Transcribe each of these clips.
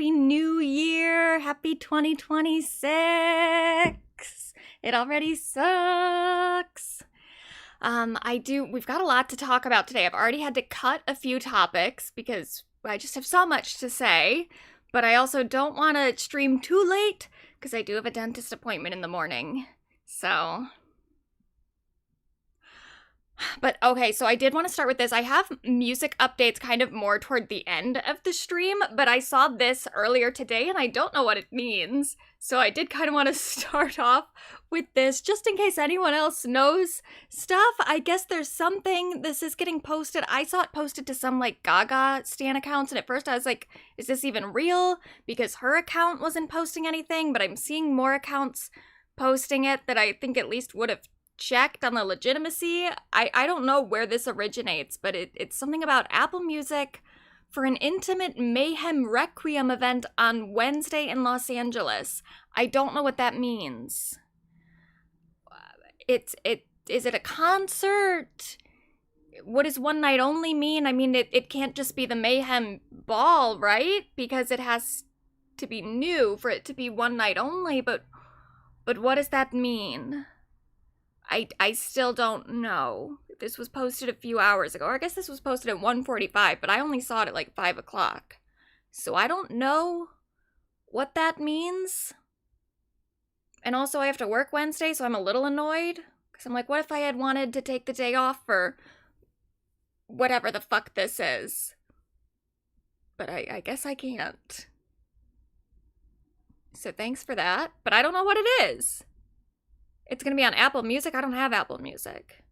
Happy New Year! Happy 2026! It already sucks. We've got a lot to talk about today. I've already had to cut a few topics because I just have so much to say, but I also don't want to stream too late because I do have a dentist appointment in the morning. But okay, so I did want to start with this. I have music updates kind of more toward the end of the stream, but I saw this earlier today and I don't know what it means. So I did kind of want to start off with this just in case anyone else knows stuff. I guess there's something, this is getting posted. I saw it posted to some like Gaga stan accounts, and at first I was like, is this even real? Because her account wasn't posting anything, but I'm seeing more accounts posting it that I think at least would have checked on the legitimacy. I don't know where this originates, but it's something about Apple Music for an intimate Mayhem Requiem event on Wednesday in Los Angeles. I don't know what that means. Is it a concert? What does one night only mean? I mean, it can't just be the Mayhem ball, right? Because it has to be new for it to be one night only, but what does that mean? I still don't know. This was posted a few hours ago. Or I guess this was posted at 1:45, but I only saw it at like 5 o'clock. So I don't know what that means. And also I have to work Wednesday, so I'm a little annoyed. Because I'm like, what if I had wanted to take the day off for whatever the fuck this is? But I guess I can't. So thanks for that. But I don't know what it is. It's going to be on Apple Music. I don't have Apple Music.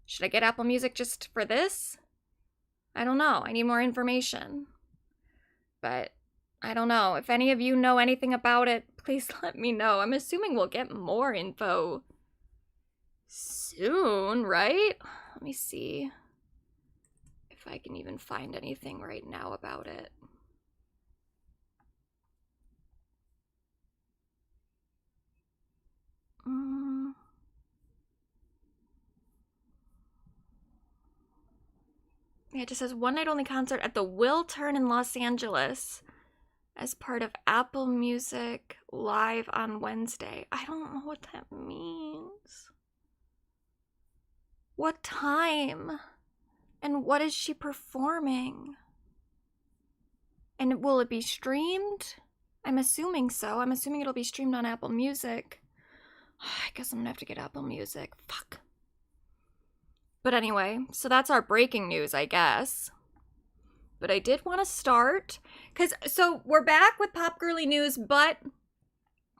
Should I get Apple Music just for this? I don't know. I need more information. But I don't know. If any of you know anything about it, please let me know. I'm assuming we'll get more info soon, right? Let me see if I can even find anything right now about it. Yeah, it just says one night only concert at the Will Turn in Los Angeles as part of Apple Music live on Wednesday. I don't know what that means. What time? And what is she performing? And will it be streamed? I'm assuming so. I'm assuming it'll be streamed on Apple Music. I guess I'm gonna have to get Apple Music. Fuck. But anyway, so that's our breaking news, I guess. But I did want to start, so we're back with Pop Girly News, but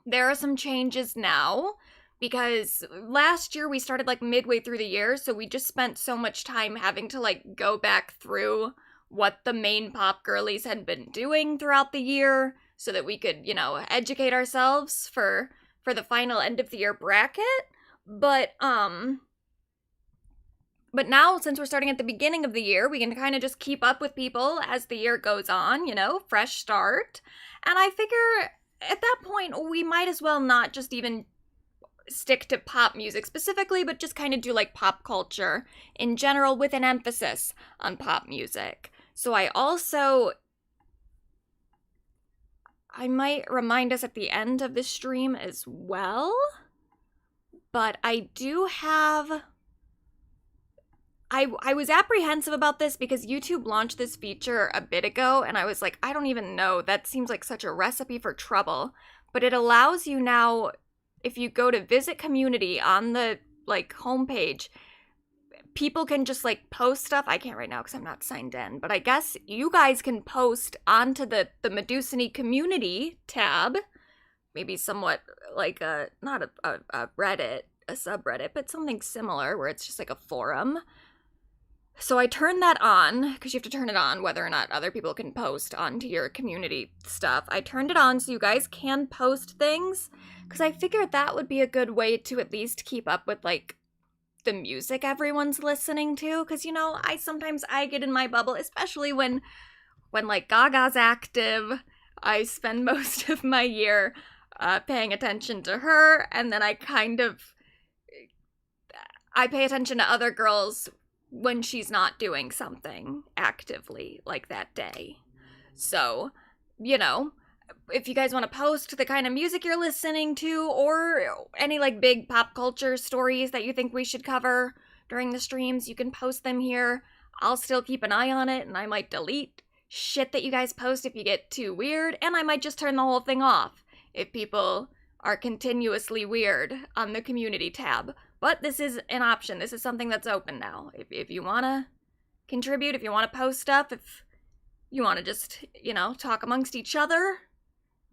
there are some changes now, because last year we started like midway through the year, so we just spent so much time having to like go back through what the main Pop Girlies had been doing throughout the year, so that we could, educate ourselves for the final end of the year bracket. But now, since we're starting at the beginning of the year, we can kind of just keep up with people as the year goes on, fresh start. And I figure at that point, we might as well not just even stick to pop music specifically, but just kind of do like pop culture in general with an emphasis on pop music. So I might remind us at the end of the stream as well, but I do have... I was apprehensive about this because YouTube launched this feature a bit ago, and I was like, I don't even know. That seems like such a recipe for trouble. But it allows you now, if you go to visit community on the homepage, people can just post stuff. I can't right now because I'm not signed in, but I guess you guys can post onto the Medusini community tab, maybe somewhat like not a Reddit, a subreddit, but something similar where it's just like a forum. So I turned that on, because you have to turn it on whether or not other people can post onto your community stuff. I turned it on so you guys can post things, because I figured that would be a good way to at least keep up with, the music everyone's listening to. Because, sometimes I get in my bubble, especially when Gaga's active. I spend most of my year paying attention to her, and then I pay attention to other girls when she's not doing something actively like that day. So, if you guys want to post the kind of music you're listening to, or any like big pop culture stories that you think we should cover during the streams, you can post them here. I'll still keep an eye on it, and I might delete shit that you guys post if you get too weird, and I might just turn the whole thing off if people are continuously weird on the community tab. But this is an option. This is something that's open now. If you want to contribute, if you want to post stuff, if you want to just, talk amongst each other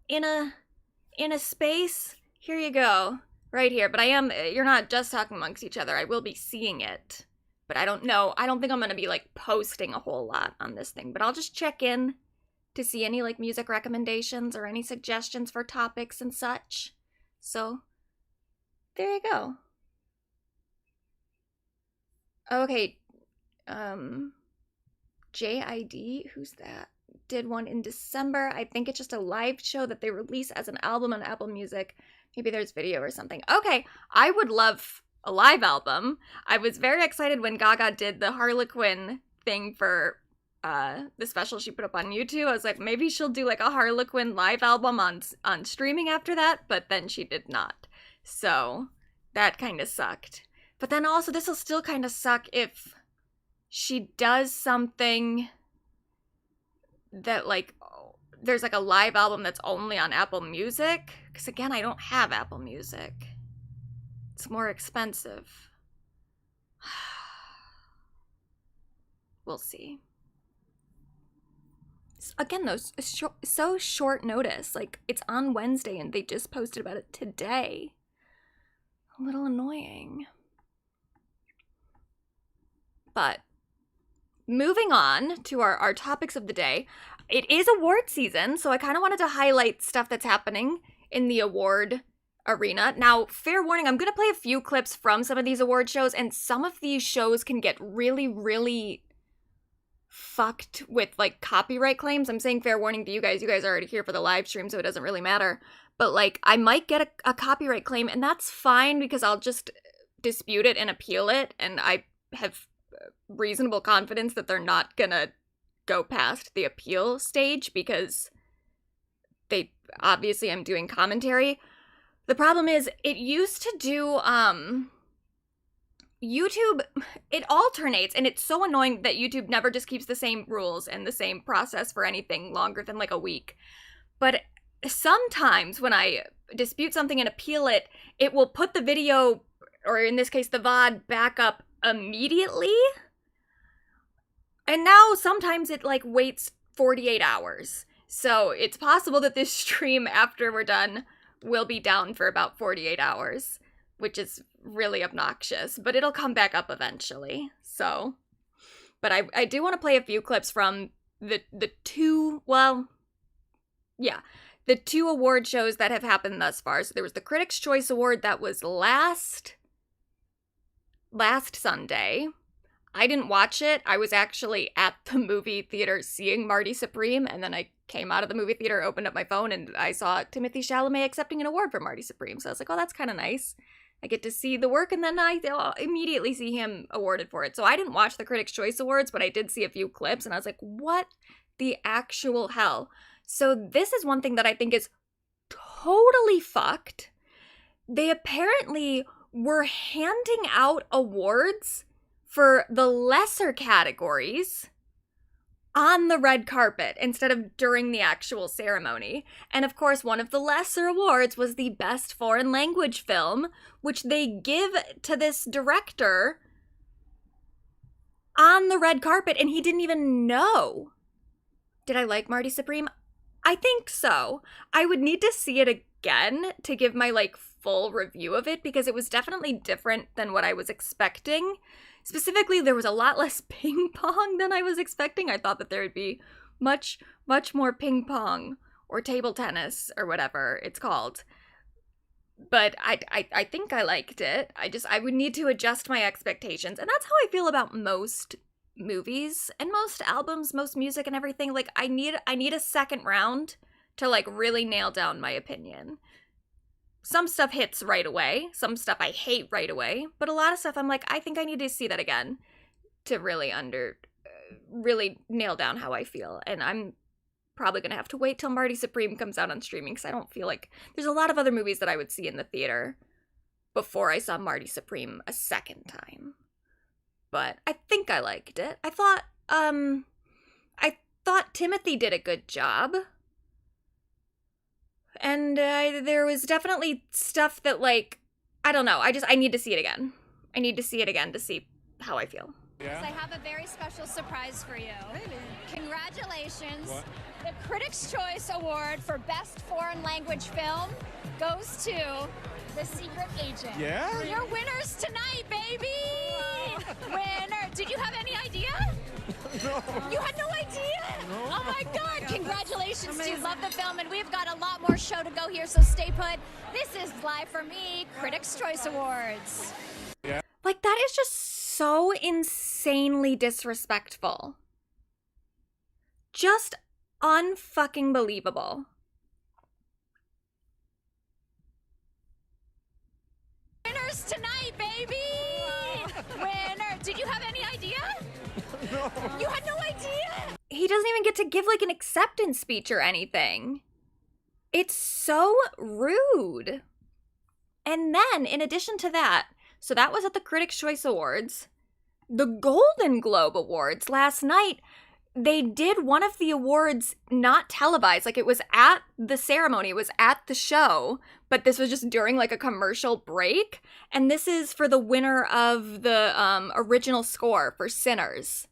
in a space, here you go. Right here. But you're not just talking amongst each other. I will be seeing it. But I don't know. I don't think I'm going to be, like, posting a whole lot on this thing. But I'll just check in to see any, like, music recommendations or any suggestions for topics and such. So, there you go. Okay. JID, who's that? Did one in December. I think it's just a live show that they release as an album on Apple Music. Maybe there's video or something. Okay, I would love a live album. I was very excited when Gaga did the Harlequin thing for the special she put up on YouTube. I was like, maybe she'll do like a Harlequin live album on streaming after that, but then she did not. So that kind of sucked. But then also, this will still kind of suck if she does something that, like, there's like a live album that's only on Apple Music. Because again, I don't have Apple Music. It's more expensive. We'll see. Again, though, so short notice. Like, it's on Wednesday and they just posted about it today. A little annoying. But moving on to our topics of the day. It is award season, so I kind of wanted to highlight stuff that's happening in the award arena. Now, fair warning, I'm going to play a few clips from some of these award shows, and some of these shows can get really, really fucked with, like, copyright claims. I'm saying fair warning to you guys. You guys are already here for the live stream, so it doesn't really matter. But, like, I might get a copyright claim, and that's fine because I'll just dispute it and appeal it, and I have reasonable confidence that they're not gonna go past the appeal stage because they obviously I'm doing commentary. The problem is it used to do YouTube, it alternates, and it's so annoying that YouTube never just keeps the same rules and the same process for anything longer than like a week. But sometimes when I dispute something and appeal it, it will put the video, or in this case the VOD, back up immediately. And now sometimes it like waits 48 hours. So it's possible that this stream after we're done will be down for about 48 hours, which is really obnoxious, but it'll come back up eventually. So, but I do want to play a few clips from the two award shows that have happened thus far. So there was the Critics' Choice Award that was last Sunday. I didn't watch it. I was actually at the movie theater seeing Marty Supreme, and then I came out of the movie theater, opened up my phone, and I saw Timothée Chalamet accepting an award for Marty Supreme. So I was like, oh, that's kind of nice. I get to see the work, and then I immediately see him awarded for it. So I didn't watch the Critics' Choice Awards, but I did see a few clips, and I was like, what the actual hell? So this is one thing that I think is totally fucked. They apparently were handing out awards for the lesser categories on the red carpet instead of during the actual ceremony. And of course, one of the lesser awards was the Best Foreign Language Film, which they give to this director on the red carpet, and he didn't even know. Did I like Marty Supreme? I think so. I would need to see it again to give my, like, full review of it, because it was definitely different than what I was expecting. Specifically, there was a lot less ping pong than I was expecting. I thought that there would be much, much more ping pong or table tennis or whatever it's called. But I think I liked it. I would need to adjust my expectations. And that's how I feel about most movies and most albums, most music and everything. Like, I need a second round to, like, really nail down my opinion. Some stuff hits right away. Some stuff I hate right away. But a lot of stuff I'm like, I think I need to see that again to really nail down how I feel. And I'm probably gonna have to wait till Marty Supreme comes out on streaming, because I don't feel like there's a lot of other movies that I would see in the theater before I saw Marty Supreme a second time. But I think I liked it. I thought Timothy did a good job. And there was definitely stuff that, like, I don't know. I need to see it again. I need to see it again to see how I feel. Yeah. I have a very special surprise for you. Really? Congratulations. What? The Critics' Choice Award for Best Foreign Language Film goes to The Secret Agent. Yeah? You're winners tonight, baby! Winner! Did you have any idea? No. You had no idea? No. Oh my God! Congratulations to you. Love the film, and we've got a lot more show to go here, so stay put. This is Live for Me, Critics' Choice Awards. Yeah. Like, that is just so insanely disrespectful. Just unfucking believable. Winners tonight, baby! Winner! Did you have any idea? No. You had no idea? He doesn't even get to give, like, an acceptance speech or anything. It's so rude. And then, in addition to that, so that was at the Critics' Choice Awards. The Golden Globe Awards last night, they did one of the awards not televised. Like, it was at the ceremony, it was at the show, but this was just during, like, a commercial break. And this is for the winner of the original score for Sinners.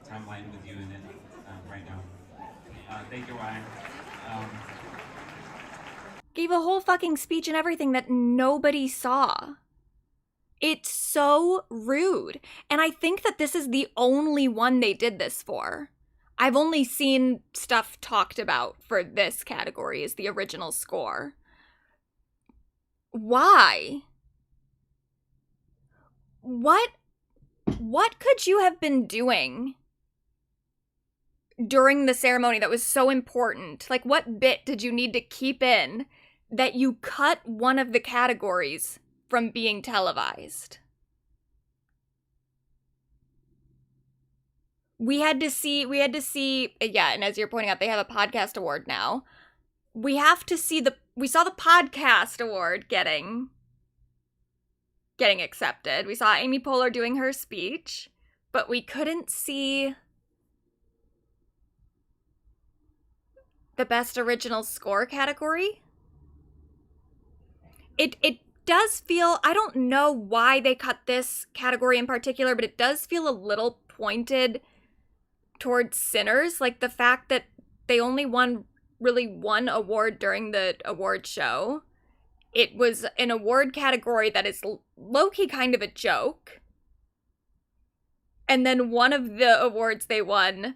Timeline with you in it right now. Thank you, Ryan. Gave a whole fucking speech and everything that nobody saw. It's so rude. And I think that this is the only one they did this for. I've only seen stuff talked about for this category as the original score. Why? What could you have been doing during the ceremony that was so important? Like, what bit did you need to keep in that you cut one of the categories from being televised? We had to see, yeah, and as you're pointing out, they have a podcast award now. We saw the podcast award getting accepted. We saw Amy Poehler doing her speech, but we couldn't see the Best Original Score category. It does feel, I don't know why they cut this category in particular, but it does feel a little pointed towards Sinners. Like, the fact that they only won really one award during the award show. It was an award category that is low-key kind of a joke. And then one of the awards they won,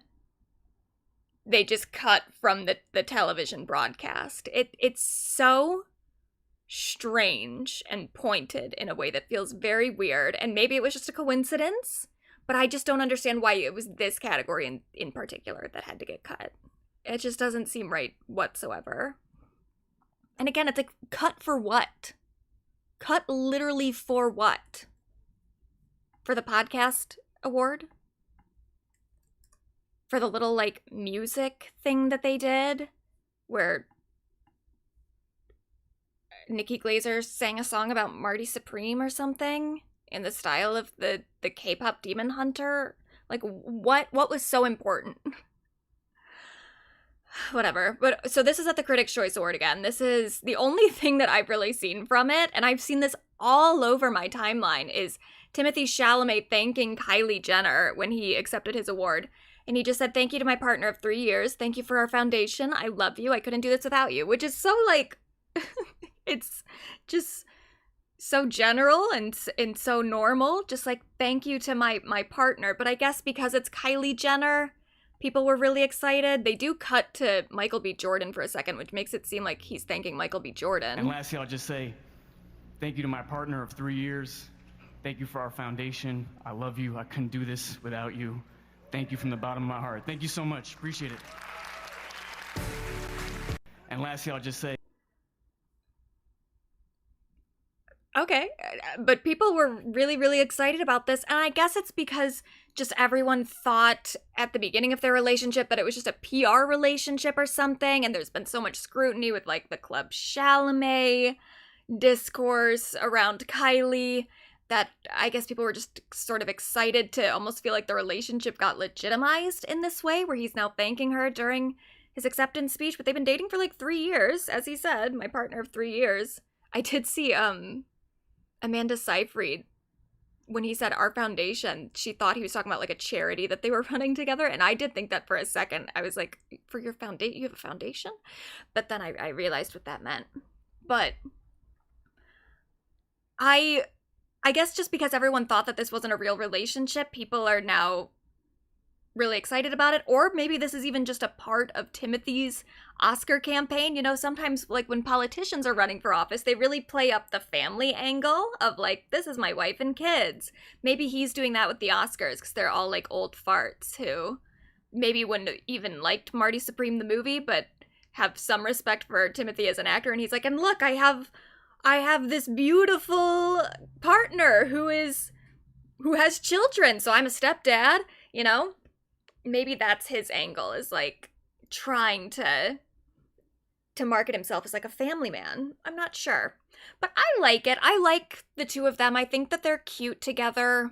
they just cut from the television broadcast. It's so strange and pointed in a way that feels very weird. And maybe it was just a coincidence, but I just don't understand why it was this category in particular that had to get cut. It just doesn't seem right whatsoever. And again, it's like, cut for what? Cut literally for what? For the podcast award? For the little, like, music thing that they did? Where Nikki Glaser sang a song about Marty Supreme or something? In the style of the K-pop Demon Hunter? Like, what was so important? Whatever. But so this is at the Critics' Choice Award again. This is the only thing that I've really seen from it, and I've seen this all over my timeline, is Timothée Chalamet thanking Kylie Jenner when he accepted his award. And he just said, "Thank you to my partner of 3 years. Thank you for our foundation. I love you. I couldn't do this without you." Which is so, like, it's just so general and so normal. Just like, thank you to my partner. But I guess because it's Kylie Jenner, people were really excited. They do cut to Michael B. Jordan for a second, which makes it seem like he's thanking Michael B. Jordan. And lastly, I'll just say thank you to my partner of 3 years. Thank you for our foundation. I love you. I couldn't do this without you. Thank you from the bottom of my heart. Thank you so much. Appreciate it. And lastly, I'll just say, But people were really, really excited about this. And I guess it's because just everyone thought at the beginning of their relationship that it was just a PR relationship or something. And there's been so much scrutiny with like the Club Chalamet discourse around Kylie that I guess people were just sort of excited to almost feel like the relationship got legitimized in this way, where he's now thanking her during his acceptance speech. But they've been dating for like 3 years, as he said, my partner of 3 years. I did see Amanda Seyfried, when he said our foundation, she thought he was talking about like a charity that they were running together. And I did think that for a second. I was like, for your foundation, you have a foundation? But then I realized what that meant. But I guess just because everyone thought that this wasn't a real relationship, people are now really excited about it. Or maybe this is even just a part of Timothy's Oscar campaign. You know, sometimes like when politicians are running for office, they really play up the family angle of like, this is my wife and kids. Maybe he's doing that with the Oscars because they're all like old farts who maybe wouldn't have even liked Marty Supreme the movie, but have some respect for Timothy as an actor. And he's like, and look, I have this beautiful partner who has children, so I'm a stepdad, you know? Maybe that's his angle, is like trying to market himself as like a family man. I'm not sure. But I like it. I like the two of them. I think that they're cute together.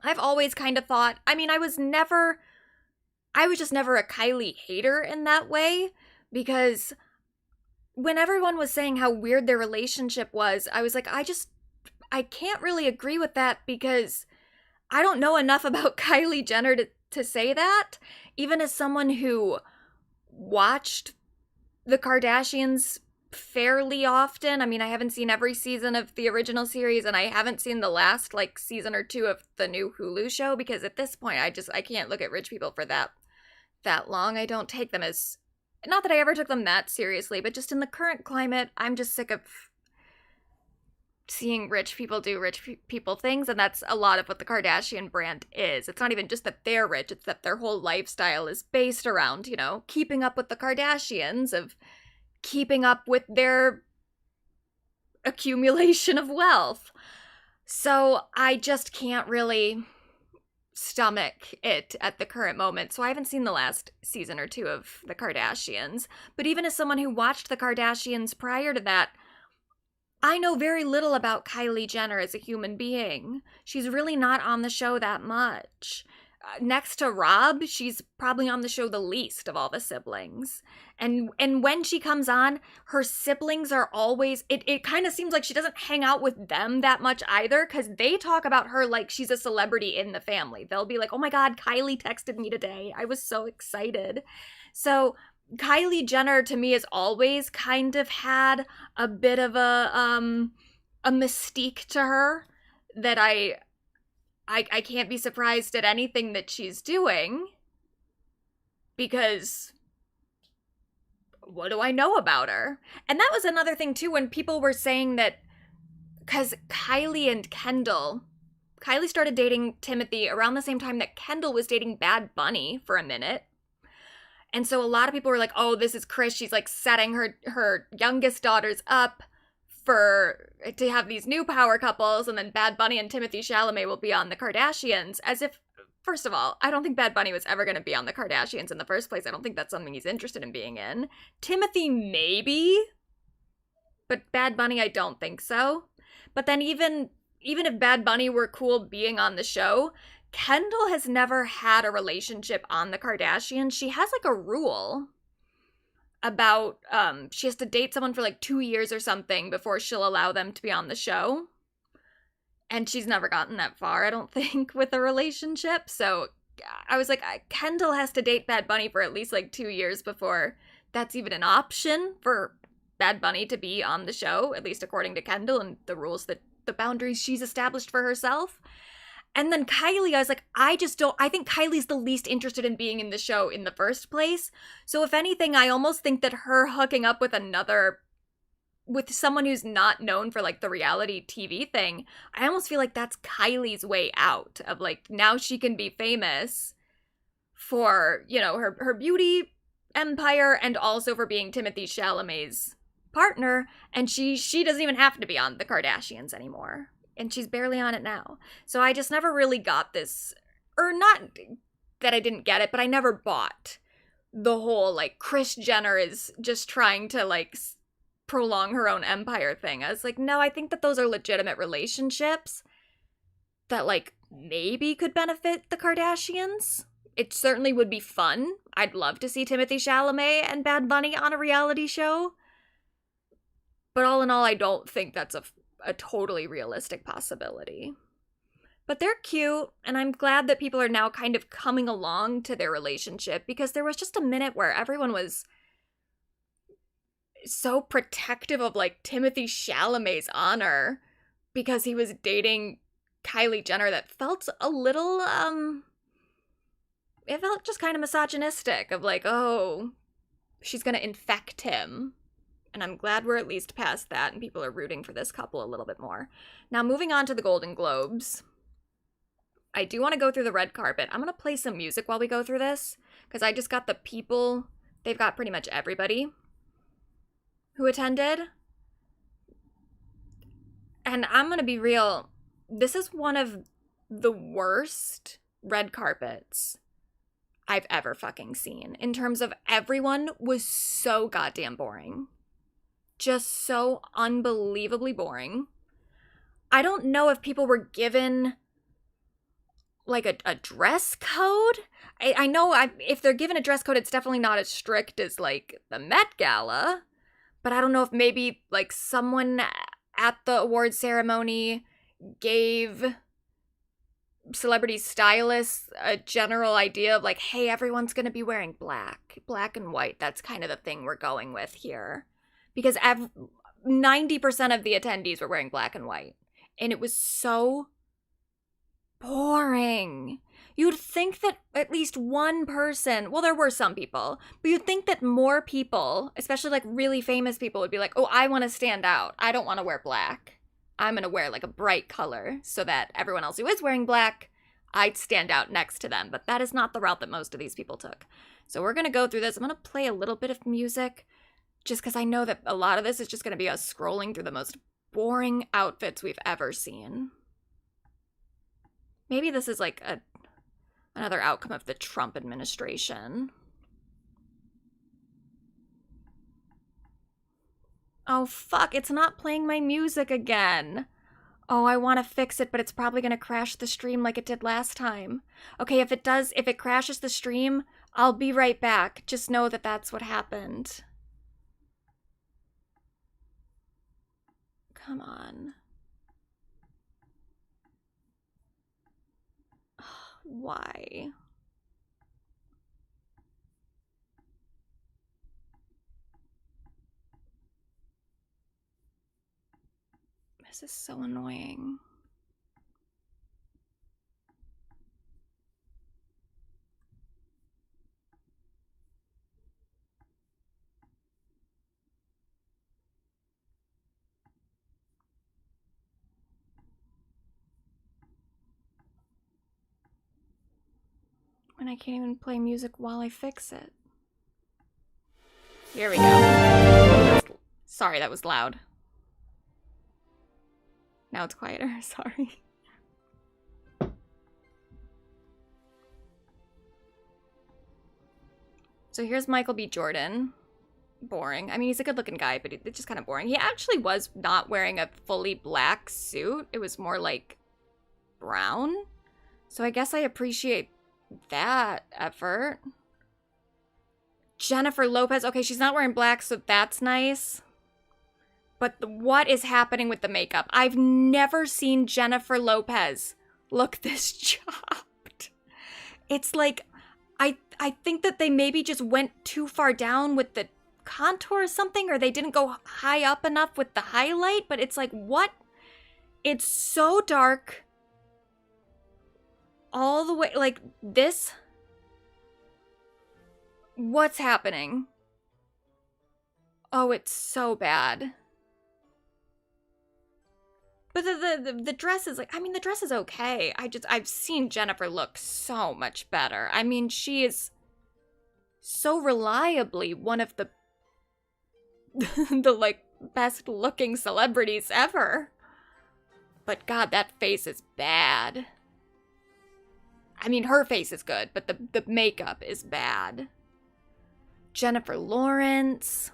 I've always kind of thought, I mean, I was just never a Kylie hater in that way, because when everyone was saying how weird their relationship was, I was like, I can't really agree with that, because I don't know enough about Kylie Jenner to say that. Even as someone who watched the Kardashians fairly often. I mean, I haven't seen every season of the original series, and I haven't seen the last like season or two of the new Hulu show, because at this point I can't look at rich people for that long. I don't take them as, not that I ever took them that seriously, but just in the current climate, I'm just sick of seeing rich people do rich people things, and that's a lot of what the Kardashian brand is. It's not even just that they're rich, it's that their whole lifestyle is based around, you know, keeping up with the Kardashians, of keeping up with their accumulation of wealth. So I just can't really stomach it at the current moment. So I haven't seen the last season or two of the Kardashians. But even as someone who watched the Kardashians prior to that, I know very little about Kylie Jenner as a human being. She's really not on the show that much. Next to Rob, she's probably on the show the least of all the siblings. And when she comes on, her siblings are always, it kind of seems like she doesn't hang out with them that much either, because they talk about her like she's a celebrity in the family. They'll be like, oh my God, Kylie texted me today. I was so excited. So Kylie Jenner to me has always kind of had a bit of a mystique to her that I can't be surprised at anything that she's doing, because what do I know about her? And that was another thing too, when people were saying that, because Kylie started dating Timothy around the same time that Kendall was dating Bad Bunny for a minute. And so a lot of people were like, oh, this is Kris. She's like setting her youngest daughters up to have these new power couples, and then Bad Bunny and Timothy Chalamet will be on the Kardashians. As if, first of all, I don't think Bad Bunny was ever going to be on the Kardashians in the first place. I don't think that's something he's interested in being in. Timothy, maybe. But Bad Bunny, I don't think so. But then even if Bad Bunny were cool being on the show, Kendall has never had a relationship on the Kardashians. She has like a rule about she has to date someone for like 2 years or something before she'll allow them to be on the show. And she's never gotten that far, I don't think, with a relationship. So I was like, Kendall has to date Bad Bunny for at least like 2 years before that's even an option for Bad Bunny to be on the show, at least according to Kendall and the rules, that the boundaries she's established for herself. And then Kylie, I was like, I think Kylie's the least interested in being in the show in the first place. So if anything, I almost think that her hooking up with someone who's not known for like the reality TV thing, I almost feel like that's Kylie's way out of like, now she can be famous for, you know, her beauty empire, and also for being Timothy Chalamet's partner, and she doesn't even have to be on the Kardashians anymore. And she's barely on it now. So I just never really got this, or not that I didn't get it, but I never bought the whole, like, Kris Jenner is just trying to, like, prolong her own empire thing. I was like, no, I think that those are legitimate relationships that, like, maybe could benefit the Kardashians. It certainly would be fun. I'd love to see Timothée Chalamet and Bad Bunny on a reality show. But all in all, I don't think that's a totally realistic possibility. But they're cute, and I'm glad that people are now kind of coming along to their relationship, because there was just a minute where everyone was so protective of, like, Timothée Chalamet's honor because he was dating Kylie Jenner that felt a little, it felt just kind of misogynistic of, like, oh, she's gonna infect him. And I'm glad we're at least past that and people are rooting for this couple a little bit more. Now, moving on to the Golden Globes. I do want to go through the red carpet. I'm going to play some music while we go through this, because I just got the people. They've got pretty much everybody who attended. And I'm going to be real. This is one of the worst red carpets I've ever fucking seen. In terms of everyone was so goddamn boring. Just so unbelievably boring. I don't know if people were given, like, a dress code. I know if they're given a dress code, it's definitely not as strict as, like, the Met Gala. But I don't know if maybe, like, someone at the award ceremony gave celebrity stylists a general idea of, like, hey, everyone's gonna be wearing black and white. That's kind of the thing we're going with here. Because 90% of the attendees were wearing black and white. And it was so boring. You'd think that at least one person, well, there were some people, but you'd think that more people, especially, like, really famous people, would be like, oh, I want to stand out. I don't want to wear black. I'm going to wear, like, a bright color so that everyone else who is wearing black, I'd stand out next to them. But that is not the route that most of these people took. So we're going to go through this. I'm going to play a little bit of music, just because I know that a lot of this is just going to be us scrolling through the most boring outfits we've ever seen. Maybe this is, like, another outcome of the Trump administration. Oh, fuck, it's not playing my music again. Oh, I want to fix it, but it's probably going to crash the stream like it did last time. Okay, if it crashes the stream, I'll be right back. Just know that that's what happened. Come on. Why? This is so annoying. And I can't even play music while I fix it. Here we go. Sorry, that was loud. Now it's quieter, sorry. So here's Michael B. Jordan. Boring. I mean, he's a good-looking guy, but it's just kind of boring. He actually was not wearing a fully black suit. It was more like brown. So I guess I appreciate that effort. Jennifer Lopez. Okay, she's not wearing black, so that's nice. But what is happening with the makeup? I've never seen Jennifer Lopez look this chopped. It's like, I think that they maybe just went too far down with the contour or something, or they didn't go high up enough with the highlight, but it's like, what? It's so dark. All the way, like, this. What's happening? Oh, it's so bad. But the dress is like, I mean, the dress is okay. I've seen Jennifer look so much better. I mean, she is so reliably one of the the, like, best looking celebrities ever. But God, that face is bad. I mean, her face is good, but the makeup is bad. Jennifer Lawrence.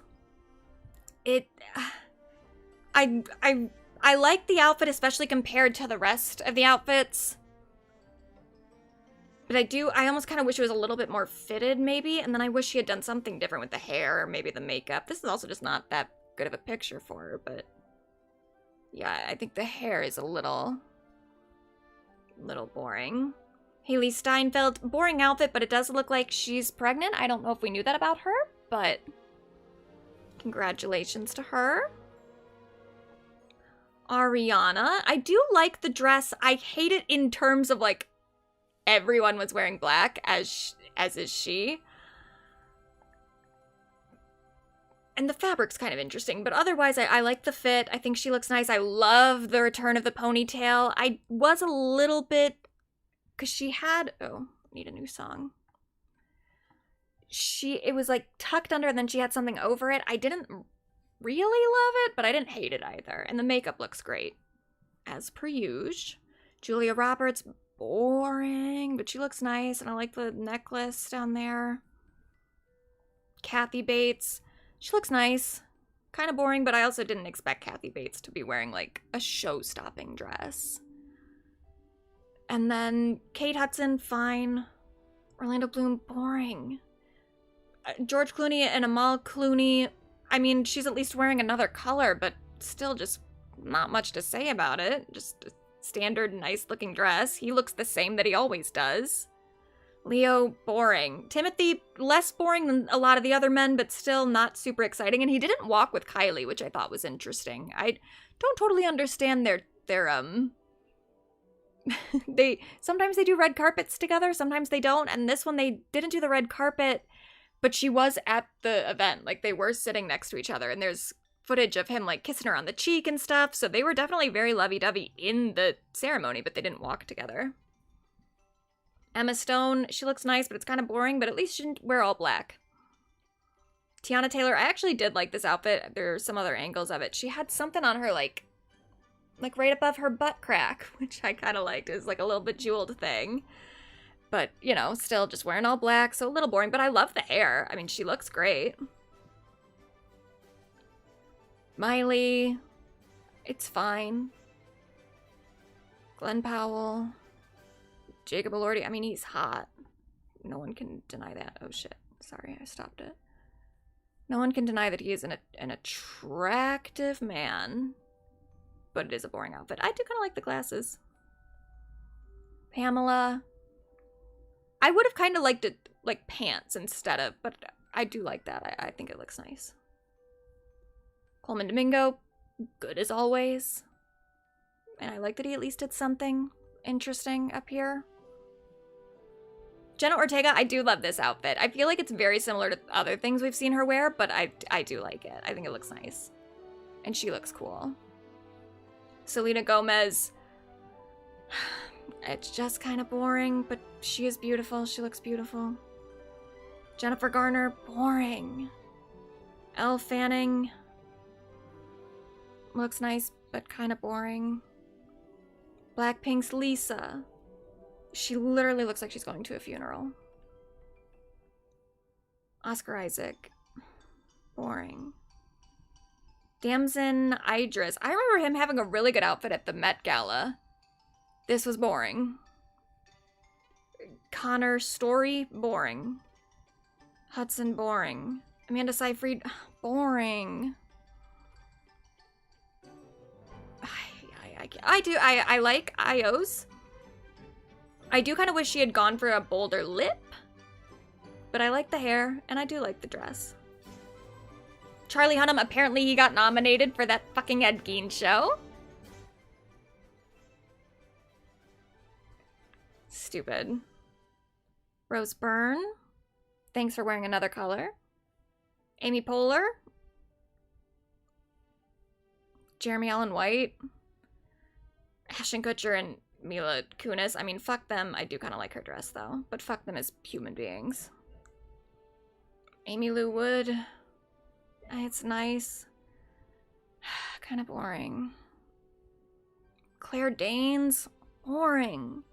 I like the outfit, especially compared to the rest of the outfits. But I almost kind of wish it was a little bit more fitted, maybe. And then I wish she had done something different with the hair or maybe the makeup. This is also just not that good of a picture for her, but yeah, I think the hair is a little boring. Haley Steinfeld, boring outfit, but it does look like she's pregnant. I don't know if we knew that about her, but congratulations to her. Ariana, I do like the dress. I hate it in terms of, like, everyone was wearing black, as is she. And the fabric's kind of interesting, but otherwise I like the fit. I think she looks nice. I love the return of the ponytail. I was a little bit, because she had, oh, need a new song. It was like tucked under and then she had something over it. I didn't really love it, but I didn't hate it either. And the makeup looks great, as per usual. Julia Roberts, boring, but she looks nice, and I like the necklace down there. Kathy Bates, she looks nice. Kind of boring, but I also didn't expect Kathy Bates to be wearing, like, a show-stopping dress. And then Kate Hudson, fine. Orlando Bloom, boring. George Clooney and Amal Clooney, I mean, she's at least wearing another color, but still just not much to say about it. Just a standard, nice-looking dress. He looks the same that he always does. Leo, boring. Timothy, less boring than a lot of the other men, but still not super exciting. And he didn't walk with Kylie, which I thought was interesting. I don't totally understand their sometimes they do red carpets together, sometimes they don't. And this one, they didn't do the red carpet, but she was at the event. Like, they were sitting next to each other, and there's footage of him, like, kissing her on the cheek and stuff. So they were definitely very lovey-dovey in the ceremony, but they didn't walk together. Emma Stone, she looks nice, but it's kind of boring, but at least she didn't wear all black. Tiana Taylor, I actually did like this outfit. There are some other angles of it. She had something on her, like right above her butt crack, which I kind of liked. It was like a little bejeweled thing. But, you know, still just wearing all black, so a little boring. But I love the hair. I mean, she looks great. Miley, it's fine. Glenn Powell. Jacob Elordi, I mean, he's hot. No one can deny that. Oh, shit. Sorry, I stopped it. No one can deny that he is an attractive man. But it is a boring outfit. I do kind of like the glasses. Pamela. I would have kind of liked it, like, pants instead of, but I do like that. I think it looks nice. Coleman Domingo, good as always. And I like that he at least did something interesting up here. Jenna Ortega, I do love this outfit. I feel like it's very similar to other things we've seen her wear, but I do like it. I think it looks nice. And she looks cool. Selena Gomez, it's just kind of boring, but she is beautiful. She looks beautiful. Jennifer Garner, boring. Elle Fanning, looks nice, but kind of boring. Blackpink's Lisa. She literally looks like she's going to a funeral. Oscar Isaac. Boring. Damson Idris. I remember him having a really good outfit at the Met Gala. This was boring. Connor Story. Boring. Hudson. Boring. Amanda Seyfried. Boring. I like Io's. I do kind of wish she had gone for a bolder lip, but I like the hair, and I do like the dress. Charlie Hunnam, apparently he got nominated for that fucking Ed Gein show. Stupid. Rose Byrne, thanks for wearing another color. Amy Poehler. Jeremy Allen White. Ashton Kutcher and Mila Kunis. I mean, fuck them. I do kind of like her dress, though. But fuck them as human beings. Amy Lou Wood. It's nice. Kind of boring. Claire Danes? Boring.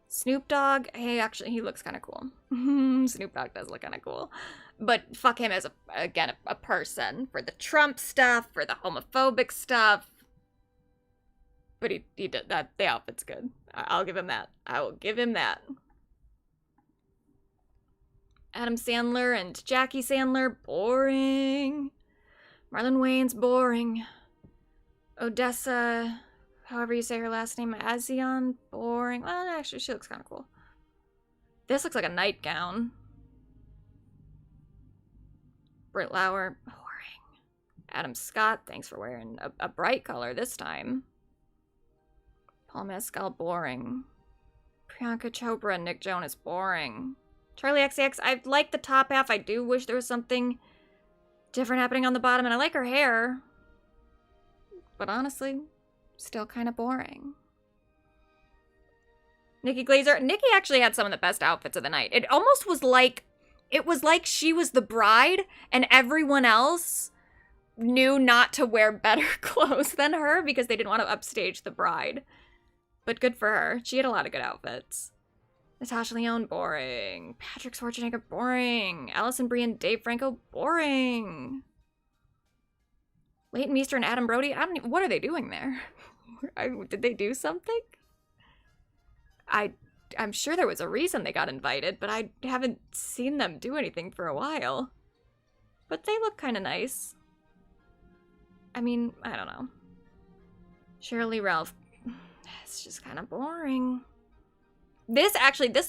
Snoop Dogg? Hey, actually, he looks kind of cool. Snoop Dogg does look kind of cool. But fuck him as, a person. For the Trump stuff, for the homophobic stuff. But he did that. The outfit's good. I'll give him that. I will give him that. Adam Sandler and Jackie Sandler, boring. Marlon Wayans, boring. Odessa, however you say her last name, Azion, boring. Well, actually, she looks kind of cool. This looks like a nightgown. Britt Lauer, boring. Adam Scott, thanks for wearing a bright color this time. Paul Mescal, boring. Priyanka Chopra and Nick Jonas, boring. Charlie XCX, I like the top half. I do wish there was something different happening on the bottom, and I like her hair. But honestly, still kind of boring. Nikki Glazer. Nikki actually had some of the best outfits of the night. It almost was like, she was the bride, and everyone else knew not to wear better clothes than her because they didn't want to upstage the bride. But good for her. She had a lot of good outfits. Natasha Lyonne, boring. Patrick Schwarzenegger, boring. Allison Brie and Dave Franco, boring. Leighton Meester and Adam Brody, what are they doing there? Did they do something? I'm sure there was a reason they got invited, but I haven't seen them do anything for a while. But they look kind of nice. I mean, I don't know. Shirley Ralph, it's just kind of boring. This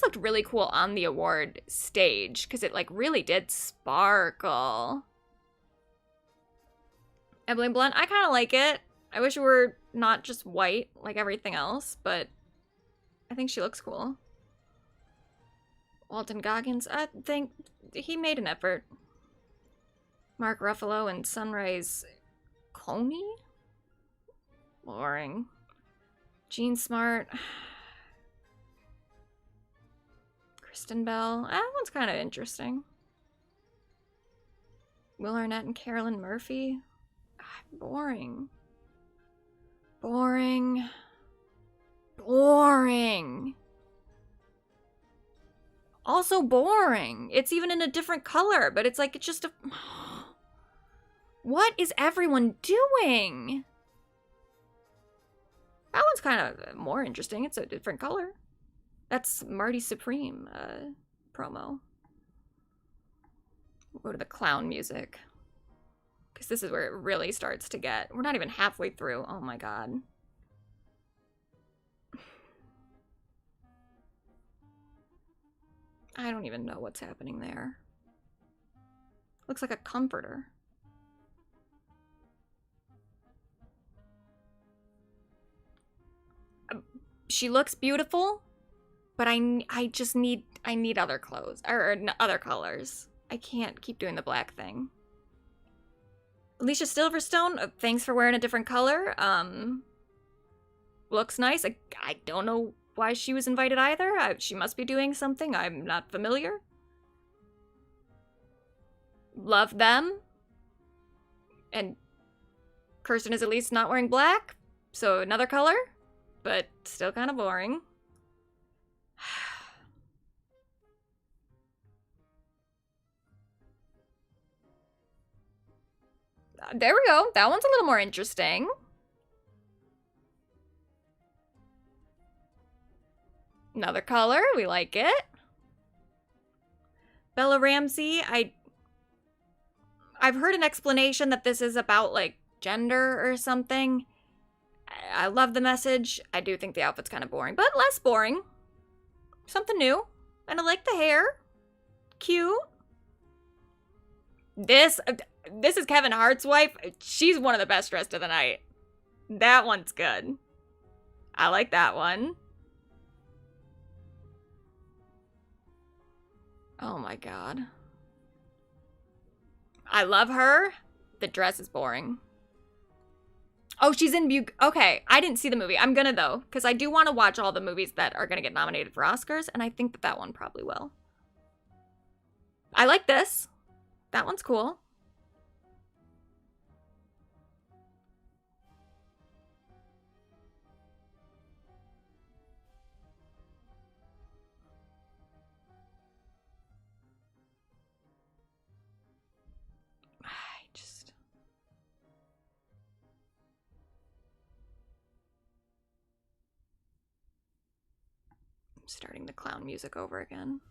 looked really cool on the award stage because it like really did sparkle. Evelyn Blunt, I kind of like it. I wish it were not just white like everything else, but I think she looks cool. Walton Goggins, I think he made an effort. Mark Ruffalo and Sunrise Coney? Boring. Jean Smart. Kristen Bell. That one's kind of interesting. Will Arnett and Carolyn Murphy. Boring. Boring. Boring. Also boring. It's even in a different color, but it's like, it's just a... What is everyone doing? That one's kind of more interesting. It's a different color. That's Marty Supreme promo. We'll go to the clown music. Because this is where it really starts to get... We're not even halfway through. Oh my god. I don't even know what's happening there. Looks like a comforter. She looks beautiful, but I just need other clothes or other colors. I can't keep doing the black thing. Alicia Silverstone, thanks for wearing a different color. Looks nice. I don't know why she was invited either. She must be doing something. I'm not familiar. Love them. And Kirsten is at least not wearing black, so another color, but still kind of boring. There we go. That one's a little more interesting. Another color. We like it. Bella Ramsey. I've heard an explanation that this is about, like, gender or something. I love the message. I do think the outfit's kind of boring, but less boring. Something new. And I like the hair. Cute. This is Kevin Hart's wife. She's one of the best dressed of the night. That one's good. I like that one. Oh my god. I love her. The dress is boring. Oh, she's in okay, I didn't see the movie. I'm gonna though, because I do want to watch all the movies that are gonna get nominated for Oscars, and I think that one probably will. I like this. That one's cool. Starting the clown music over again.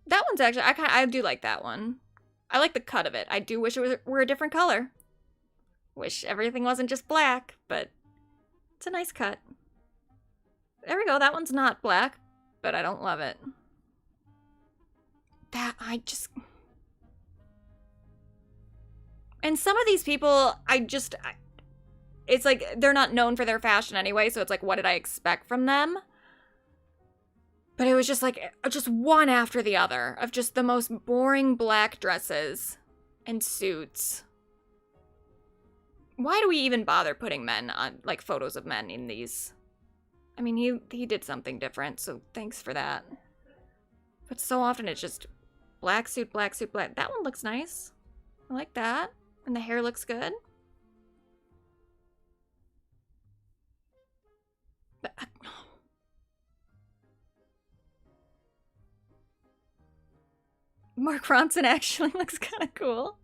That one's actually, I do like that one. I like the cut of it. I do wish it were a different color. Wish everything wasn't just black, but it's a nice cut. There we go. That one's not black, but I don't love it. And some of these people, it's like, they're not known for their fashion anyway, so it's like, what did I expect from them? But it was just like, just one after the other of just the most boring black dresses and suits. Why do we even bother putting men on, like, photos of men in these? I mean, he did something different, so thanks for that. But so often it's just black suit, black suit, black. That one looks nice. I like that. And the hair looks good. But Mark Ronson actually looks kind of cool.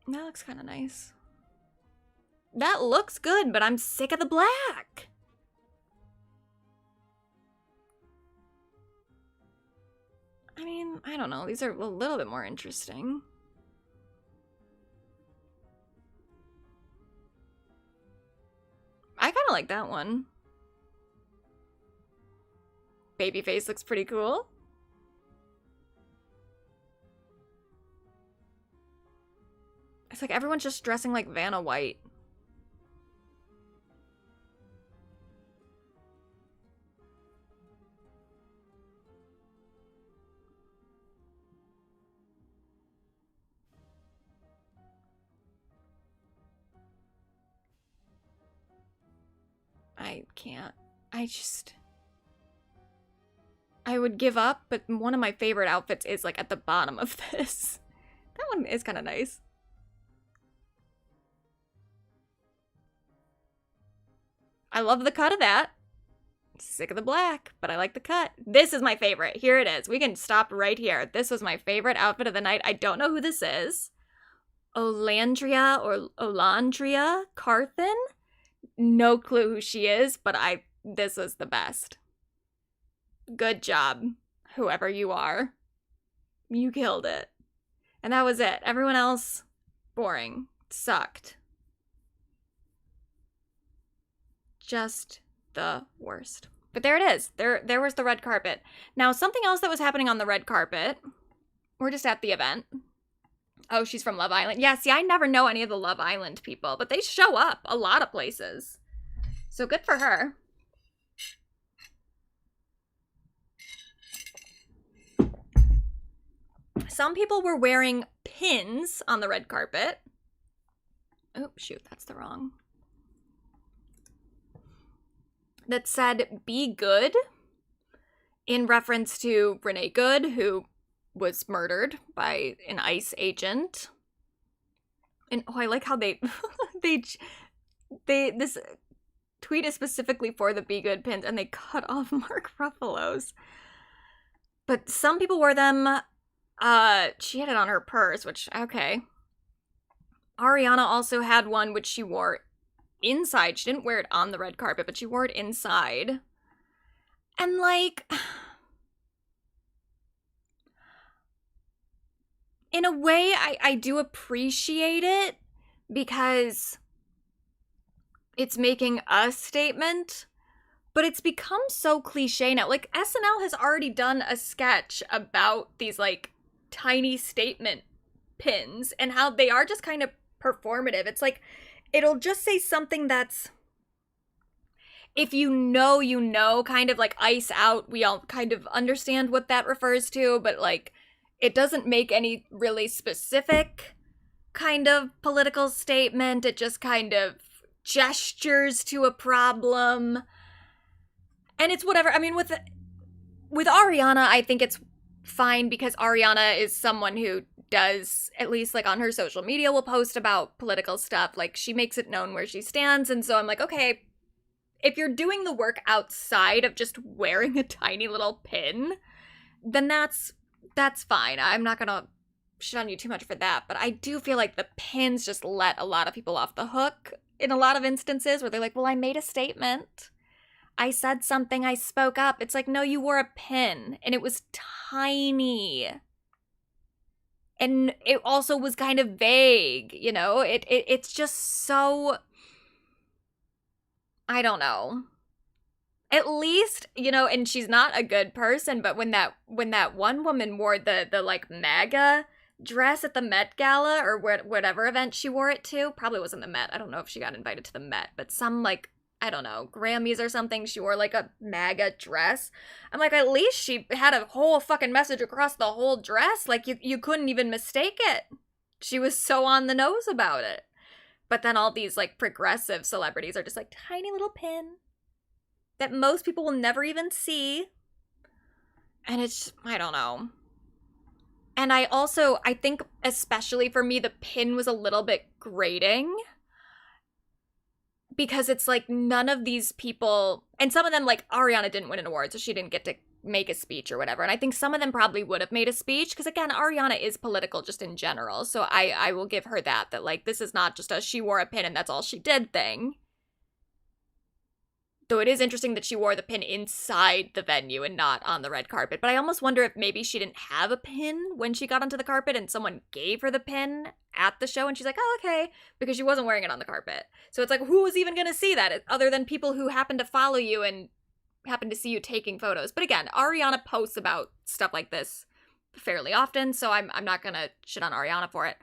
That looks kind of nice. That looks good, but I'm sick of the black. I mean, I don't know. These are a little bit more interesting. I kind of like that one. Babyface looks pretty cool. It's like everyone's just dressing like Vanna White. I can't. I would give up, but one of my favorite outfits is like at the bottom of this. That one is kind of nice. I love the cut of that. Sick of the black, but I like the cut. This is my favorite. Here it is. We can stop right here. This was my favorite outfit of the night. I don't know who this is. Olandria or Olandria Carthen? No clue who she is, but this was the best. Good job, whoever you are. You killed it. And that was it. Everyone else, boring. Sucked. Just the worst. But there it is. There was the red carpet. Now, something else that was happening on the red carpet. We're just at the event. Oh, she's from Love Island. Yeah, see, I never know any of the Love Island people, but they show up a lot of places. So good for her. Some people were wearing pins on the red carpet. Oh, shoot, that's the wrong. That said, "Be good," in reference to Renee Good, who was murdered by an ICE agent. And oh, I like how this tweet is specifically for the Be Good pins, and they cut off Mark Ruffalo's. But some people wore them. She had it on her purse, which, okay. Ariana also had one, which she wore inside. She didn't wear it on the red carpet, but she wore it inside. And like, in a way, I do appreciate it because it's making a statement, but it's become so cliche now. Like, SNL has already done a sketch about these like tiny statement pins and how they are just kind of performative. It's like, it'll just say something that's, if you know, kind of like ICE out. We all kind of understand what that refers to, but like, it doesn't make any really specific kind of political statement. It just kind of gestures to a problem. And it's whatever. I mean, with Ariana, I think it's fine because Ariana is someone who does, at least like on her social media, will post about political stuff. Like, she makes it known where she stands. And so I'm like, okay, if you're doing the work outside of just wearing a tiny little pin, then that's fine. I'm not gonna shit on you too much for that, but I do feel like the pins just let a lot of people off the hook in a lot of instances where they're like, well, I made a statement. I said something, I spoke up. It's like, no, you wore a pin and it was tiny. And it also was kind of vague, you know? It's just so, I don't know. At least, you know, and she's not a good person, but when that one woman wore the like MAGA dress at the Met Gala or whatever event she wore it to, probably wasn't the Met. I don't know if she got invited to the Met, but some like, I don't know, Grammys or something, she wore like a MAGA dress. I'm like, at least she had a whole fucking message across the whole dress. Like you couldn't even mistake it. She was so on the nose about it. But then all these like progressive celebrities are just like tiny little pin that most people will never even see. And it's, I don't know. And I think especially for me, the pin was a little bit grating. Because it's like none of these people, and some of them, like Ariana didn't win an award, so she didn't get to make a speech or whatever. And I think some of them probably would have made a speech, because again, Ariana is political just in general. So I will give her that like this is not just a she wore a pin and that's all she did thing. Though it is interesting that she wore the pin inside the venue and not on the red carpet. But I almost wonder if maybe she didn't have a pin when she got onto the carpet and someone gave her the pin at the show and she's like, oh, okay, because she wasn't wearing it on the carpet. So it's like, who was even going to see that other than people who happen to follow you and happen to see you taking photos? But again, Ariana posts about stuff like this fairly often, so I'm not going to shit on Ariana for it.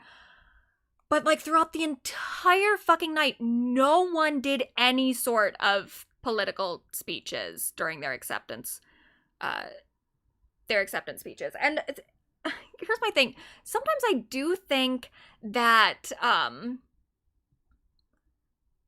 But like throughout the entire fucking night, no one did any sort of political speeches during their acceptance speeches. And here's my thing. Sometimes I do think that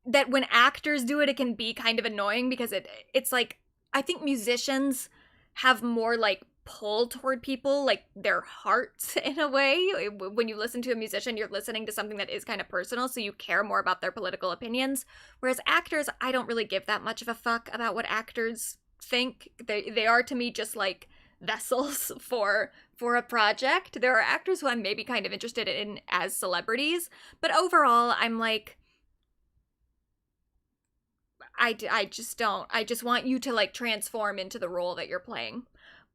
that when actors do it, it can be kind of annoying because it's like, I think musicians have more like pull toward people, like their hearts in a way. When you listen to a musician, you're listening to something that is kind of personal, so you care more about their political opinions. Whereas actors, I don't really give that much of a fuck about what actors think. They are to me just like vessels for a project. There are actors who I'm maybe kind of interested in as celebrities, but overall, I'm like, I just don't. I just want you to like transform into the role that you're playing.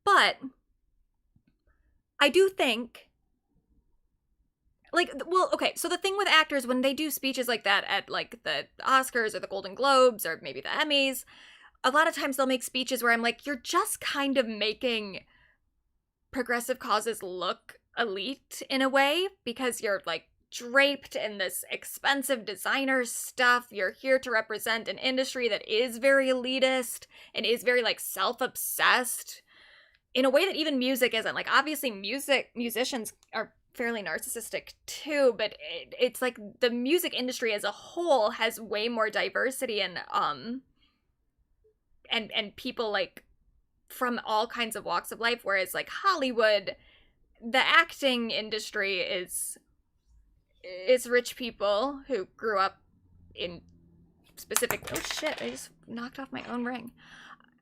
But I do think, like, well, okay, so the thing with actors, when they do speeches like that at, like, the Oscars or the Golden Globes or maybe the Emmys, a lot of times they'll make speeches where I'm like, you're just kind of making progressive causes look elite in a way because you're, like, draped in this expensive designer stuff. You're here to represent an industry that is very elitist and is very, like, self-obsessed in a way that even music isn't. Like, obviously musicians are fairly narcissistic too, but it's like the music industry as a whole has way more diversity and people like from all kinds of walks of life, whereas like Hollywood, the acting industry is rich people who grew up in specific, oh shit, I just knocked off my own ring,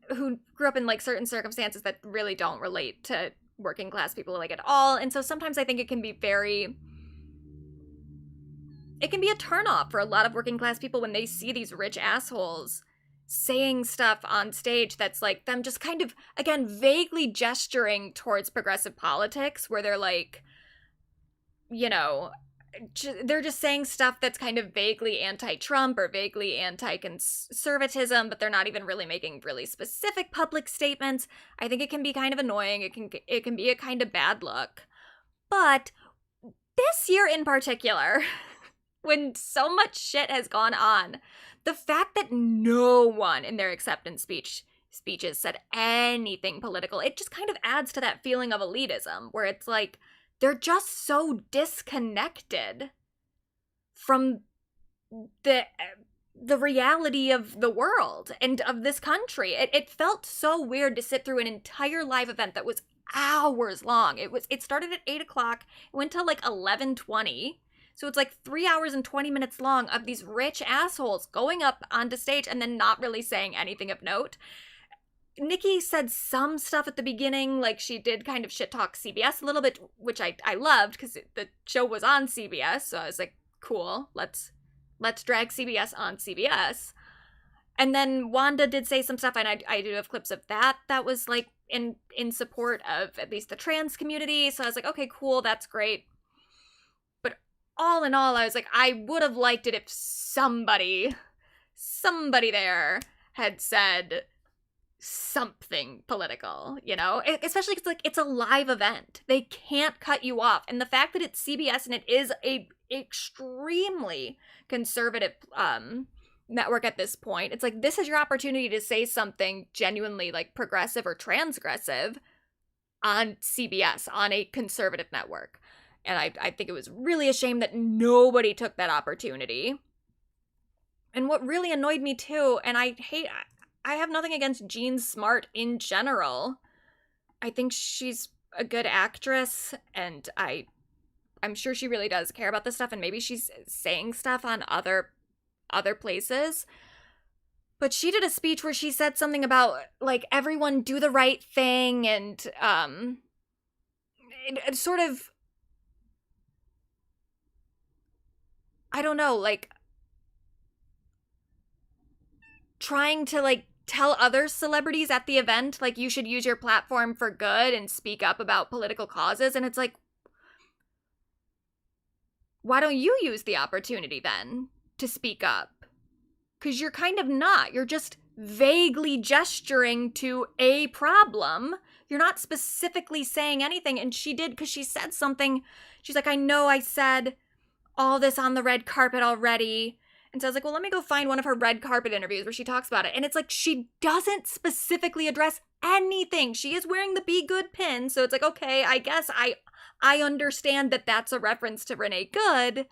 who grew up in like certain circumstances that really don't relate to working class people like at all. And so sometimes I think it can be a turnoff for a lot of working class people when they see these rich assholes saying stuff on stage that's like them just kind of, again, vaguely gesturing towards progressive politics, where they're like, you know, they're just saying stuff that's kind of vaguely anti-Trump or vaguely anti-conservatism, but they're not even really making really specific public statements. I think it can be kind of annoying. It can be a kind of bad look. But this year in particular, when so much shit has gone on, the fact that no one in their acceptance speeches said anything political, it just kind of adds to that feeling of elitism, where it's like, they're just so disconnected from the reality of the world and of this country. It felt so weird to sit through an entire live event that was hours long. It started at 8 o'clock, it went till like 11:20. So it's like 3 hours and 20 minutes long of these rich assholes going up onto stage and then not really saying anything of note. Nicki said some stuff at the beginning, like she did kind of shit talk CBS a little bit, which I loved because the show was on CBS, so I was like, cool, let's drag CBS on CBS. And then Wanda did say some stuff, and I do have clips of that was like in support of at least the trans community, so I was like, okay, cool, that's great. But all in all, I was like, I would have liked it if somebody there had said something political, you know, especially because like it's a live event. They can't cut you off, and the fact that it's CBS and it is a extremely conservative network at this point, it's like this is your opportunity to say something genuinely like progressive or transgressive on CBS, on a conservative network. And I think it was really a shame that nobody took that opportunity. And what really annoyed me too, and I have nothing against Jean Smart in general. I think she's a good actress, and I'm sure she really does care about this stuff, and maybe she's saying stuff on other places. But she did a speech where she said something about, like, everyone do the right thing, and it sort of, I don't know, like, trying to, like, tell other celebrities at the event, like, you should use your platform for good and speak up about political causes. And it's like, why don't you use the opportunity then to speak up? Because you're kind of not. You're just vaguely gesturing to a problem. You're not specifically saying anything. And she did, because she said something. She's like, I know I said all this on the red carpet already. And so I was like, well, let me go find one of her red carpet interviews where she talks about it. And it's like, she doesn't specifically address anything. She is wearing the Be Good pin. So it's like, okay, I guess I understand that that's a reference to Renee Good.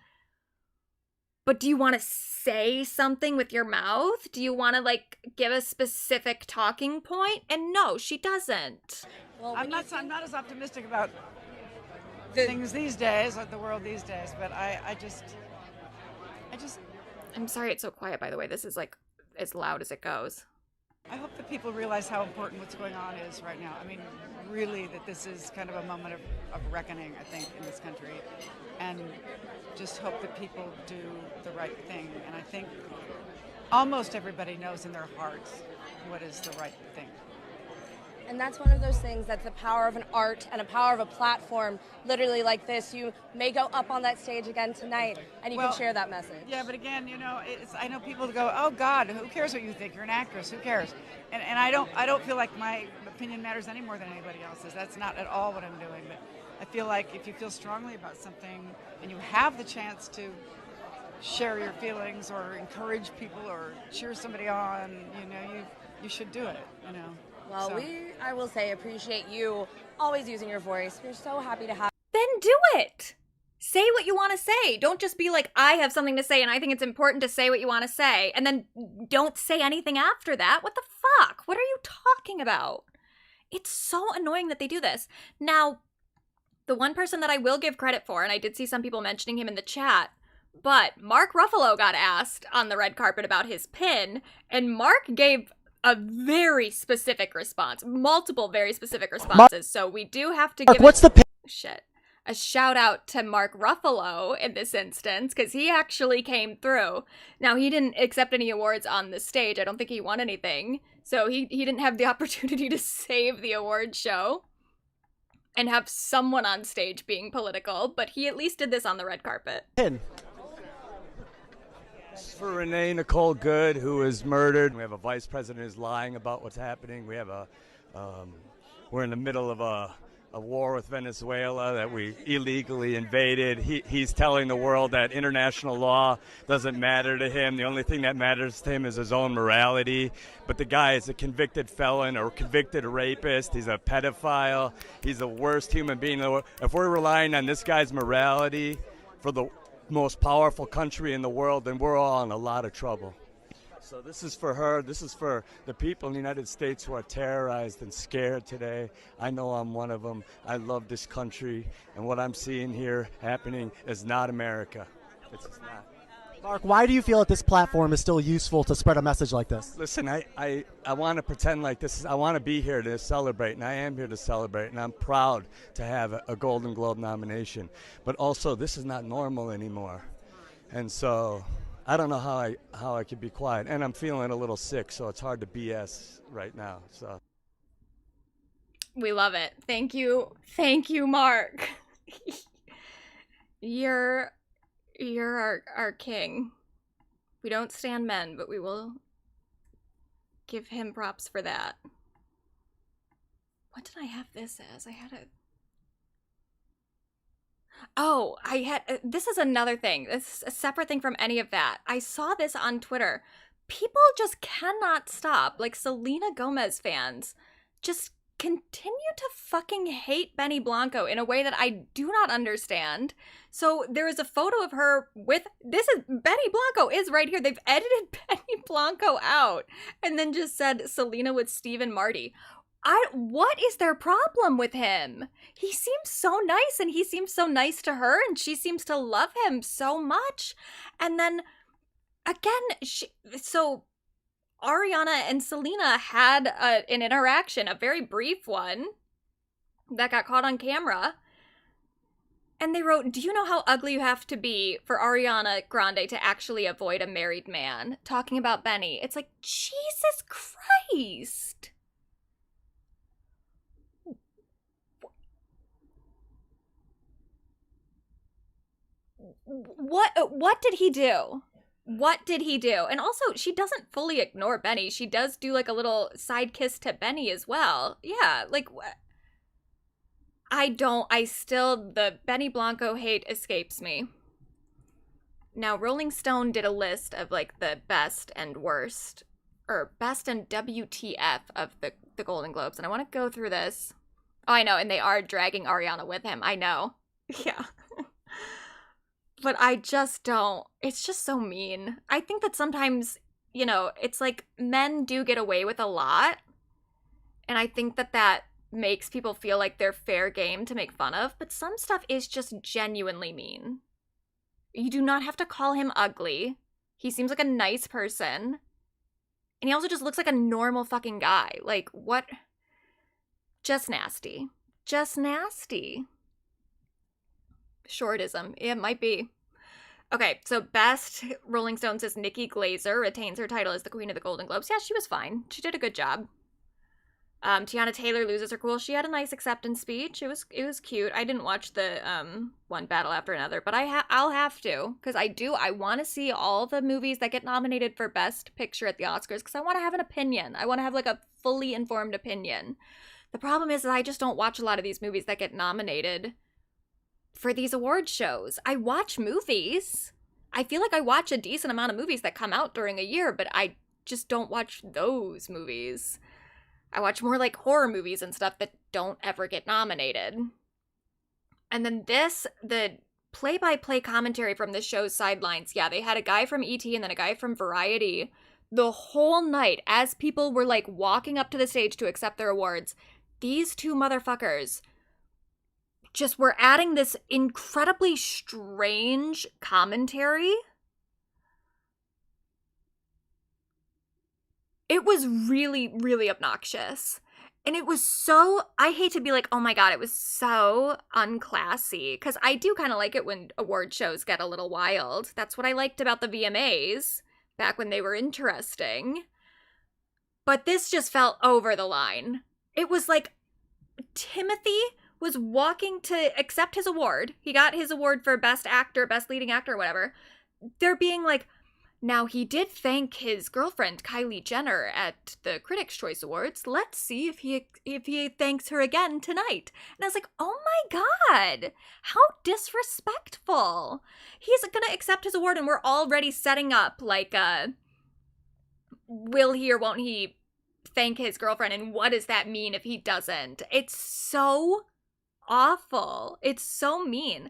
But do you want to say something with your mouth? Do you want to, like, give a specific talking point? And no, she doesn't. Well, I'm not as optimistic about things these days, like the world these days, but I just I'm sorry it's so quiet, by the way. This is, like, as loud as it goes. I hope that people realize how important what's going on is right now. I mean, really, that this is kind of a moment of reckoning, I think, in this country. And just hope that people do the right thing. And I think almost everybody knows in their hearts what is the right thing. And that's one of those things that's the power of an art and a power of a platform, literally like this. You may go up on that stage again tonight and you can share that message. Yeah, but again, you know, I know people go, oh God, who cares what you think? You're an actress, who cares? And I don't feel like my opinion matters any more than anybody else's. That's not at all what I'm doing. But I feel like if you feel strongly about something and you have the chance to share your feelings or encourage people or cheer somebody on, you know, you should do it, you know. Well, I will say, appreciate you always using your voice. We're so happy to have. Then do it. Say what you want to say. Don't just be like, I have something to say and I think it's important to say what you want to say. And then don't say anything after that. What the fuck? What are you talking about? It's so annoying that they do this. Now, the one person that I will give credit for, and I did see some people mentioning him in the chat, but Mark Ruffalo got asked on the red carpet about his pin, and Mark gave a very specific response, multiple very specific responses. So we do have to give a shout out to Mark Ruffalo in this instance, because he actually came through. Now, he didn't accept any awards on the stage. I don't think he won anything. So he didn't have the opportunity to save the award show and have someone on stage being political, but he at least did this on the red carpet. For Renee Nicole Good, who was murdered. We have a vice president who's lying about what's happening. We have we're in the middle of a war with Venezuela that we illegally invaded. He's telling the world that international law doesn't matter to him. The only thing that matters to him is his own morality. But the guy is a convicted felon or convicted rapist. He's a pedophile. He's the worst human being in the world. If we're relying on this guy's morality for the most powerful country in the world, then we're all in a lot of trouble. So this is for her. This is for the people in the United States who are terrorized and scared today. I know I'm one of them. I love this country, and what I'm seeing here happening is not America. It's just not. Mark, why do you feel that this platform is still useful to spread a message like this? Listen, I want to pretend like this is, I want to be here to celebrate, and I am here to celebrate, and I'm proud to have a Golden Globe nomination. But also, this is not normal anymore. And so I don't know how I could be quiet. And I'm feeling a little sick, so it's hard to BS right now. So We love it. Thank you. Thank you, Mark. You're our king. We don't stand men, but we will give him props for that. What did I have this as? I had a... Oh, I had... This is another thing. This is a separate thing from any of that. I saw this on Twitter. People just cannot stop. Like, Selena Gomez fans just continue to fucking hate Benny Blanco in a way that I do not understand. So there is a photo of her with... This is... Benny Blanco is right here. They've edited Benny Blanco out and then just said Selena with Steve and Marty. What is their problem with him? He seems so nice, and he seems so nice to her, and she seems to love him so much. And then, again, so Ariana and Selena had an interaction, a very brief one, that got caught on camera. And they wrote, "Do you know how ugly you have to be for Ariana Grande to actually avoid a married man?" Talking about Benny. It's like, Jesus Christ. What did he do? What did he do? And also, she doesn't fully ignore Benny. She does do like a little side kiss to Benny as well. Yeah, like the Benny Blanco hate escapes me. Now, Rolling Stone did a list of like the best and worst, or best and WTF of the Golden Globes, and I want to go through this. Oh, I know, and they are dragging Ariana with him. I know. Yeah. But I just don't. It's just so mean. I think that sometimes, you know, it's like men do get away with a lot. And I think that makes people feel like they're fair game to make fun of. But some stuff is just genuinely mean. You do not have to call him ugly. He seems like a nice person. And he also just looks like a normal fucking guy. Like, what? Just nasty. Just nasty. Shortism. It might be. Okay, so best, Rolling Stone says Nikki Glaser retains her title as the Queen of the Golden Globes. Yeah, she was fine. She did a good job. Tiana Taylor loses her cool. She had a nice acceptance speech. It was cute. I didn't watch the one battle after another, but I'll have to, because I want to see all the movies that get nominated for Best Picture at the Oscars, because I want to have an opinion. I want to have like a fully informed opinion. The problem is that I just don't watch a lot of these movies that get nominated for these award shows. I watch movies. I feel like I watch a decent amount of movies that come out during a year, but I just don't watch those movies. I watch more like horror movies and stuff that don't ever get nominated. And then the play-by-play commentary from the show's sidelines. Yeah, they had a guy from ET and then a guy from Variety the whole night as people were like walking up to the stage to accept their awards. These two motherfuckers just were adding this incredibly strange commentary. It was really, really obnoxious. And it was so, I hate to be like, oh my God, it was so unclassy. Because I do kind of like it when award shows get a little wild. That's what I liked about the VMAs back when they were interesting. But this just felt over the line. It was like Timothy was walking to accept his award. He got his award for Best Actor, Best Leading Actor, whatever. They're being like, now he did thank his girlfriend, Kylie Jenner, at the Critics' Choice Awards. Let's see if he thanks her again tonight. And I was like, oh my God, how disrespectful. He's gonna accept his award and we're already setting up like, will he or won't he thank his girlfriend? And what does that mean if he doesn't? It's so awful. It's so mean.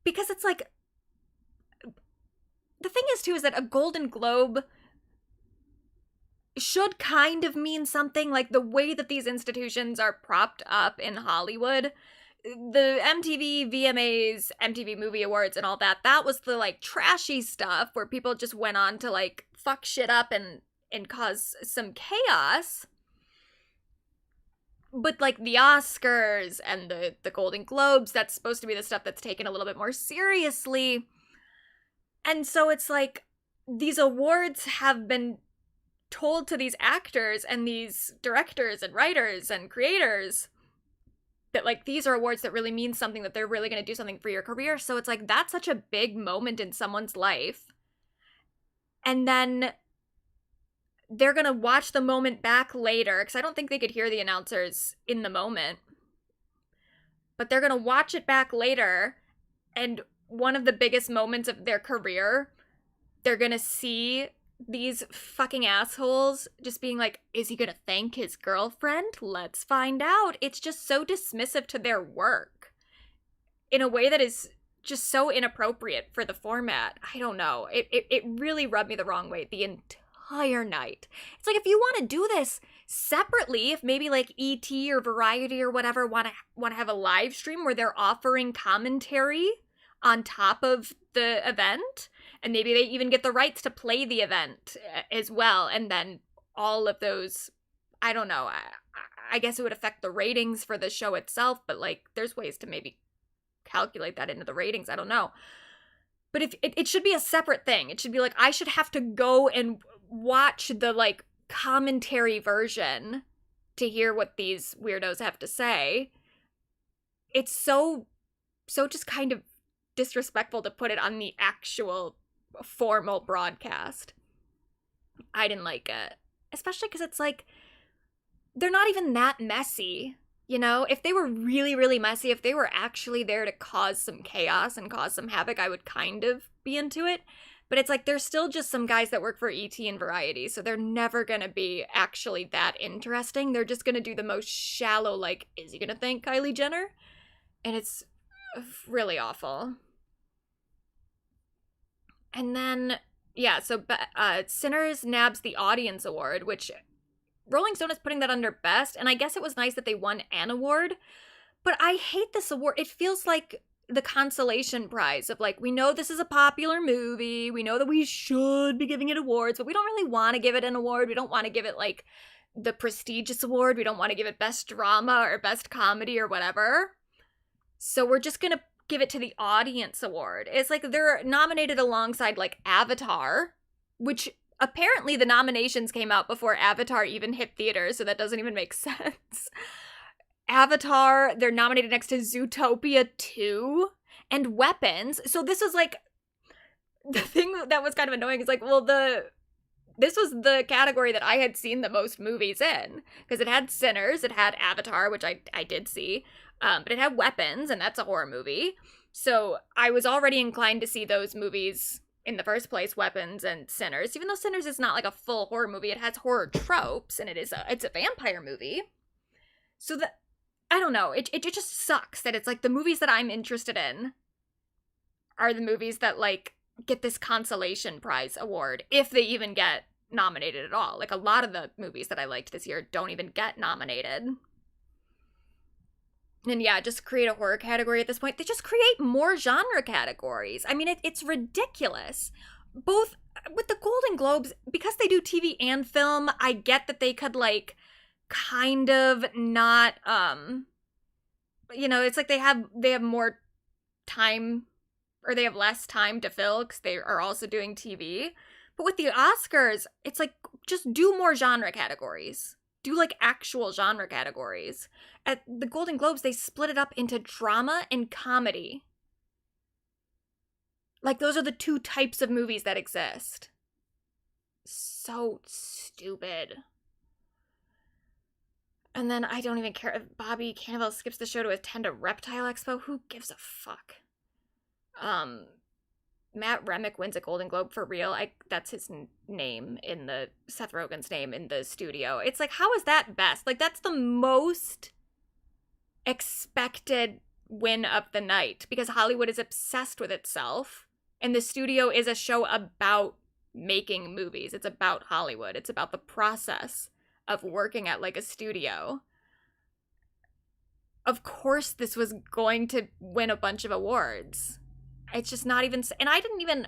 Because it's like, the thing is, too, is that a Golden Globe should kind of mean something. Like, the way that these institutions are propped up in Hollywood, the MTV VMAs, MTV Movie Awards and all that, that was the like trashy stuff where people just went on to like fuck shit up and cause some chaos. But like the Oscars and the Golden Globes, that's supposed to be the stuff that's taken a little bit more seriously. And so it's like these awards have been told to these actors and these directors and writers and creators that like these are awards that really mean something, that they're really going to do something for your career. So it's like that's such a big moment in someone's life. And then they're going to watch the moment back later, because I don't think they could hear the announcers in the moment. But they're going to watch it back later, and one of the biggest moments of their career, they're going to see these fucking assholes just being like, is he going to thank his girlfriend? Let's find out. It's just so dismissive to their work in a way that is just so inappropriate for the format. I don't know. It really rubbed me the wrong way the entire night. It's like, if you want to do this separately, if maybe like ET or Variety or whatever want to have a live stream where they're offering commentary on top of the event, and maybe they even get the rights to play the event as well, and then all of those, I don't know, I guess it would affect the ratings for the show itself, but like there's ways to maybe calculate that into the ratings, I don't know. But if it should be a separate thing. It should be like, I should have to go and watch the like commentary version to hear what these weirdos have to say. It's so just kind of disrespectful to put it on the actual formal broadcast. I didn't like it. Especially because it's like, they're not even that messy. You know, if they were really, really messy, if they were actually there to cause some chaos and cause some havoc, I would kind of be into it. But it's like, they're still just some guys that work for ET and Variety, so they're never gonna be actually that interesting. They're just gonna do the most shallow, like, is he gonna thank Kylie Jenner? And it's really awful. And then, yeah, so Sinners nabs the Audience Award, which Rolling Stone is putting that under Best, and I guess it was nice that they won an award, but I hate this award. It feels like the consolation prize of like, we know this is a popular movie, we know that we should be giving it awards, but we don't really want to give it an award. We don't want to give it like the prestigious award. We don't want to give it Best Drama or Best Comedy or whatever. So we're just gonna give it to the Audience Award. It's like they're nominated alongside like Avatar, which apparently the nominations came out before Avatar even hit theaters, so that doesn't even make sense. Avatar, they're nominated next to Zootopia 2 and Weapons. So this was like, the thing that was kind of annoying is like, well, this was the category that I had seen the most movies in, because it had Sinners, it had Avatar, which I did see, but it had Weapons, and that's a horror movie. So I was already inclined to see those movies in the first place, Weapons and Sinners. Even though Sinners is not like a full horror movie, it has horror tropes, and it's a vampire movie. So that, I don't know, it just sucks that it's like the movies that I'm interested in are the movies that like get this consolation prize award, if they even get nominated at all. Like a lot of the movies that I liked this year don't even get nominated. And yeah, just create a horror category at this point. They just create more genre categories. I mean, it's ridiculous. Both with the Golden Globes, because they do TV and film, I get that they could like kind of not, you know, it's like they have more time, or they have less time to fill because they are also doing TV. But with the Oscars, it's like, just do more genre categories. Do like actual genre categories. At the Golden Globes, they split it up into drama and comedy. Like, those are the two types of movies that exist. So stupid. And then I don't even care if Bobby Cannavale skips the show to attend a reptile expo. Who gives a fuck? Matt Remick wins a Golden Globe for real. That's his name in the, Seth Rogen's name in the studio. It's like, how is that best? Like, that's the most expected win of the night, because Hollywood is obsessed with itself, and the studio is a show about making movies. It's about Hollywood. It's about the process of working at like a studio. of course this was going to win a bunch of awards. It's just not even, and I didn't even,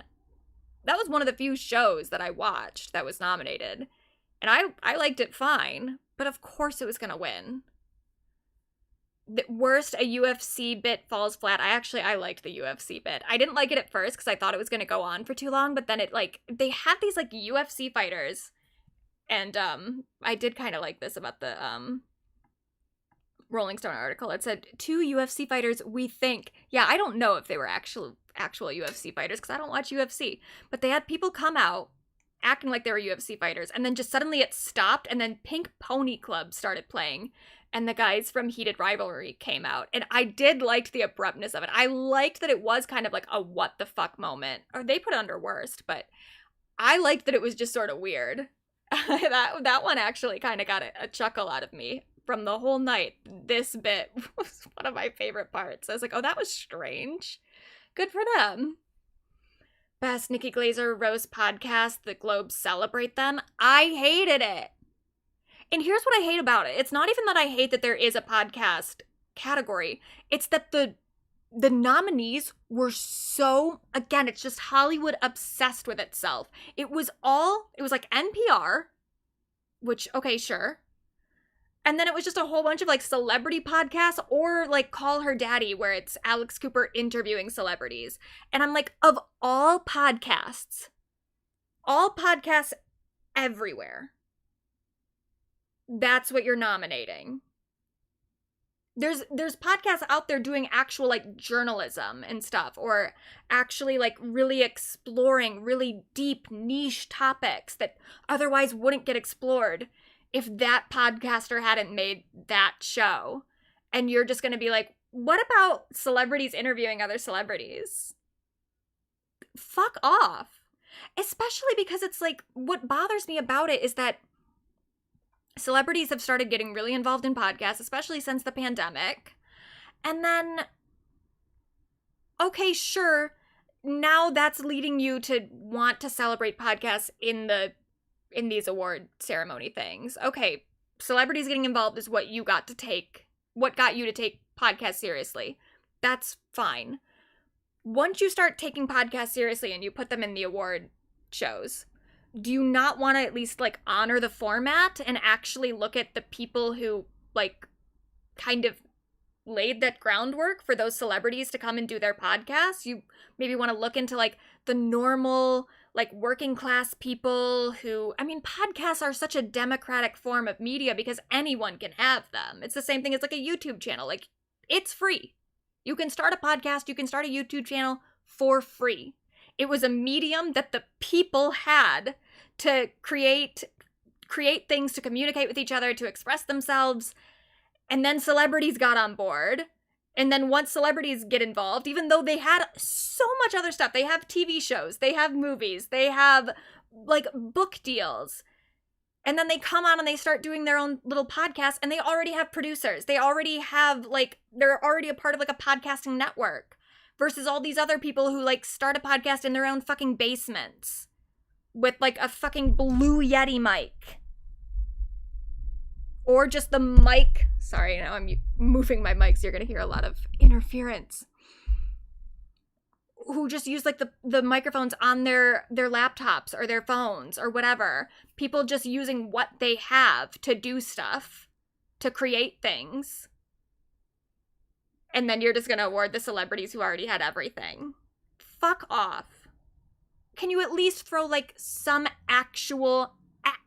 that was one of the few shows that I watched that was nominated. And I liked it fine, but of course it was going to win. The worst, a UFC bit falls flat. I liked the UFC bit. I didn't like it at first because I thought it was going to go on for too long, but then it, like, they had these, like, UFC fighters. And, I did kind of like this about the, Rolling Stone article. It said, 2 UFC fighters, we think. Yeah, I don't know if they were actual UFC fighters because I don't watch UFC. But they had people come out acting like they were UFC fighters, and then just suddenly it stopped, and then Pink Pony Club started playing, and the guys from Heated Rivalry came out. And I did like the abruptness of it. I liked that it was kind of like a what the fuck moment. Or they put it under worst, but I liked that it was just sort of weird. that one actually kind of got a chuckle out of me. From the whole night, this bit was one of my favorite parts. I was like, oh, that was strange. Good for them. Best Nikki Glaser Roast Podcast, the Globes celebrate them. I hated it. And here's what I hate about it. It's not even that I hate that there is a podcast category. It's that the nominees were so, again, it's just Hollywood obsessed with itself. It was like NPR, which, okay, sure. And then it was just a whole bunch of, like, celebrity podcasts or, like, Call Her Daddy, where it's Alex Cooper interviewing celebrities. And I'm like, of all podcasts everywhere, that's what you're nominating. There's podcasts out there doing actual, like, journalism and stuff, or actually, like, really exploring really deep niche topics that otherwise wouldn't get explored if that podcaster hadn't made that show. And you're just going to be like, what about celebrities interviewing other celebrities? Fuck off. Especially because it's like, what bothers me about it is that celebrities have started getting really involved in podcasts, especially since the pandemic. And then, okay, sure, now that's leading you to want to celebrate podcasts in these award ceremony things. Okay, celebrities getting involved is what got you to take podcasts seriously. That's fine. Once you start taking podcasts seriously and you put them in the award shows, do you not want to at least, like, honor the format and actually look at the people who, like, kind of laid that groundwork for those celebrities to come and do their podcasts? You maybe want to look into, like, the normal, like, working class people who, I mean, podcasts are such a democratic form of media because anyone can have them. It's the same thing as, like, a YouTube channel. Like, it's free. You can start a podcast, you can start a YouTube channel for free. It was a medium that the people had to create things, to communicate with each other, to express themselves. And then celebrities got on board. And then once celebrities get involved, even though they had so much other stuff, they have TV shows, they have movies, they have, like, book deals. And then they come on and they start doing their own little podcast, and they already have producers. They already have, like, they're already a part of, like, a podcasting network. Versus all these other people who, like, start a podcast in their own fucking basements. With, like, a fucking Blue Yeti mic. Or just the mic. Sorry, now I'm moving my mic, so you're gonna hear a lot of interference. Who just use, like, the microphones on their laptops or their phones or whatever. People just using what they have to do stuff. To create things. And then you're just gonna award the celebrities who already had everything. Fuck off. Can you at least throw, like, some actual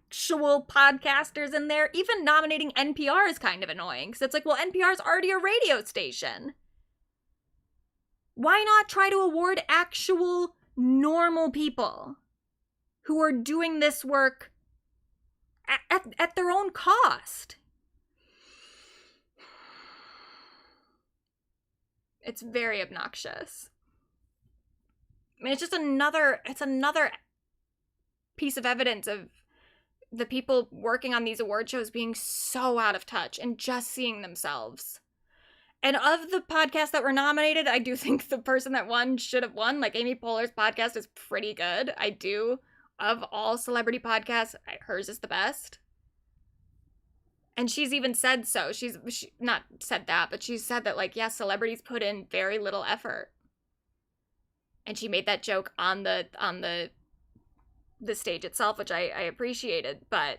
podcasters in there? Even nominating NPR is kind of annoying. Because it's like, well, NPR is already a radio station. Why not try to award actual normal people who are doing this work at their own cost? It's very obnoxious. I mean, it's just another piece of evidence of the people working on these award shows being so out of touch and just seeing themselves. And of the podcasts that were nominated, I do think the person that won should have won. Like, Amy Poehler's podcast is pretty good. I do. Of all celebrity podcasts, hers is the best. And she's even said so. She not said that, but she said that, like, yeah, celebrities put in very little effort. And she made that joke on the stage itself, which I appreciated. But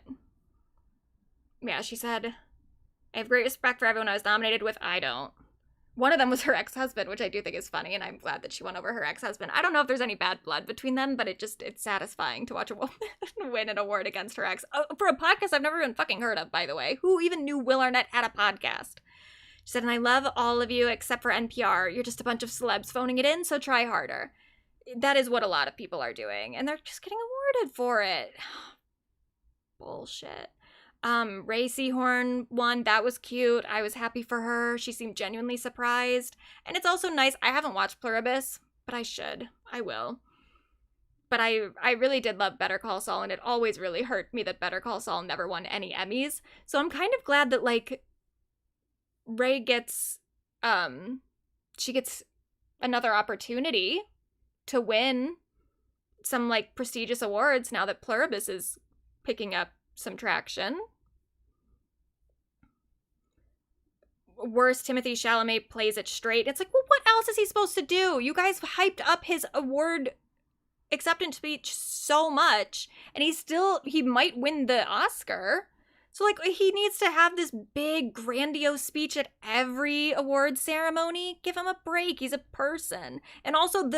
yeah, she said, I have great respect for everyone I was nominated with. I don't. One of them was her ex-husband, which I do think is funny, and I'm glad that she won over her ex-husband. I don't know if there's any bad blood between them, but it's satisfying to watch a woman win an award against her ex. For a podcast I've never even fucking heard of, by the way. Who even knew Will Arnett had a podcast? She said, and I love all of you except for NPR. You're just a bunch of celebs phoning it in, so try harder. That is what a lot of people are doing, and they're just getting awarded for it. Bullshit. Ray Seahorn won. That was cute. I was happy for her. She seemed genuinely surprised. And it's also nice. I haven't watched Pluribus, but I should. I will. But I really did love Better Call Saul, and it always really hurt me that Better Call Saul never won any Emmys. So I'm kind of glad that, like, Ray gets, she gets another opportunity to win some, like, prestigious awards now that Pluribus is picking up some traction. Worst, Timothée Chalamet plays it straight. It's like, well, what else is he supposed to do? You guys hyped up his award acceptance speech so much, and he might win the Oscar. So, like, he needs to have this big, grandiose speech at every award ceremony. Give him a break. He's a person. And also,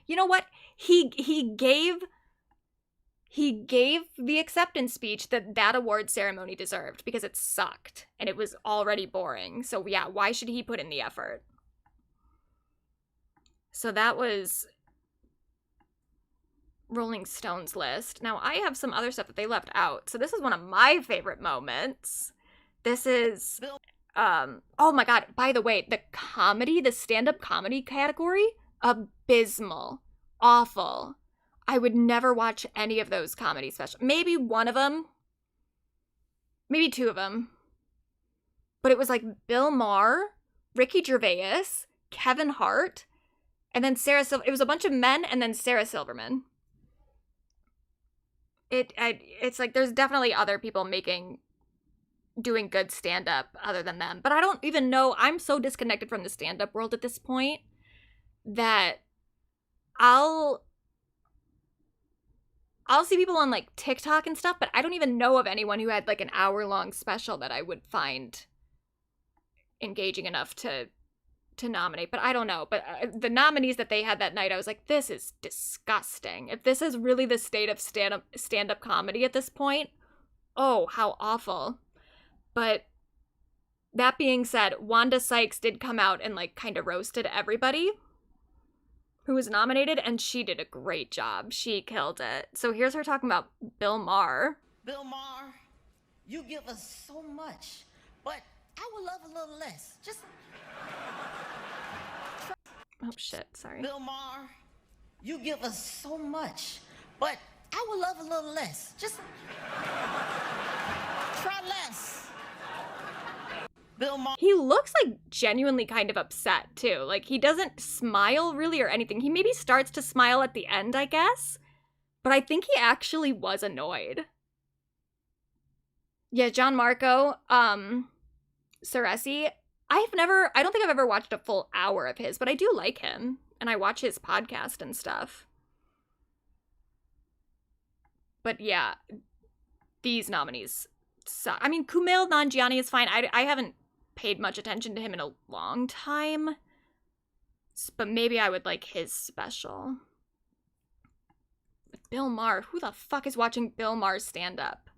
you know what? He gave the acceptance speech that award ceremony deserved, because it sucked and it was already boring. So yeah, why should he put in the effort? So that was Rolling Stone's list. Now I have some other stuff that they left out. So this is one of my favorite moments. This is, oh my God, by the way, the stand-up comedy category, abysmal, awful. I would never watch any of those comedy specials. Maybe one of them. Maybe two of them. But it was like Bill Maher, Ricky Gervais, Kevin Hart, and then Sarah Silverman. It was a bunch of men and then Sarah Silverman. It's like there's definitely other people doing good stand-up other than them. But I don't even know. I'm so disconnected from the stand-up world at this point that I'll see people on, like, TikTok and stuff, but I don't even know of anyone who had, like, an hour-long special that I would find engaging enough to nominate. But I don't know. But the nominees that they had that night, I was like, this is disgusting. If this is really the state of stand-up comedy at this point, oh, how awful. But that being said, Wanda Sykes did come out and, like, kind of roasted everybody who was nominated, and she did a great job. She killed it. So here's her talking about Bill Maher. Bill Maher, you give us so much, but I would love a little less. Just... Oh, shit, sorry. Bill Maher, you give us so much, but I would love a little less. Just... try less. Bill Maher. He looks like genuinely kind of upset too. Like, he doesn't smile really or anything. He maybe starts to smile at the end, I guess. But I think he actually was annoyed. Yeah, John Marco, Ceresi. I don't think I've ever watched a full hour of his, but I do like him. And I watch his podcast and stuff. But yeah, these nominees suck. I mean, Kumail Nanjiani is fine. I haven't paid much attention to him in a long time, but maybe I would like his special. But Bill Maher, who the fuck is watching Bill Maher stand up?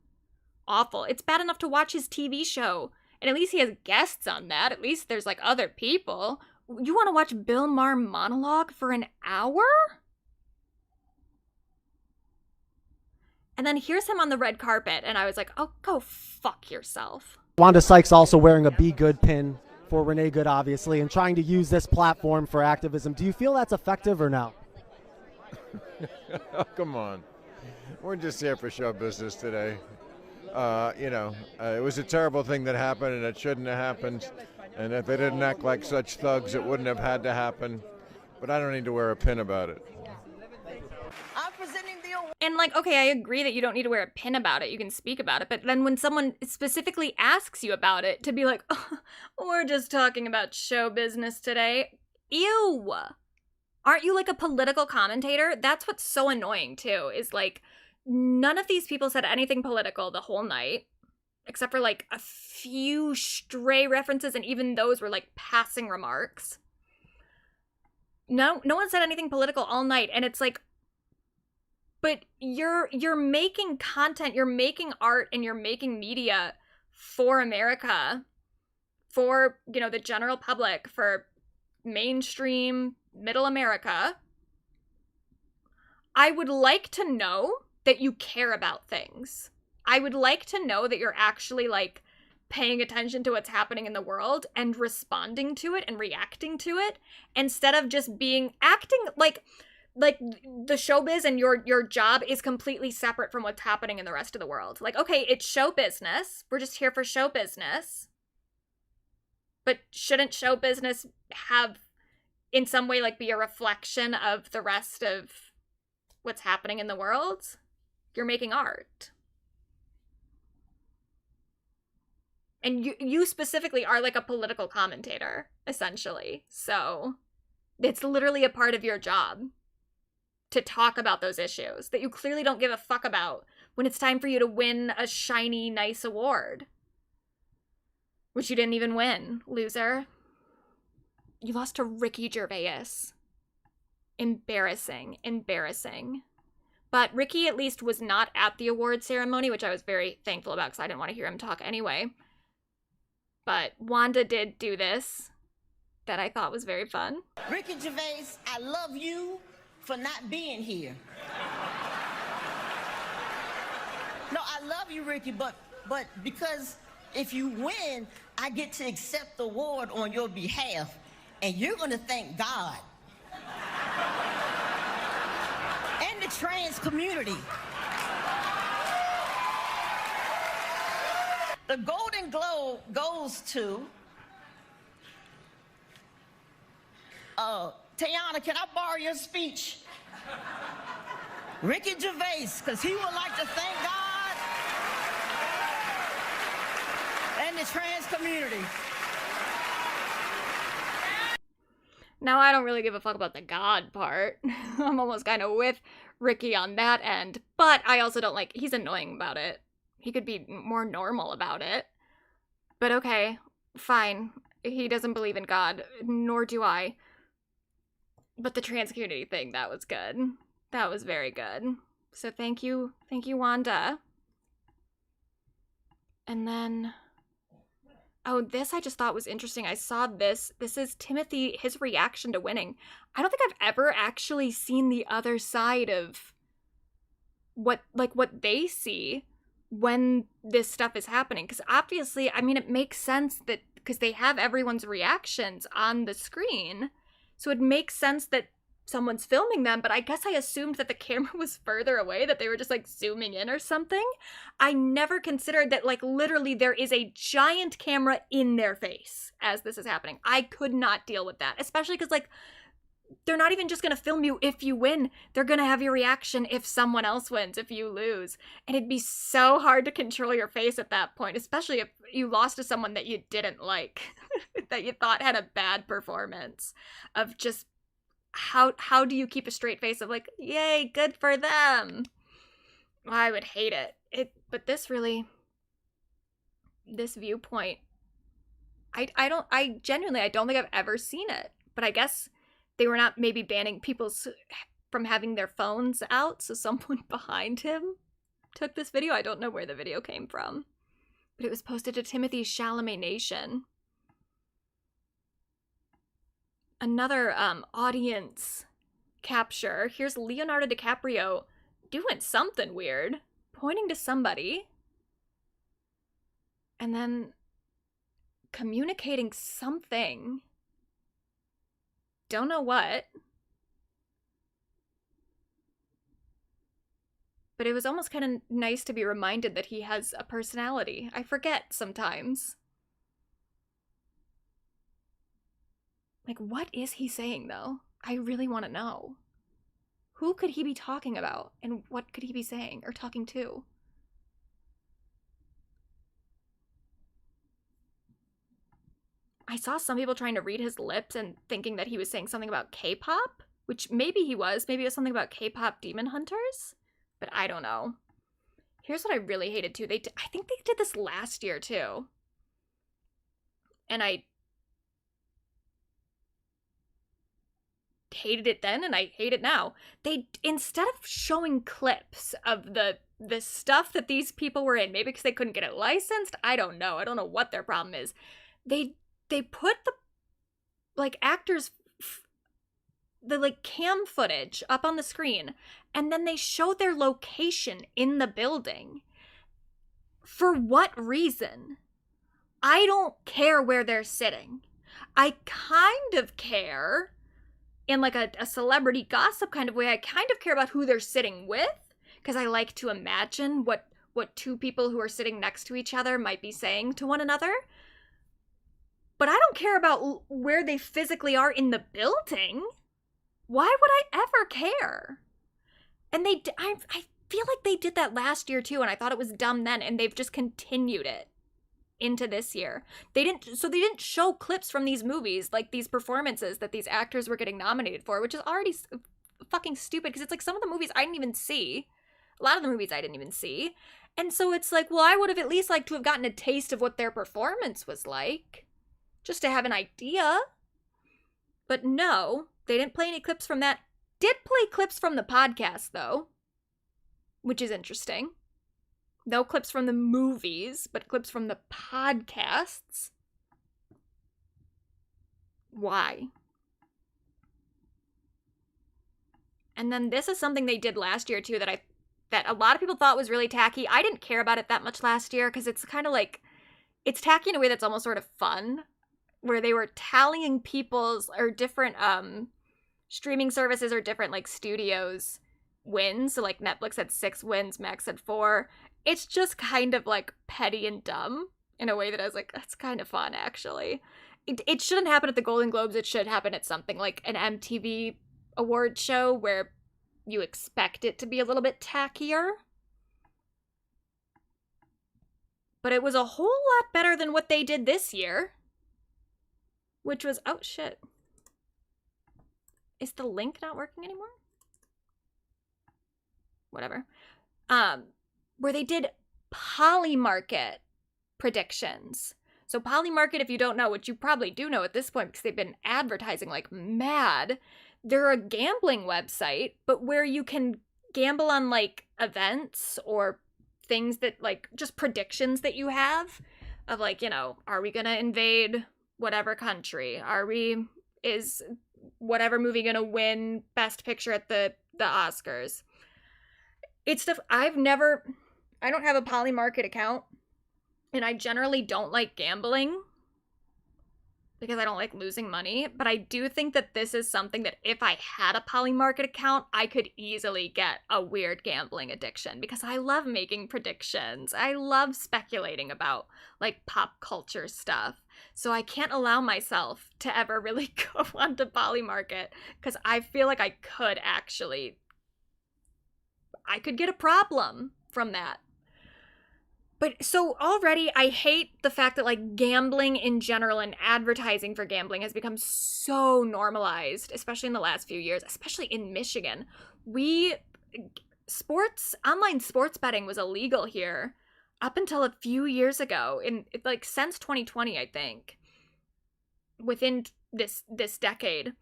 Awful. It's bad enough to watch his TV show, and at least he has guests on that. At least there's, like, other people. You want to watch Bill Maher monologue for an hour? And then here's him on the red carpet, and I was like, oh, go fuck yourself. Wanda Sykes also wearing a Be Good pin for Renee Good, obviously, and trying to use this platform for activism. Do you feel that's effective or no? Oh, come on. We're just here for show business today. It was a terrible thing that happened, and it shouldn't have happened. And if they didn't act like such thugs, it wouldn't have had to happen. But I don't need to wear a pin about it. I'm presenting the award. And like, okay, I agree that you don't need to wear a pin about it. You can speak about it. But then when someone specifically asks you about it, to be like, oh, we're just talking about show business today. Ew. Aren't you like a political commentator? That's what's so annoying too, is like, none of these people said anything political the whole night, except for like a few stray references, and even those were like passing remarks. No one said anything political all night, and it's like, but you're making content, you're making art, and you're making media for America, for, you know, the general public, for mainstream middle America. I would like to know that you care about things. I would like to know that you're actually like paying attention to what's happening in the world and responding to it and reacting to it, instead of just acting like the showbiz and your job is completely separate from what's happening in the rest of the world. Like, okay, it's show business. We're just here for show business. But shouldn't show business have, in some way, like, be a reflection of the rest of what's happening in the world? You're making art. And you specifically are like a political commentator, essentially. So it's literally a part of your job to talk about those issues that you clearly don't give a fuck about when it's time for you to win a shiny, nice award. Which you didn't even win, loser. You lost to Ricky Gervais. Embarrassing. Embarrassing. But Ricky at least was not at the award ceremony, which I was very thankful about because I didn't want to hear him talk anyway. But Wanda did do this that I thought was very fun. Ricky Gervais, I love you for not being here. No, I love you, Ricky, but because if you win, I get to accept the award on your behalf, and you're gonna thank God. And the trans community. The Golden Globe goes to Tayana, can I borrow your speech? Ricky Gervais, because he would like to thank God and the trans community. Now, I don't really give a fuck about the God part. I'm almost kind of with Ricky on that end, but I also don't like, he's annoying about it. He could be more normal about it. But okay, fine. He doesn't believe in God, nor do I. But the trans community thing, that was good. That was very good. So thank you, Wanda. And then, oh, this I just thought was interesting. I saw this. This is Timothy, his reaction to winning. I don't think I've ever actually seen the other side of what they see when this stuff is happening. Because obviously, I mean, it makes sense that, because they have everyone's reactions on the screen, so it makes sense that someone's filming them, but I guess I assumed that the camera was further away, that they were just like zooming in or something. I never considered that, like, literally there is a giant camera in their face as this is happening. I could not deal with that, especially because, like, they're not even just gonna film you if you win. They're gonna have your reaction if someone else wins, if you lose. And it'd be so hard to control your face at that point, especially if you lost to someone that you didn't like, that you thought had a bad performance. Of just, how do you keep a straight face of like, yay, good for them? I would hate it. But this viewpoint, I genuinely don't think I've ever seen it. But I guess they were not maybe banning people from having their phones out, so someone behind him took this video. I don't know where the video came from, but it was posted to Timothy's Chalamet Nation. Another audience capture. Here's Leonardo DiCaprio doing something weird, pointing to somebody, and then communicating something. Don't know what. But it was almost kind of nice to be reminded that he has a personality. I forget sometimes. Like, what is he saying, though? I really want to know. Who could he be talking about? And what could he be saying or talking to? I saw some people trying to read his lips and thinking that he was saying something about K-pop, which maybe he was. Maybe it was something about K-pop demon hunters, but I don't know. Here's what I really hated too. I think they did this last year too. And I hated it then and I hate it now. They, instead of showing clips of the stuff that these people were in, maybe because they couldn't get it licensed, I don't know what their problem is. They put the, like, actors, the, like, cam footage up on the screen, and then they showed their location in the building. For what reason? I don't care where they're sitting. I kind of care, in, like, a celebrity gossip kind of way, I kind of care about who they're sitting with, because I like to imagine what two people who are sitting next to each other might be saying to one another. But I don't care about where they physically are in the building. Why would I ever care? And I feel like they did that last year too, and I thought it was dumb then, and they've just continued it into this year. They didn't show clips from these movies, like these performances that these actors were getting nominated for, which is already fucking stupid, because it's like some of the movies I didn't even see. A lot of the movies I didn't even see. And so it's like, well, I would have at least liked to have gotten a taste of what their performance was like, just to have an idea. But no, they didn't play any clips from that. Did play clips from the podcast, though, which is interesting. No clips from the movies, but clips from the podcasts. Why? And then this is something they did last year, too, that a lot of people thought was really tacky. I didn't care about it that much last year, because it's kind of like, it's tacky in a way that's almost sort of fun, where they were tallying people's, or different streaming services or different, like, studios wins. So, like, Netflix had 6 wins, Max had 4. It's just kind of, like, petty and dumb in a way that I was like, that's kind of fun, actually. It shouldn't happen at the Golden Globes. It should happen at something like an MTV award show where you expect it to be a little bit tackier. But it was a whole lot better than what they did this year. Which was, oh shit. Is the link not working anymore? Whatever. Where they did Polymarket predictions. So Polymarket, if you don't know, which you probably do know at this point because they've been advertising like mad, they're a gambling website, but where you can gamble on like events or things that, like, just predictions that you have of, like, you know, are we gonna invade whatever country? Is whatever movie gonna win Best Picture at the Oscars? It's stuff I don't have a Polymarket account, and I generally don't like gambling because I don't like losing money, but I do think that this is something that if I had a Polymarket account, I could easily get a weird gambling addiction, because I love making predictions. I love speculating about, like, pop culture stuff. So I can't allow myself to ever really go onto Polymarket, because I feel like I could get a problem from that. But so already I hate the fact that, like, gambling in general and advertising for gambling has become so normalized, especially in the last few years, especially in Michigan. Online sports betting was illegal here up until a few years ago, like, since 2020, I think. Within this decade,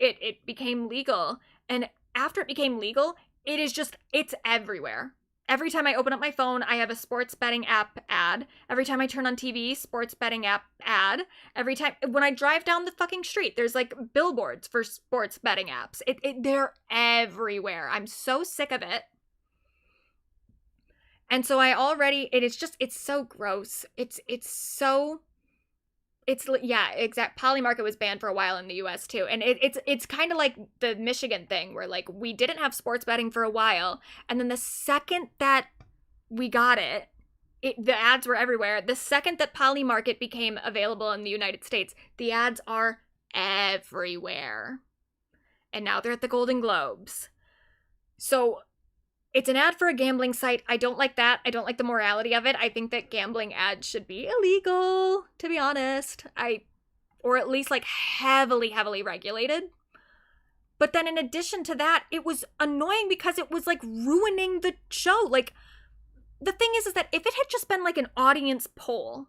it became legal. And after it became legal, it's everywhere. Every time I open up my phone, I have a sports betting app ad. Every time I turn on TV, sports betting app ad. Every time, when I drive down the fucking street, there's, like, billboards for sports betting apps. They're everywhere. I'm so sick of it. And so it's so gross. Polymarket was banned for a while in the US too. And it's kind of like the Michigan thing where, like, we didn't have sports betting for a while, and then the second that we got it, the ads were everywhere. The second that Polymarket became available in the United States, the ads are everywhere. And now they're at the Golden Globes. So it's an ad for a gambling site. I don't like that. I don't like the morality of it. I think that gambling ads should be illegal, to be honest. Or at least like heavily, heavily regulated. But then in addition to that, it was annoying because it was like ruining the show. Like, the thing is that if it had just been like an audience poll,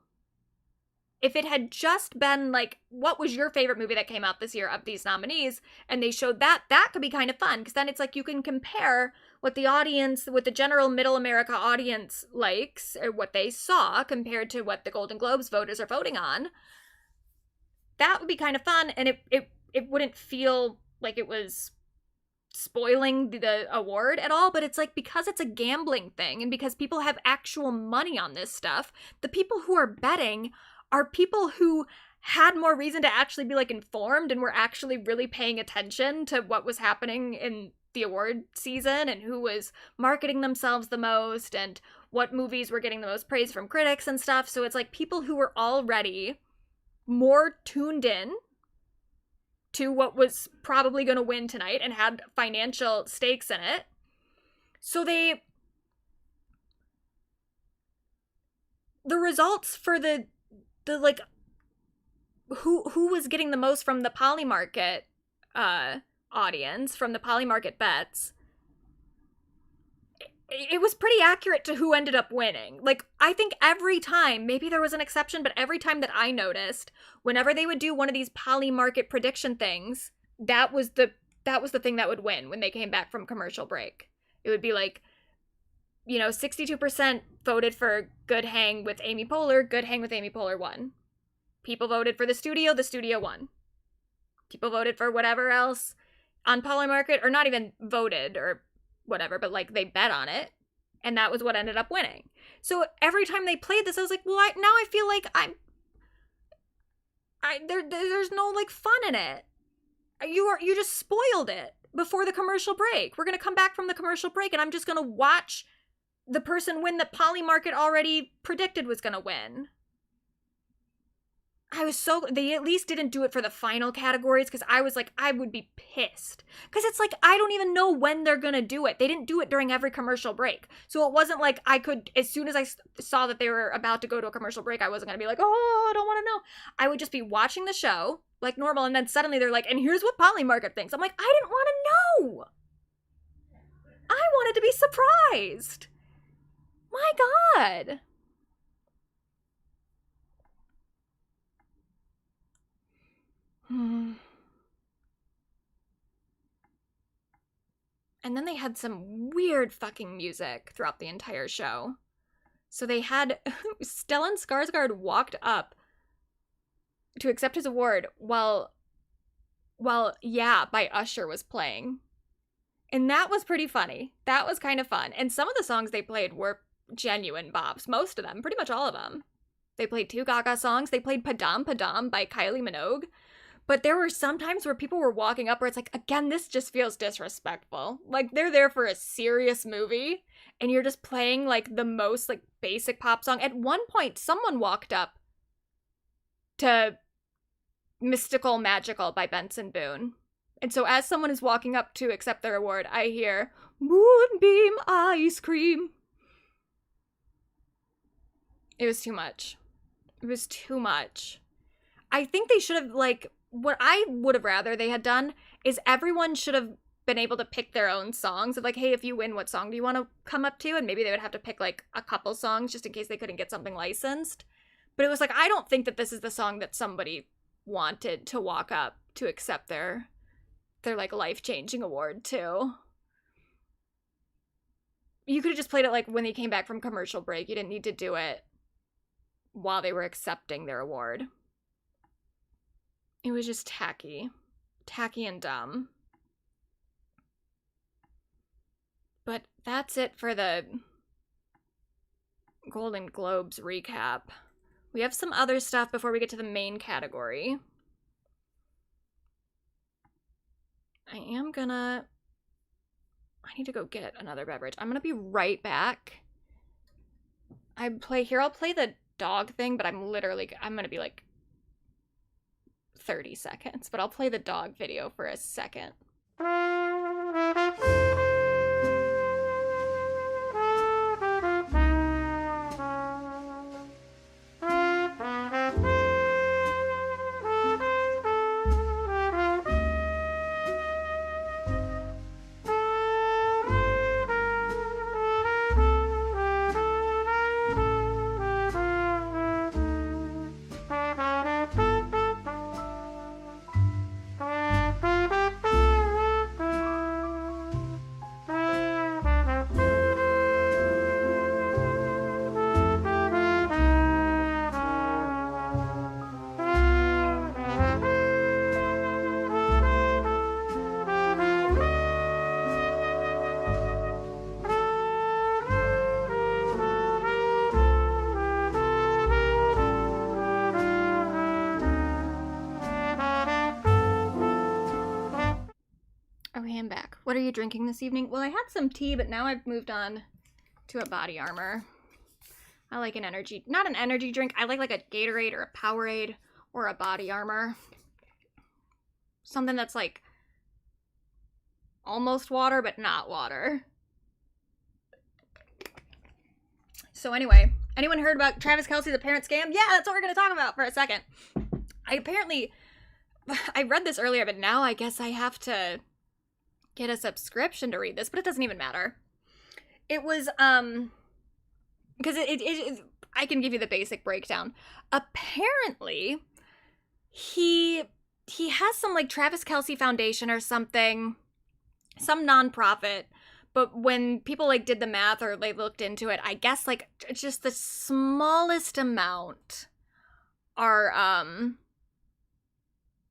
if it had just been like, what was your favorite movie that came out this year of these nominees, and they showed that, that could be kind of fun, because then it's like you can compare what the audience, what the general middle America audience likes, or what they saw, compared to what the Golden Globes voters are voting on. That would be kind of fun, and it wouldn't feel like it was spoiling the award at all. But it's like, because it's a gambling thing, and because people have actual money on this stuff, the people who are betting are people who had more reason to actually be like informed and were actually really paying attention to what was happening in the award season and who was marketing themselves the most and what movies were getting the most praise from critics and stuff. So it's like people who were already more tuned in to what was probably going to win tonight and had financial stakes in it. So the results for the like who was getting the most from the Polymarket audience, from the Polymarket bets, it was pretty accurate to who ended up winning. Like, I think every time, maybe there was an exception, but every time that I noticed, whenever they would do one of these Polymarket prediction things, that was the thing that would win when they came back from commercial break. It would be like, 62% voted for Good Hang with Amy Poehler. Good Hang with Amy Poehler won. People voted for the studio won. People voted for whatever else on Polymarket, or not even voted or whatever, but like they bet on it, and that was what ended up winning. So every time they played this, I was like, well, now I feel like there's no like fun in it. You just spoiled it before the commercial break. We're gonna come back from the commercial break, and I'm just gonna watch the person win that Polymarket already predicted was gonna win. They at least didn't do it for the final categories, because I was like, I would be pissed. Because it's like, I don't even know when they're gonna do it. They didn't do it during every commercial break. So it wasn't like I could, as soon as I saw that they were about to go to a commercial break, I wasn't gonna be like, oh, I don't want to know. I would just be watching the show like normal, and then suddenly they're like, and here's what Polymarket thinks. I'm like, I didn't want to know. I wanted to be surprised. My God. And then they had some weird fucking music throughout the entire show. So they had Stellan Skarsgård walked up to accept his award while Yeah by Usher was playing. And that was pretty funny. That was kind of fun. And some of the songs they played were genuine bops. Most of them, pretty much all of them. They played 2 Gaga songs. They played Padam Padam by Kylie Minogue. But there were some times where people were walking up where it's like, again, this just feels disrespectful. Like, they're there for a serious movie, and you're just playing, like, the most, like, basic pop song. At one point, someone walked up to Mystical Magical by Benson Boone. And so as someone is walking up to accept their award, I hear, Moonbeam Ice Cream. It was too much. It was too much. I think they should have, like, what I would have rather they had done is everyone should have been able to pick their own songs of like, hey, if you win, what song do you want to come up to? And maybe they would have to pick like a couple songs just in case they couldn't get something licensed. But it was like, I don't think that this is the song that somebody wanted to walk up to accept their like life-changing award to. You could have just played it like when they came back from commercial break. You didn't need to do it while they were accepting their award. It was just tacky and dumb. But that's it for the Golden Globes recap. We have some other stuff before we get to the main category. I need to go get another beverage. I'm gonna be right back. I'll play the dog thing, but I'm gonna be like 30 seconds, but I'll play the dog video for a second. What are you drinking this evening? Well, I had some tea, but now I've moved on to a body armor. I like an energy, not an energy drink. I like a Gatorade or a Powerade or a body armor. Something that's like almost water, but not water. So anyway, anyone heard about Travis Kelce's apparent scam? Yeah, that's what we're going to talk about for a second. I read this earlier, but now I guess I have to get a subscription to read this, but it doesn't even matter. It was, because I can give you the basic breakdown. Apparently, he has some like Travis Kelce Foundation or something, some nonprofit, but when people like did the math or they looked into it, I guess like just the smallest amount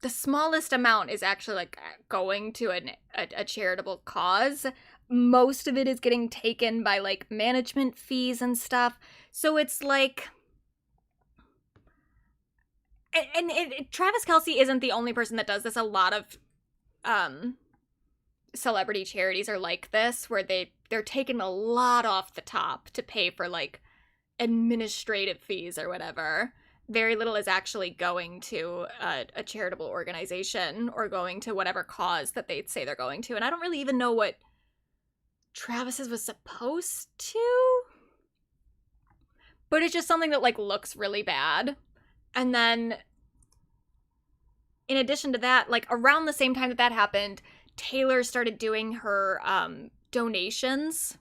the smallest amount is actually like going to a charitable cause. Most of it is getting taken by like management fees and stuff. So it's like, and Travis Kelce isn't the only person that does this. A lot of celebrity charities are like this, where they're taking a lot off the top to pay for like administrative fees or whatever. Very little is actually going to a charitable organization or going to whatever cause that they say they're going to. And I don't really even know what Travis's was supposed to, but it's just something that like looks really bad. And then in addition to that, like around the same time that happened, Taylor started doing her donations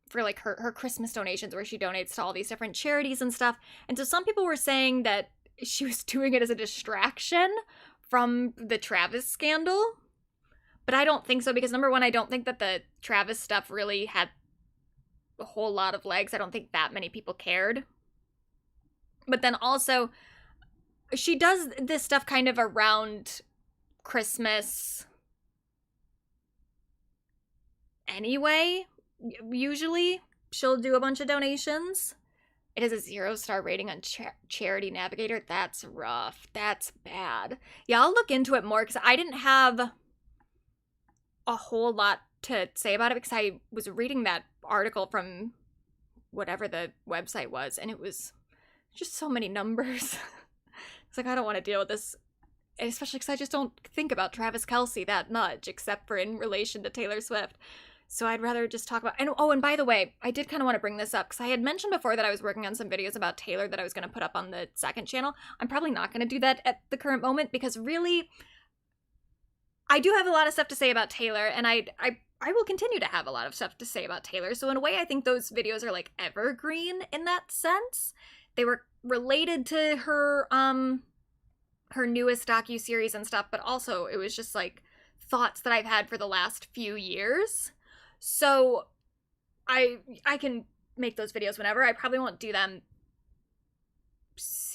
for like her Christmas donations, where she donates to all these different charities and stuff. And so some people were saying that she was doing it as a distraction from the Travis scandal. But I don't think so, because number one, I don't think that the Travis stuff really had a whole lot of legs. I don't think that many people cared. But then also, she does this stuff kind of around Christmas anyway. Usually, she'll do a bunch of donations. It has a 0-star rating on Charity Navigator. That's rough. That's bad. Yeah, I'll look into it more, because I didn't have a whole lot to say about it, because I was reading that article from whatever the website was, and it was just so many numbers. It's like, I don't want to deal with this, especially because I just don't think about Travis Kelce that much, except for in relation to Taylor Swift. So I'd rather just talk about, and by the way, I did kind of want to bring this up, because I had mentioned before that I was working on some videos about Taylor that I was going to put up on the second channel. I'm probably not going to do that at the current moment, because really, I do have a lot of stuff to say about Taylor, and I will continue to have a lot of stuff to say about Taylor. So in a way, I think those videos are like evergreen in that sense. They were related to her newest docuseries and stuff, but also it was just like thoughts that I've had for the last few years. So I can make those videos whenever. I probably won't do them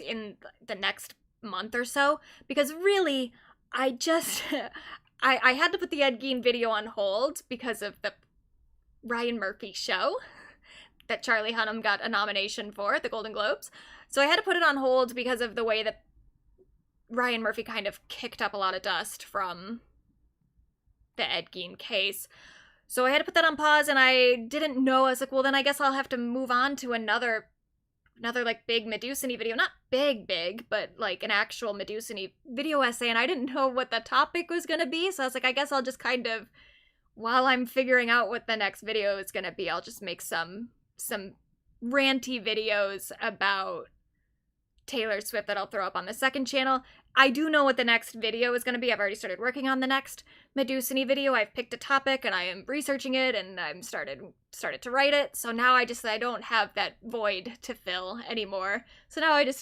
in the next month or so, because really, I just I had to put the Ed Gein video on hold because of the Ryan Murphy show that Charlie Hunnam got a nomination for at the Golden Globes. So I had to put it on hold because of the way that Ryan Murphy kind of kicked up a lot of dust from the Ed Gein case. So I had to put that on pause, and I didn't know. I was like, well, then I guess I'll have to move on to another like big Medusa-y video. Not big, but like an actual Medusa-y video essay, and I didn't know what the topic was going to be. So I was like, I guess I'll just kind of, while I'm figuring out what the next video is going to be, I'll just make some ranty videos about Taylor Swift that I'll throw up on the second channel. I do know what the next video is going to be. I've already started working on the next Medusa-y video. I've picked a topic and I am researching it, and I'm started to write it. So now I don't have that void to fill anymore. So now I don't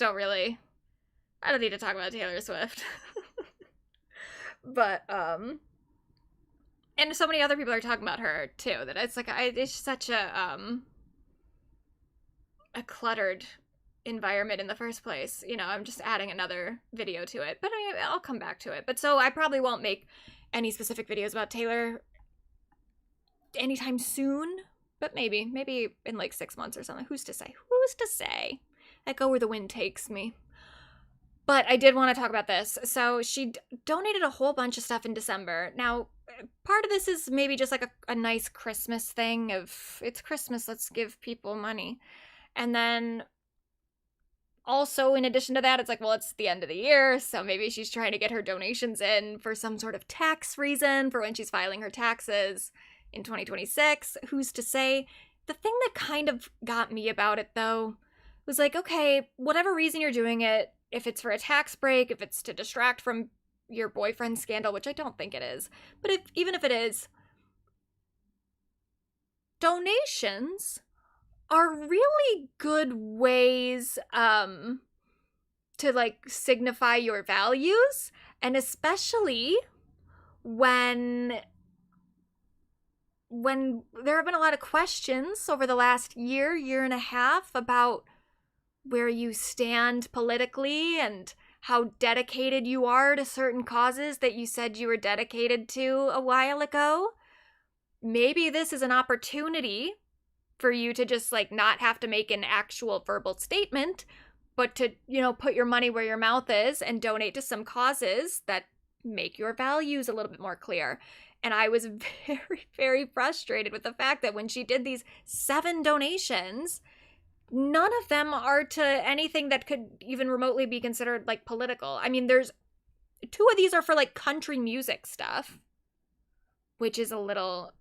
need to talk about Taylor Swift. But and so many other people are talking about her too, that it's like it's such a cluttered environment in the first place. You know, I'm just adding another video to it, but I'll come back to it. But so I probably won't make any specific videos about Taylor anytime soon, but maybe in like 6 months or something. Who's to say? I go where the wind takes me. But I did want to talk about this. So she donated a whole bunch of stuff in December. Now, part of this is maybe just like a nice Christmas thing of, it's Christmas, let's give people money. And then also, in addition to that, it's like, well, it's the end of the year, so maybe she's trying to get her donations in for some sort of tax reason for when she's filing her taxes in 2026. Who's to say? The thing that kind of got me about it, though, was like, okay, whatever reason you're doing it, if it's for a tax break, if it's to distract from your boyfriend scandal, which I don't think it is, but even if it is, donations are really good ways to like signify your values, and especially when there have been a lot of questions over the last year and a half about where you stand politically and how dedicated you are to certain causes that you said you were dedicated to a while ago. Maybe this is an opportunity for you to just like not have to make an actual verbal statement, but to, you know, put your money where your mouth is and donate to some causes that make your values a little bit more clear. And I was very, very frustrated with the fact that when she did these 7 donations, none of them are to anything that could even remotely be considered like political. I mean, there's 2 of these are for like country music stuff, which is a little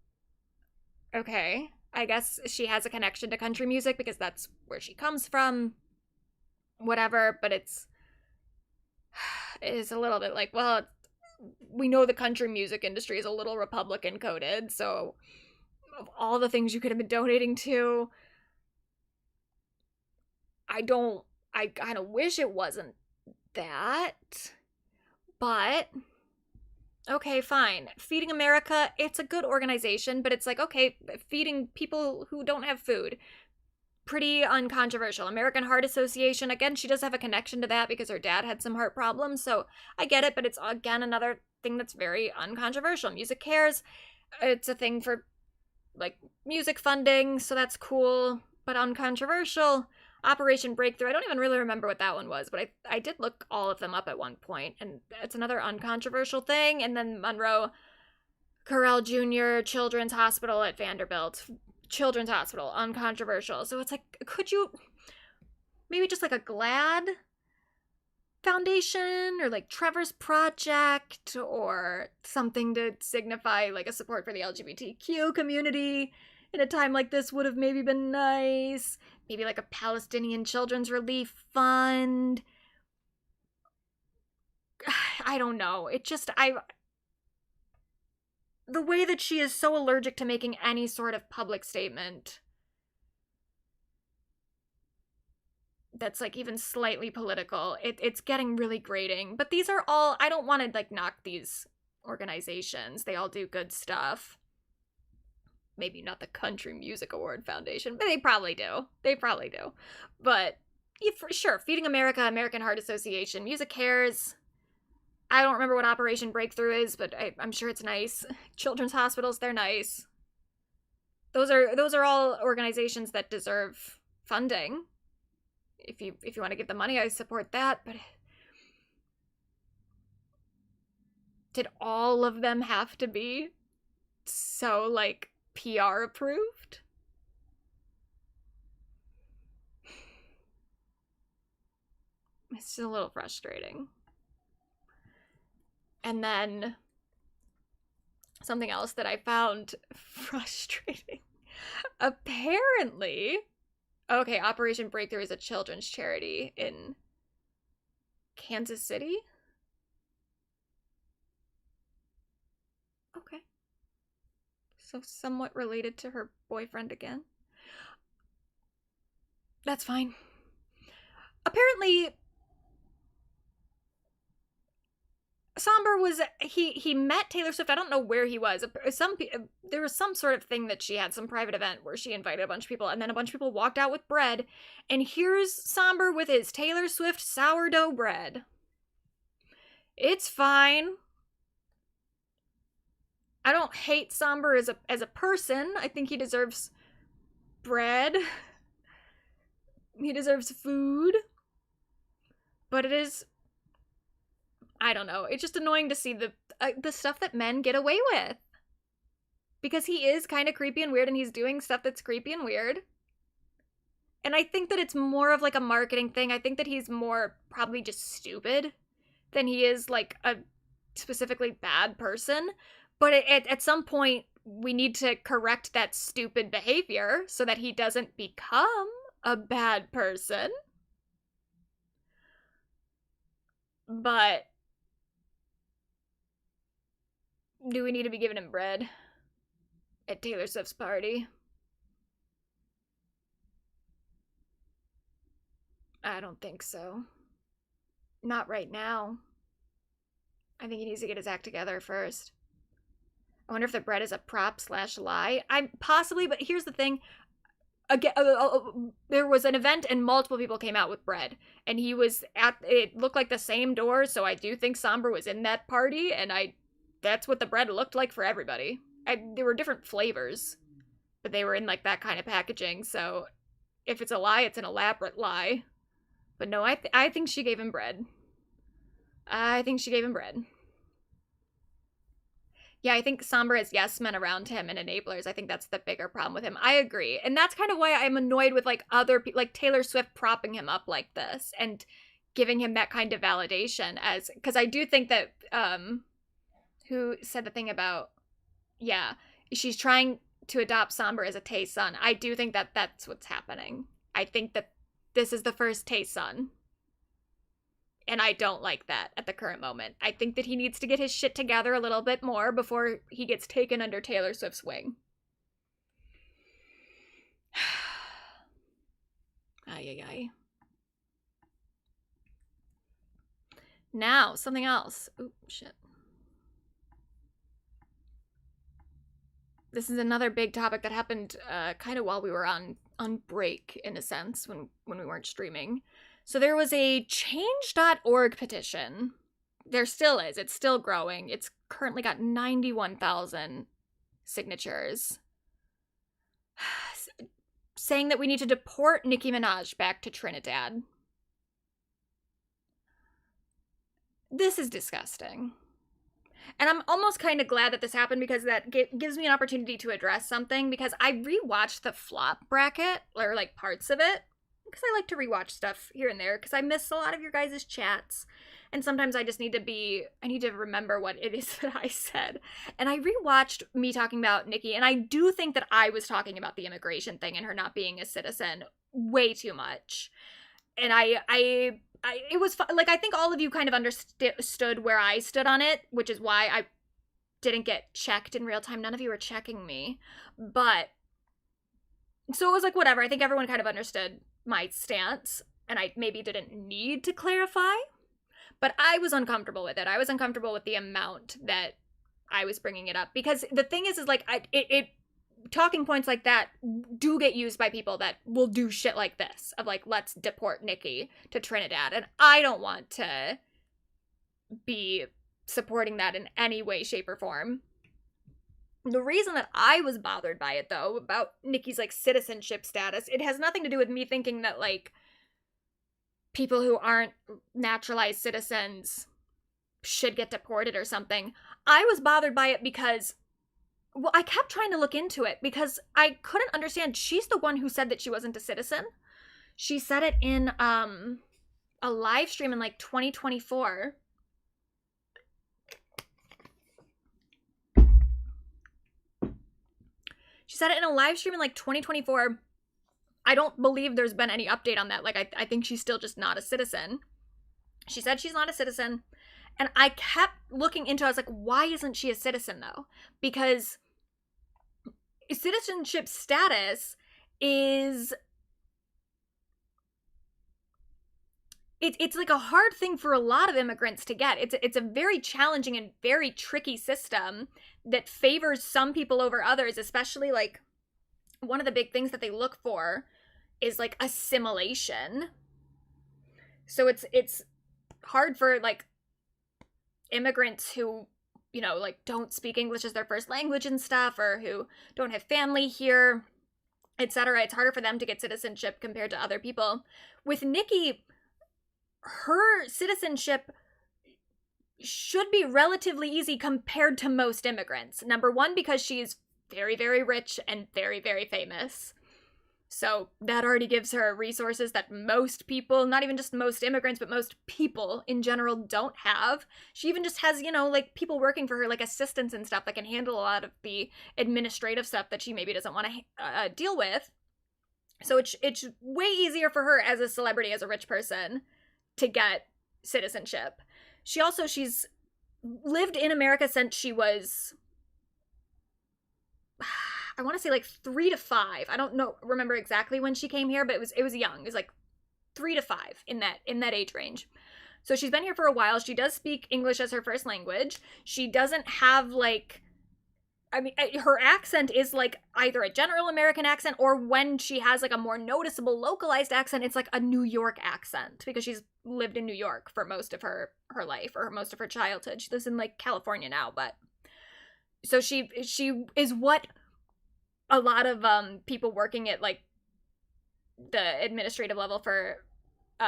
okay. I guess she has a connection to country music because that's where she comes from. Whatever, but it's a little bit like, well, we know the country music industry is a little Republican coded, so of all the things you could have been donating to, I kind of wish it wasn't that, but okay, fine. Feeding America, it's a good organization, but it's like, okay, feeding people who don't have food, pretty uncontroversial. American Heart Association, again, she does have a connection to that because her dad had some heart problems, so I get it, but it's, again, another thing that's very uncontroversial. Music Cares, it's a thing for, like, music funding, so that's cool, but uncontroversial. Operation Breakthrough, I don't even really remember what that one was, but I did look all of them up at one point, and it's another uncontroversial thing. And then Monroe Carell Jr. Children's Hospital at Vanderbilt. Children's Hospital, uncontroversial. So it's like, could you maybe just like a GLAAD Foundation or like Trevor's Project or something to signify like a support for the LGBTQ community in a time like this would have maybe been nice. Maybe like a Palestinian Children's Relief Fund. I don't know. It just, the way that she is so allergic to making any sort of public statement that's like even slightly political, it's getting really grating. But these are all, I don't want to like knock these organizations. They all do good stuff. Maybe not the Country Music Award Foundation, but they probably do. They probably do. But yeah, for sure, Feeding America, American Heart Association, Music Cares. I don't remember what Operation Breakthrough is, but I'm sure it's nice. Children's hospitals, they're nice. Those are all organizations that deserve funding. If you want to give the money, I support that. But did all of them have to be so like PR approved? It's just a little frustrating. And then something else that I found frustrating. Apparently, okay, Operation Breakthrough is a children's charity in Kansas City. Okay. So somewhat related to her boyfriend again. That's fine. Apparently, Somber was, he met Taylor Swift. I don't know where he was. There was some sort of thing that she had, some private event where she invited a bunch of people, and then a bunch of people walked out with bread, and here's Somber with his Taylor Swift sourdough bread. It's fine. I don't hate Somber as a person. I think he deserves bread. He deserves food. But it is, I don't know. It's just annoying to see the stuff that men get away with. because he is kind of creepy and weird, and he's doing stuff that's creepy and weird. And I think that it's more of like a marketing thing. I think that he's more probably just stupid than he is like a specifically bad person. But at some point, we need to correct that stupid behavior so that he doesn't become a bad person. But do we need to be giving him bread at Taylor Swift's party? I don't think so. Not right now. I think he needs to get his act together first. I wonder if the bread is a prop / lie. Possibly, but here's the thing. Again, there was an event and multiple people came out with bread, and he was it looked like the same door, so I do think Somber was in that party, and that's what the bread looked like for everybody. There were different flavors, but they were in like that kind of packaging, so if it's a lie, it's an elaborate lie. But no, I think she gave him bread. I think she gave him bread. Yeah, I think Somber has yes men around him and enablers. I think that's the bigger problem with him. I agree. And that's kind of why I'm annoyed with like other people, like Taylor Swift propping him up like this and giving him that kind of validation as, because I do think that, who said the thing about, yeah, she's trying to adopt Somber as a Tay son. I do think that that's what's happening. I think that this is the first Tay son. And I don't like that at the current moment. I think that he needs to get his shit together a little bit more before he gets taken under Taylor Swift's wing. Ay, ay, ay. Now, something else. Oop, shit. This is another big topic that happened kind of while we were on break, in a sense, when we weren't streaming. So there was a change.org petition. There still is. It's still growing. It's currently got 91,000 signatures. Saying that we need to deport Nicki Minaj back to Trinidad. This is disgusting. And I'm almost kind of glad that this happened because that gives me an opportunity to address something, because I rewatched the flop bracket, or like parts of it, because I like to rewatch stuff here and there, because I miss a lot of your guys' chats, and sometimes I just need to remember what it is that I said. And I rewatched me talking about Nicki, and I do think that I was talking about the immigration thing and her not being a citizen way too much. And it was like, I think all of you kind of understood where I stood on it, which is why I didn't get checked in real time. None of you were checking me, but so it was like, whatever. I think everyone kind of understood my stance, and I maybe didn't need to clarify, but I was uncomfortable with it. I was uncomfortable with the amount that I was bringing it up, because the thing is like, talking points like that do get used by people that will do shit like this, of like, let's deport Nicki to Trinidad, and I don't want to be supporting that in any way, shape, or form. The reason that I was bothered by it, though, about Nicki's, like, citizenship status, it has nothing to do with me thinking that, like, people who aren't naturalized citizens should get deported or something. I was bothered by it because, well, I kept trying to look into it because I couldn't understand. She's the one who said that she wasn't a citizen. She said it in a live stream in, like, 2024. She said it in a live stream in like 2024. I don't believe there's been any update on that. Like, I think she's still just not a citizen. She said she's not a citizen. And I kept looking into it. I was like, why isn't she a citizen, though? Because citizenship status is... It's like a hard thing for a lot of immigrants to get. It's a very challenging and very tricky system that favors some people over others, especially like one of the big things that they look for is like assimilation. So it's hard for like immigrants who, you know, like don't speak English as their first language and stuff, or who don't have family here, etc. It's harder for them to get citizenship compared to other people. With Nicki, her citizenship should be relatively easy compared to most immigrants. Number one, because she's very, very rich and very, very famous. So that already gives her resources that most people, not even just most immigrants, but most people in general don't have. She even just has, you know, like people working for her, like assistants and stuff that can handle a lot of the administrative stuff that she maybe doesn't want to deal with. So it's way easier for her as a celebrity, as a rich person, to get citizenship. She's lived in America since she was, I want to say like 3 to 5. I don't remember exactly when she came here, but it was young. It was like 3 to 5 in that age range. So she's been here for a while. She does speak English as her first language. She doesn't have like, I mean, her accent is like either a general American accent, or when she has like a more noticeable localized accent, it's like a New York accent, because she's lived in New York for most of her life, or most of her childhood. She lives in like California now, but so she is what a lot of people working at like the administrative level for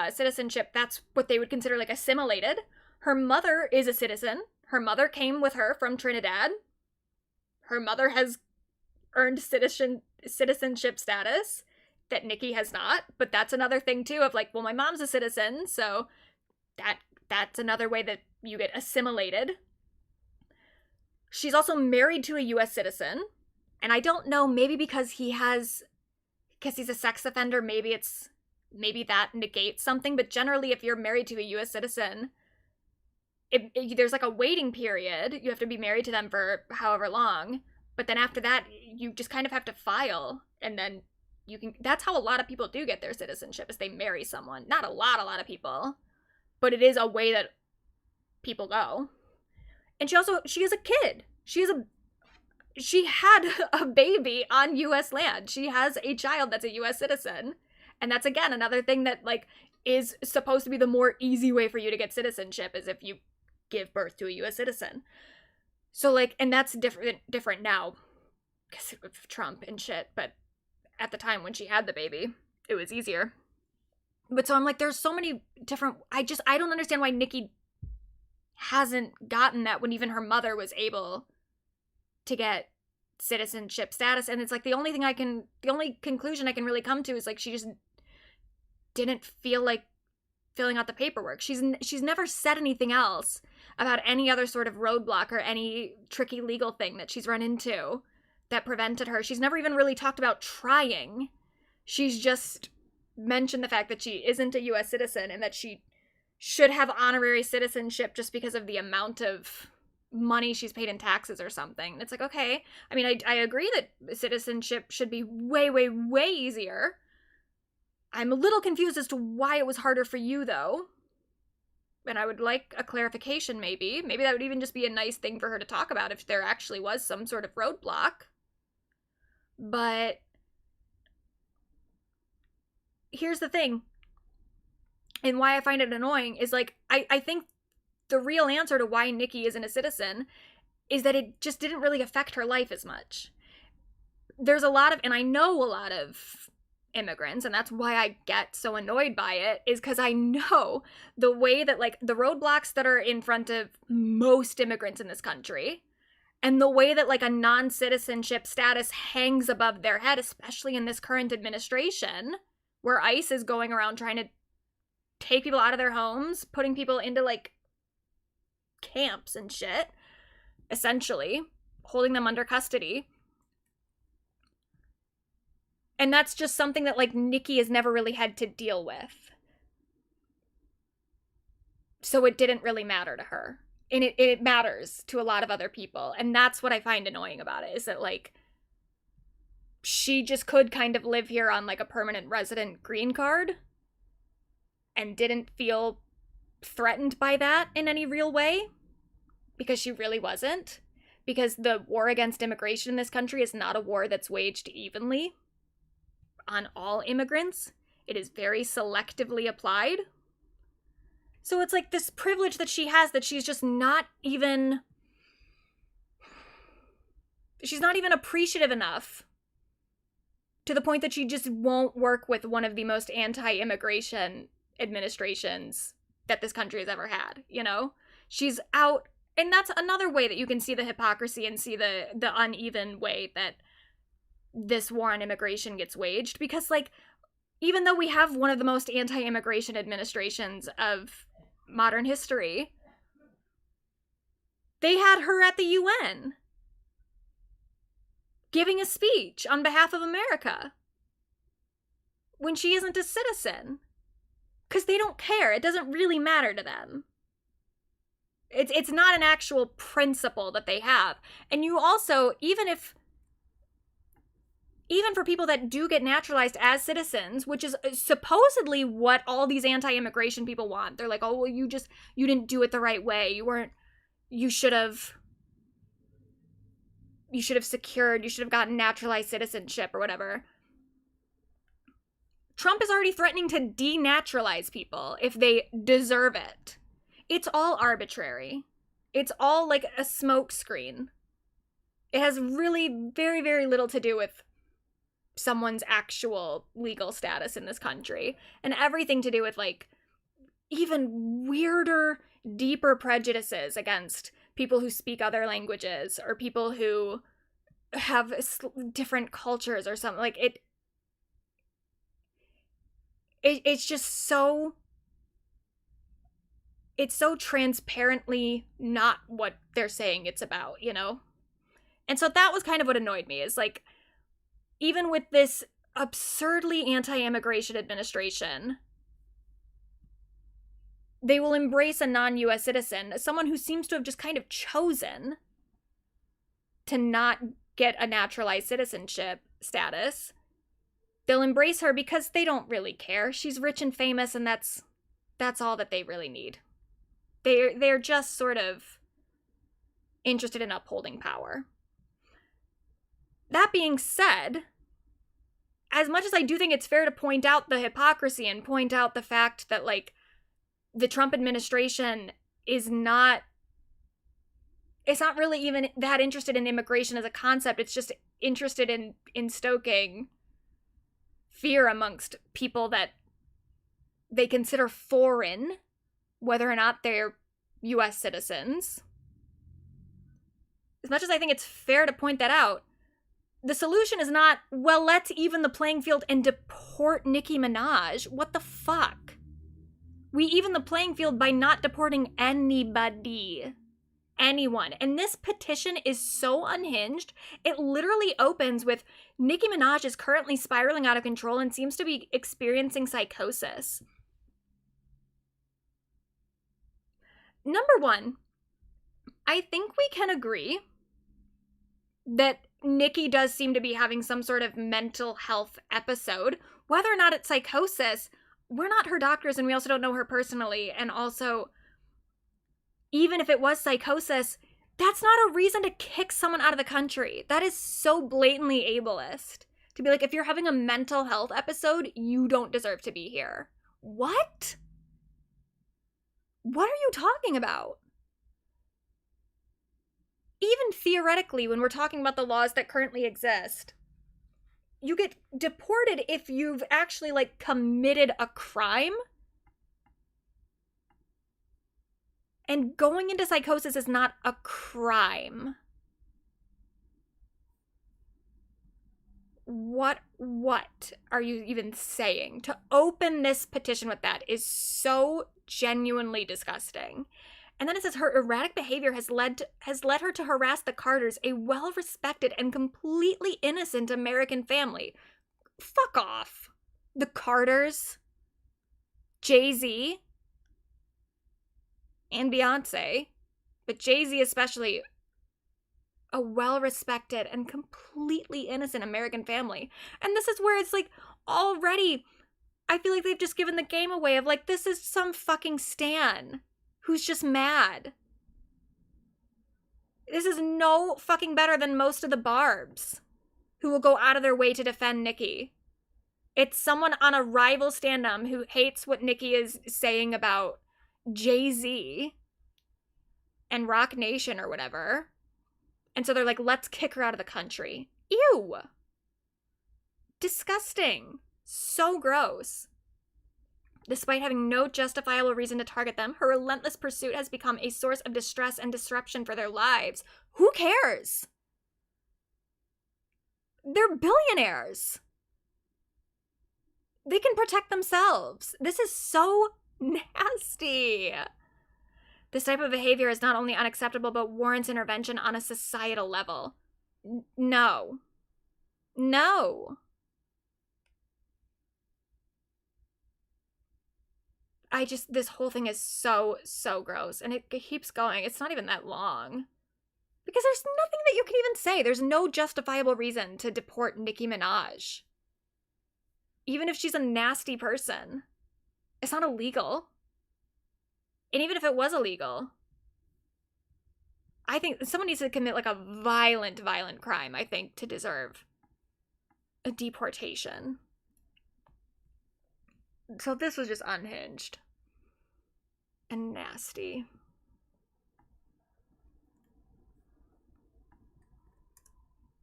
citizenship, that's what they would consider like assimilated. Her mother is a citizen. Her mother came with her from Trinidad. Her mother has earned citizenship status that Nicki has not, but that's another thing too of like, well, my mom's a citizen, so that's another way that you get assimilated. She's also married to a US citizen, and I don't know, maybe because he's a sex offender, maybe that negates something, but generally if you're married to a US citizen, there's like a waiting period. You have to be married to them for however long, but then after that, you just kind of have to file, and then you can, that's how a lot of people do get their citizenship, is they marry someone. Not a lot of people, but it is a way that people go. And she is a kid. She had a baby on US land. She has a child that's a US citizen. And that's, again, another thing that, like, is supposed to be the more easy way for you to get citizenship, is if you give birth to a US citizen. So, like, and that's different now because of Trump and shit. But at the time when she had the baby, it was easier. But so I'm like, there's so many different, I don't understand why Nicki hasn't gotten that when even her mother was able to get citizenship status. And it's like the only conclusion I can really come to is like she just didn't feel like filling out the paperwork. She's never said anything else about any other sort of roadblock or any tricky legal thing that she's run into that prevented her. She's never even really talked about trying. She's just mentioned the fact that she isn't a US citizen and that she should have honorary citizenship just because of the amount of money she's paid in taxes or something. It's like, okay, I mean, I agree that citizenship should be way, way, way easier. I'm a little confused as to why it was harder for you, though. And I would like a clarification, maybe. Maybe that would even just be a nice thing for her to talk about if there actually was some sort of roadblock. But here's the thing, and why I find it annoying is, like, I think the real answer to why Nicki isn't a citizen is that it just didn't really affect her life as much. There's a lot of, and I know a lot of immigrants, and that's why I get so annoyed by it, is because I know the way that, like, the roadblocks that are in front of most immigrants in this country, and the way that, like, a non-citizenship status hangs above their head, especially in this current administration, where ICE is going around trying to take people out of their homes, putting people into, like, camps and shit, essentially, holding them under custody. And that's just something that, like, Nicki has never really had to deal with. So it didn't really matter to her. And it matters to a lot of other people. And that's what I find annoying about it, is that, like, she just could kind of live here on, like, a permanent resident green card and didn't feel threatened by that in any real way, because she really wasn't. Because the war against immigration in this country is not a war that's waged evenly on all immigrants. It is very selectively applied. So it's like this privilege that she has that she's just not even appreciative enough, to the point that she just won't work with one of the most anti-immigration administrations that this country has ever had, you know? She's out And that's another way that you can see the hypocrisy and see the uneven way that this war on immigration gets waged. Because, like, even though we have one of the most anti-immigration administrations of modern history, they had her at the UN giving a speech on behalf of America when she isn't a citizen. Because they don't care. It doesn't really matter to them. It's not an actual principle that they have. And you also, even for people that do get naturalized as citizens, which is supposedly what all these anti-immigration people want. They're like, oh, well, you didn't do it the right way. You should have gotten naturalized citizenship or whatever. Trump is already threatening to denaturalize people if they deserve it. It's all arbitrary. It's all like a smokescreen. It has really very, very little to do with someone's actual legal status in this country, and everything to do with, like, even weirder, deeper prejudices against people who speak other languages or people who have different cultures or something. Like, it's just so... It's so transparently not what they're saying it's about, you know? And so that was kind of what annoyed me, is, like, even with this absurdly anti-immigration administration, they will embrace a non-US citizen, someone who seems to have just kind of chosen to not get a naturalized citizenship status. They'll embrace her because they don't really care. She's rich and famous, and that's all that they really need. They're just sort of interested in upholding power. That being said, as much as I do think it's fair to point out the hypocrisy and point out the fact that, like, the Trump administration it's not really even that interested in immigration as a concept. It's just interested in stoking fear amongst people that they consider foreign, whether or not they're US citizens. As much as I think it's fair to point that out, the solution is not, well, let's even the playing field and deport Nicki Minaj. What the fuck? We even the playing field by not deporting anybody. Anyone. And this petition is so unhinged. It literally opens with Nicki Minaj is currently spiraling out of control and seems to be experiencing psychosis. Number one, I think we can agree that Nicki does seem to be having some sort of mental health episode. Whether or not it's psychosis, we're not her doctors, and we also don't know her personally. And also, even if it was psychosis, that's not a reason to kick someone out of the country. That is so blatantly ableist. To be like, if you're having a mental health episode, you don't deserve to be here. What? What are you talking about? Even theoretically, when we're talking about the laws that currently exist, you get deported if you've actually, like, committed a crime. And going into psychosis is not a crime. What are you even saying? To open this petition with that is so genuinely disgusting. And then it says her erratic behavior has led her to harass the Carters, a well-respected and completely innocent American family. Fuck off. The Carters, Jay-Z, and Beyonce, but Jay-Z especially, a well-respected and completely innocent American family. And this is where it's like, already, I feel like they've just given the game away of, like, this is some fucking stan who's just mad. This is no fucking better than most of the barbs who will go out of their way to defend Nicki. It's someone on a rival stand-up who hates what Nicki is saying about Jay-Z and Rock Nation or whatever. And so they're like, let's kick her out of the country. Ew. Disgusting. So gross. Despite having no justifiable reason to target them, her relentless pursuit has become a source of distress and disruption for their lives. Who cares? They're billionaires. They can protect themselves. This is so nasty. This type of behavior is not only unacceptable, but warrants intervention on a societal level. No. No. This whole thing is so gross. And it keeps going. It's not even that long. Because there's nothing that you can even say. There's no justifiable reason to deport Nicki Minaj. Even if she's a nasty person. It's not illegal. And even if it was illegal, I think someone needs to commit like a violent crime, I think, to deserve a deportation. So this was just unhinged and nasty.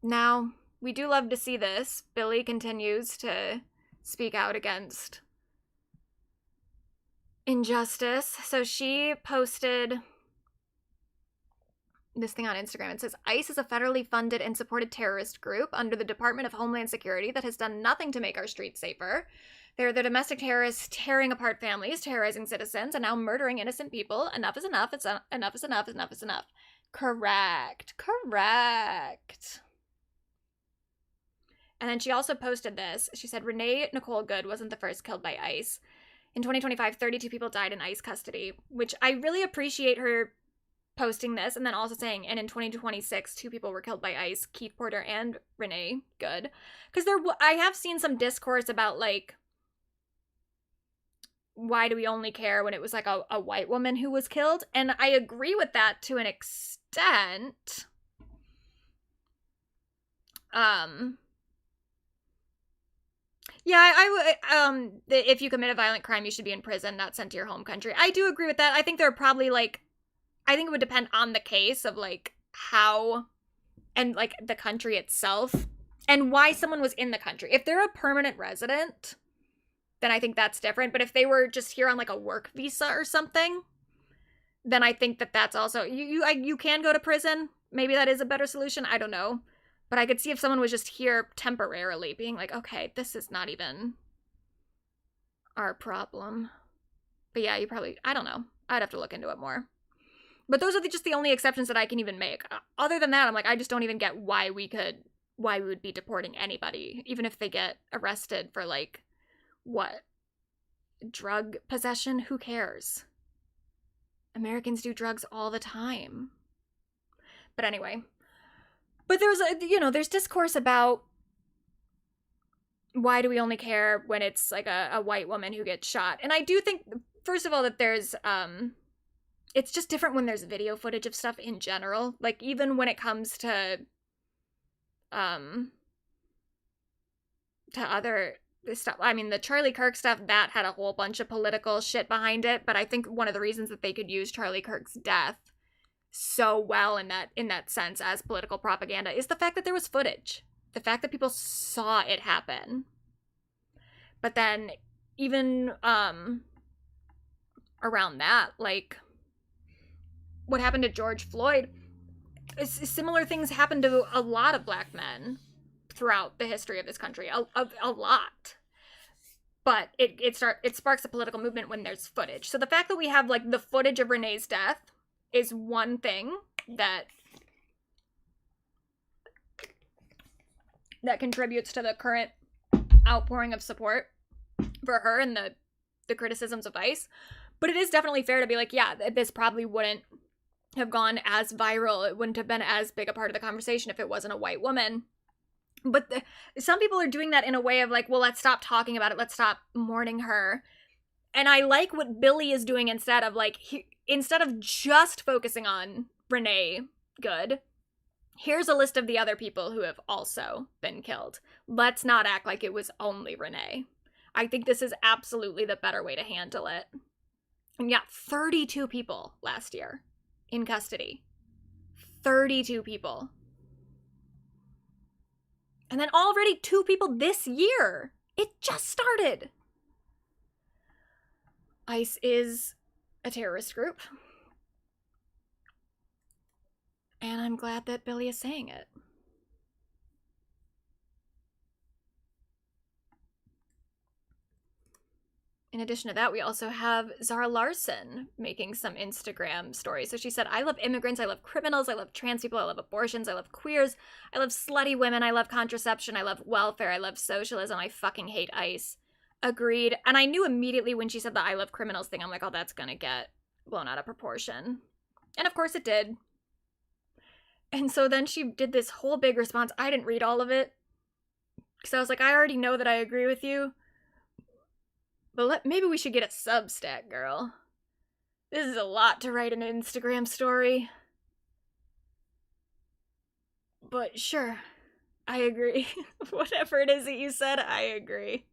Now, we do love to see this. Billie continues to speak out against injustice. So she posted this thing on Instagram. It says, ICE is a federally funded and supported terrorist group under the Department of Homeland Security that has done nothing to make our streets safer. They're the domestic terrorists tearing apart families, terrorizing citizens, and now murdering innocent people. Enough is enough. Enough is enough. Enough is enough. Correct. And then she also posted this. She said, Renee Nicole Good wasn't the first killed by ICE. In 2025, 32 people died in ICE custody, which I really appreciate her posting this, and then also saying, and in 2026, 2 people were killed by ICE, Keith Porter and Renee Good. Because I have seen some discourse about, like, why do we only care when it was, like, a white woman who was killed? And I agree with that to an extent. Yeah, if you commit a violent crime, you should be in prison, not sent to your home country. I do agree with that. I think there are probably, like, I think it would depend on the case of, like, how, and, like, the country itself, and why someone was in the country. If they're a permanent resident, then I think that's different. But if they were just here on, like, a work visa or something, then I think that that's also, you can go to prison. Maybe that is a better solution. I don't know. But I could see if someone was just here temporarily being like, okay, this is not even our problem. But yeah, I don't know. I'd have to look into it more. But those are just the only exceptions that I can even make. Other than that, I'm like, I just don't even get why we would be deporting anybody, even if they get arrested for, like, what? Drug possession? Who cares? Americans do drugs all the time. But anyway. But there's discourse about why do we only care when it's, like, a white woman who gets shot. And I do think, first of all, that there's, it's just different when there's video footage of stuff in general. Like, even when it comes to other stuff. I mean, the Charlie Kirk stuff, that had a whole bunch of political shit behind it. But I think one of the reasons that they could use Charlie Kirk's death so well in that sense as political propaganda is the fact that there was footage. The fact that people saw it happen. But then even around that, like, what happened to George Floyd, similar things happened to a lot of black men throughout the history of this country. A lot. But it sparks a political movement when there's footage. So the fact that we have, like, the footage of Renee's death is one thing that contributes to the current outpouring of support for her and the criticisms of ICE. But it is definitely fair to be like, yeah, this probably wouldn't have gone as viral. It wouldn't have been as big a part of the conversation if it wasn't a white woman. But some people are doing that in a way of like, well, let's stop talking about it. Let's stop mourning her. And I like what Billie is doing instead of like, instead of just focusing on Renee Good, here's a list of the other people who have also been killed. Let's not act like it was only Renee. I think this is absolutely the better way to handle it. And yeah, 32 people last year in custody. 32 people. And then already 2 people this year. It just started. ICE is a terrorist group. And I'm glad that Billy is saying it. In addition to that, we also have Zara Larsson making some Instagram stories. So she said, I love immigrants, I love criminals, I love trans people, I love abortions, I love queers, I love slutty women, I love contraception, I love welfare, I love socialism, I fucking hate ICE. Agreed. And I knew immediately when she said the I love criminals thing, I'm like, oh, that's gonna get blown out of proportion. And of course it did. And so then she did this whole big response. I didn't read all of it, because I was like, I already know that I agree with you. But maybe we should get a Substack, girl. This is a lot to write an Instagram story. But sure, I agree. Whatever it is that you said, I agree.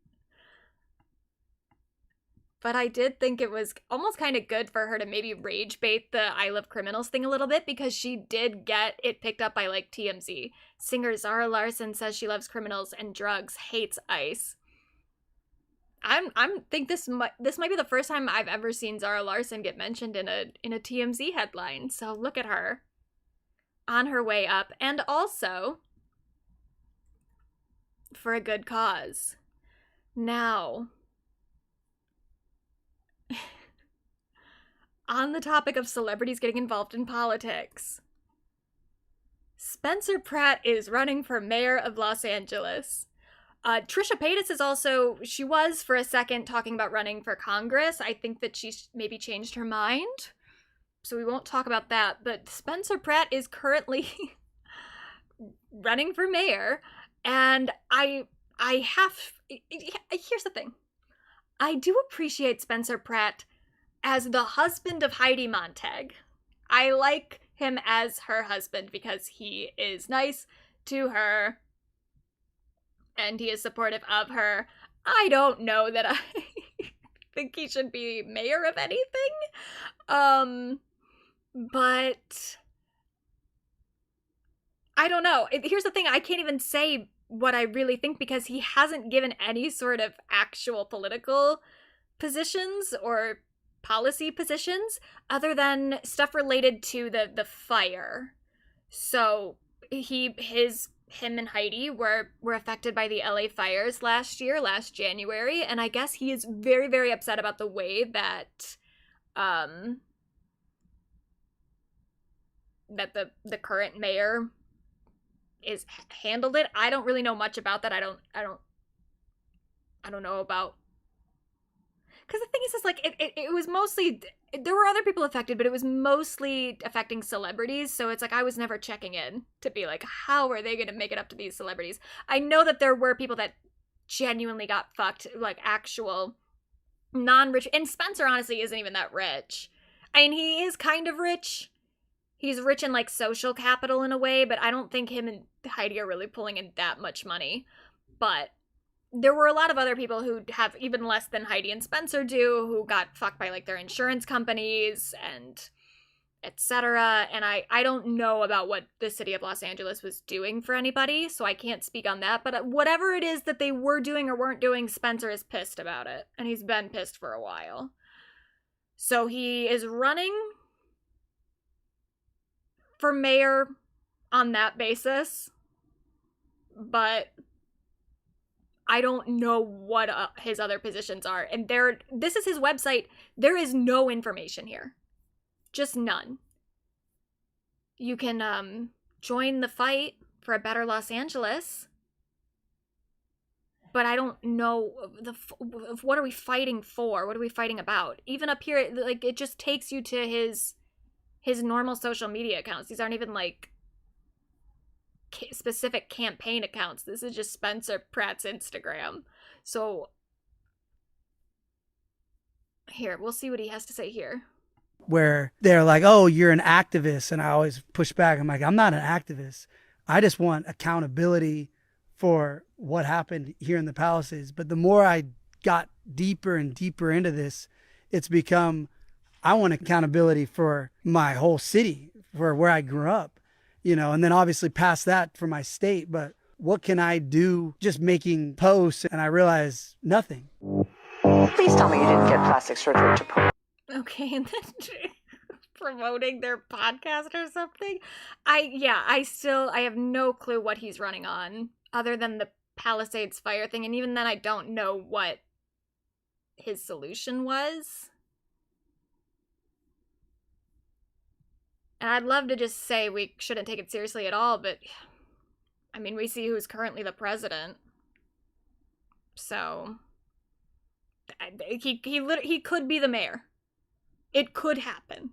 But I did think it was almost kind of good for her to maybe rage bait the I love criminals thing a little bit, because she did get it picked up by like TMZ. Singer Zara Larsson says she loves criminals and drugs, hates ICE. I'm think this might be the first time I've ever seen Zara Larsson get mentioned in a TMZ headline. So look at her on her way up, and also for a good cause. Now, on the topic of celebrities getting involved in politics, Spencer Pratt is running for mayor of Los Angeles. Trisha Paytas is also, she was for a second talking about running for Congress. I think that she maybe changed her mind, so we won't talk about that. But Spencer Pratt is currently running for mayor, and here's the thing. I do appreciate Spencer Pratt as the husband of Heidi Montag. I like him as her husband because he is nice to her and he is supportive of her. I don't know that I think he should be mayor of anything. But I don't know. Here's the thing. I can't even say what I really think because he hasn't given any sort of actual political positions or policy positions other than stuff related to the fire. So him and Heidi were affected by the LA fires last January, and I guess he is very, very upset about the way that that the current mayor is handled it. I don't really know much about that. I don't know about, because the thing is like it was mostly, there were other people affected, but it was mostly affecting celebrities. So it's like I was never checking in to be like, how are they going to make it up to these celebrities? I know that there were people that genuinely got fucked, like actual non-rich. And Spencer honestly isn't even that rich. I mean, he is kind of rich. He's rich in like social capital in a way, but I don't think him and Heidi are really pulling in that much money. But there were a lot of other people who have even less than Heidi and Spencer do, who got fucked by like their insurance companies and etc. And I don't know about what the city of Los Angeles was doing for anybody, so I can't speak on that. But whatever it is that they were doing or weren't doing, Spencer is pissed about it. And he's been pissed for a while. So he is running for mayor on that basis. But I don't know what his other positions are. And this is his website. There is no information here. Just none. You can join the fight for a better Los Angeles. But I don't know what are we fighting for? What are we fighting about? Even up here, like it just takes you to his normal social media accounts. These aren't even like specific campaign accounts. This is just Spencer Pratt's Instagram. So here, we'll see what he has to say here. Where they're like, oh, you're an activist. And I always push back. I'm like, I'm not an activist. I just want accountability for what happened here in the Palisades. But the more I got deeper and deeper into this, it's become, I want accountability for my whole city, for where I grew up. You know, and then obviously past that for my state, but what can I do just making posts? And I realize nothing. Please tell me you didn't get plastic surgery to put. Okay, and then promoting their podcast or something. I have no clue what he's running on other than the Palisades fire thing, and even then I don't know what his solution was. And I'd love to just say we shouldn't take it seriously at all, but I mean, we see who's currently the president. So he could be the mayor. It could happen.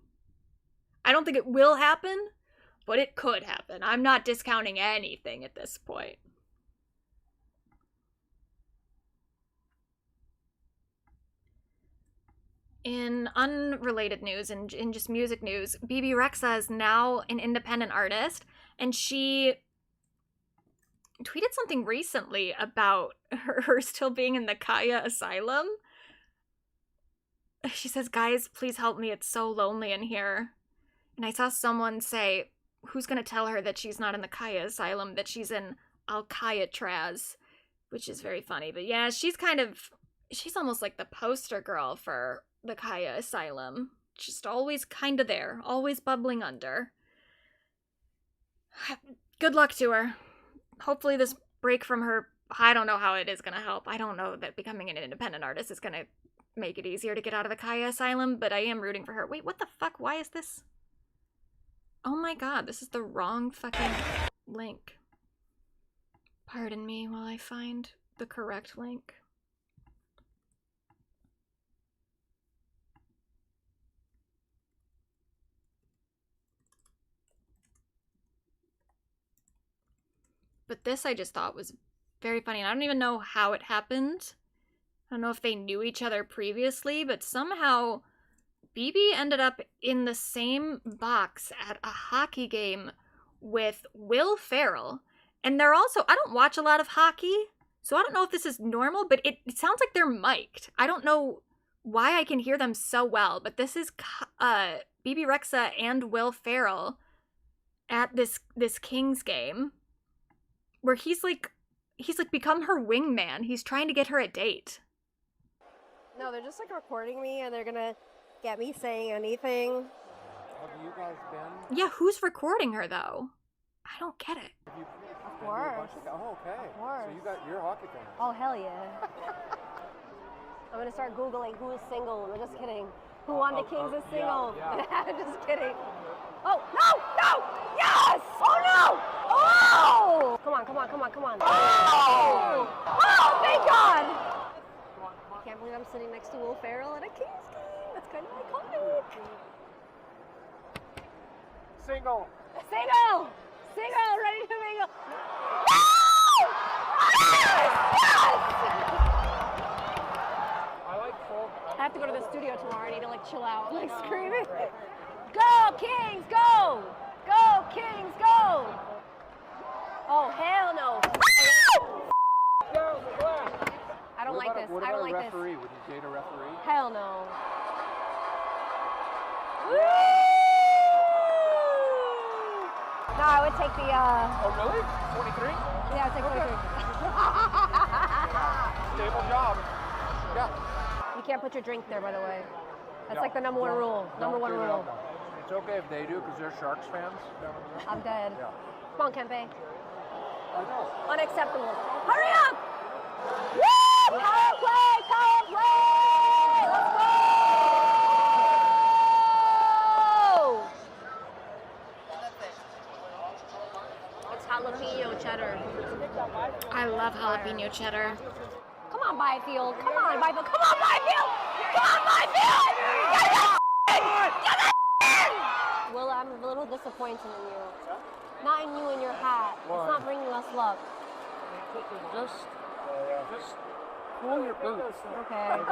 I don't think it will happen, but it could happen. I'm not discounting anything at this point. In unrelated news, and in just music news, Bebe Rexha is now an independent artist, and she tweeted something recently about her still being in the Khia asylum. She says, "Guys, please help me. It's so lonely in here." And I saw someone say, who's going to tell her that she's not in the Khia asylum, that she's in Alcatraz, which is very funny. But yeah, she's almost like the poster girl for the Khia asylum. Just always kind of there, always bubbling under. Good luck to her. Hopefully this break from her, I don't know how it is going to help. I don't know that becoming an independent artist is going to make it easier to get out of the Khia asylum, but I am rooting for her. Wait, what the fuck? Why is this? Oh my god, this is the wrong fucking link. Pardon me while I find the correct link. But this I just thought was very funny, and I don't even know how it happened. I don't know if they knew each other previously, but somehow Bebe ended up in the same box at a hockey game with Will Ferrell. And they're also, I don't watch a lot of hockey, so I don't know if this is normal, but it sounds like they're mic'd. I don't know why I can hear them so well, but this is Bebe Rexha and Will Ferrell at this Kings game, where he's like become her wingman. He's trying to get her a date. No, they're just like recording me, and they're gonna get me saying anything. Have you guys been? Yeah, who's recording her though? I don't get it. Of course. Oh, okay. Of course. So you're a hockey fan. Oh, hell yeah. I'm gonna start Googling who's single. I'm just kidding. Who on the Kings is single? Yeah. I'm just kidding. Oh, no! Yes! Oh, no! Oh! Come on. Oh! Oh, thank God! I can't believe I'm sitting next to Will Ferrell at a Kings game. That's kind of iconic. Single, ready to mingle. I like folk. I have to go to the studio tomorrow. I need to like chill out, like screaming. Go Kings, go! Go Kings, go! Oh hell no! I don't like this. What I don't about like a referee? Would you date a referee? Hell no. No, I would take the. Oh really? 23? Yeah, I'd take 23. Stable job. Yeah. You can't put your drink there, by the way. That's like the number one rule. Number one rule. It's okay if they do, because they're Sharks fans. I'm dead. Yeah. Come on, Kempe. I know. Unacceptable. Hurry up! Woo! Power play! Power play! Let's go! It's jalapeno cheddar. I love jalapeno cheddar. Come on, Byfield. Come on, Byfield. Come on, Byfield! Come on, Byfield! Get it! Will, I'm a little disappointed in you. Not in you and your hat. It's not bringing us luck. Just cool your boots. Okay.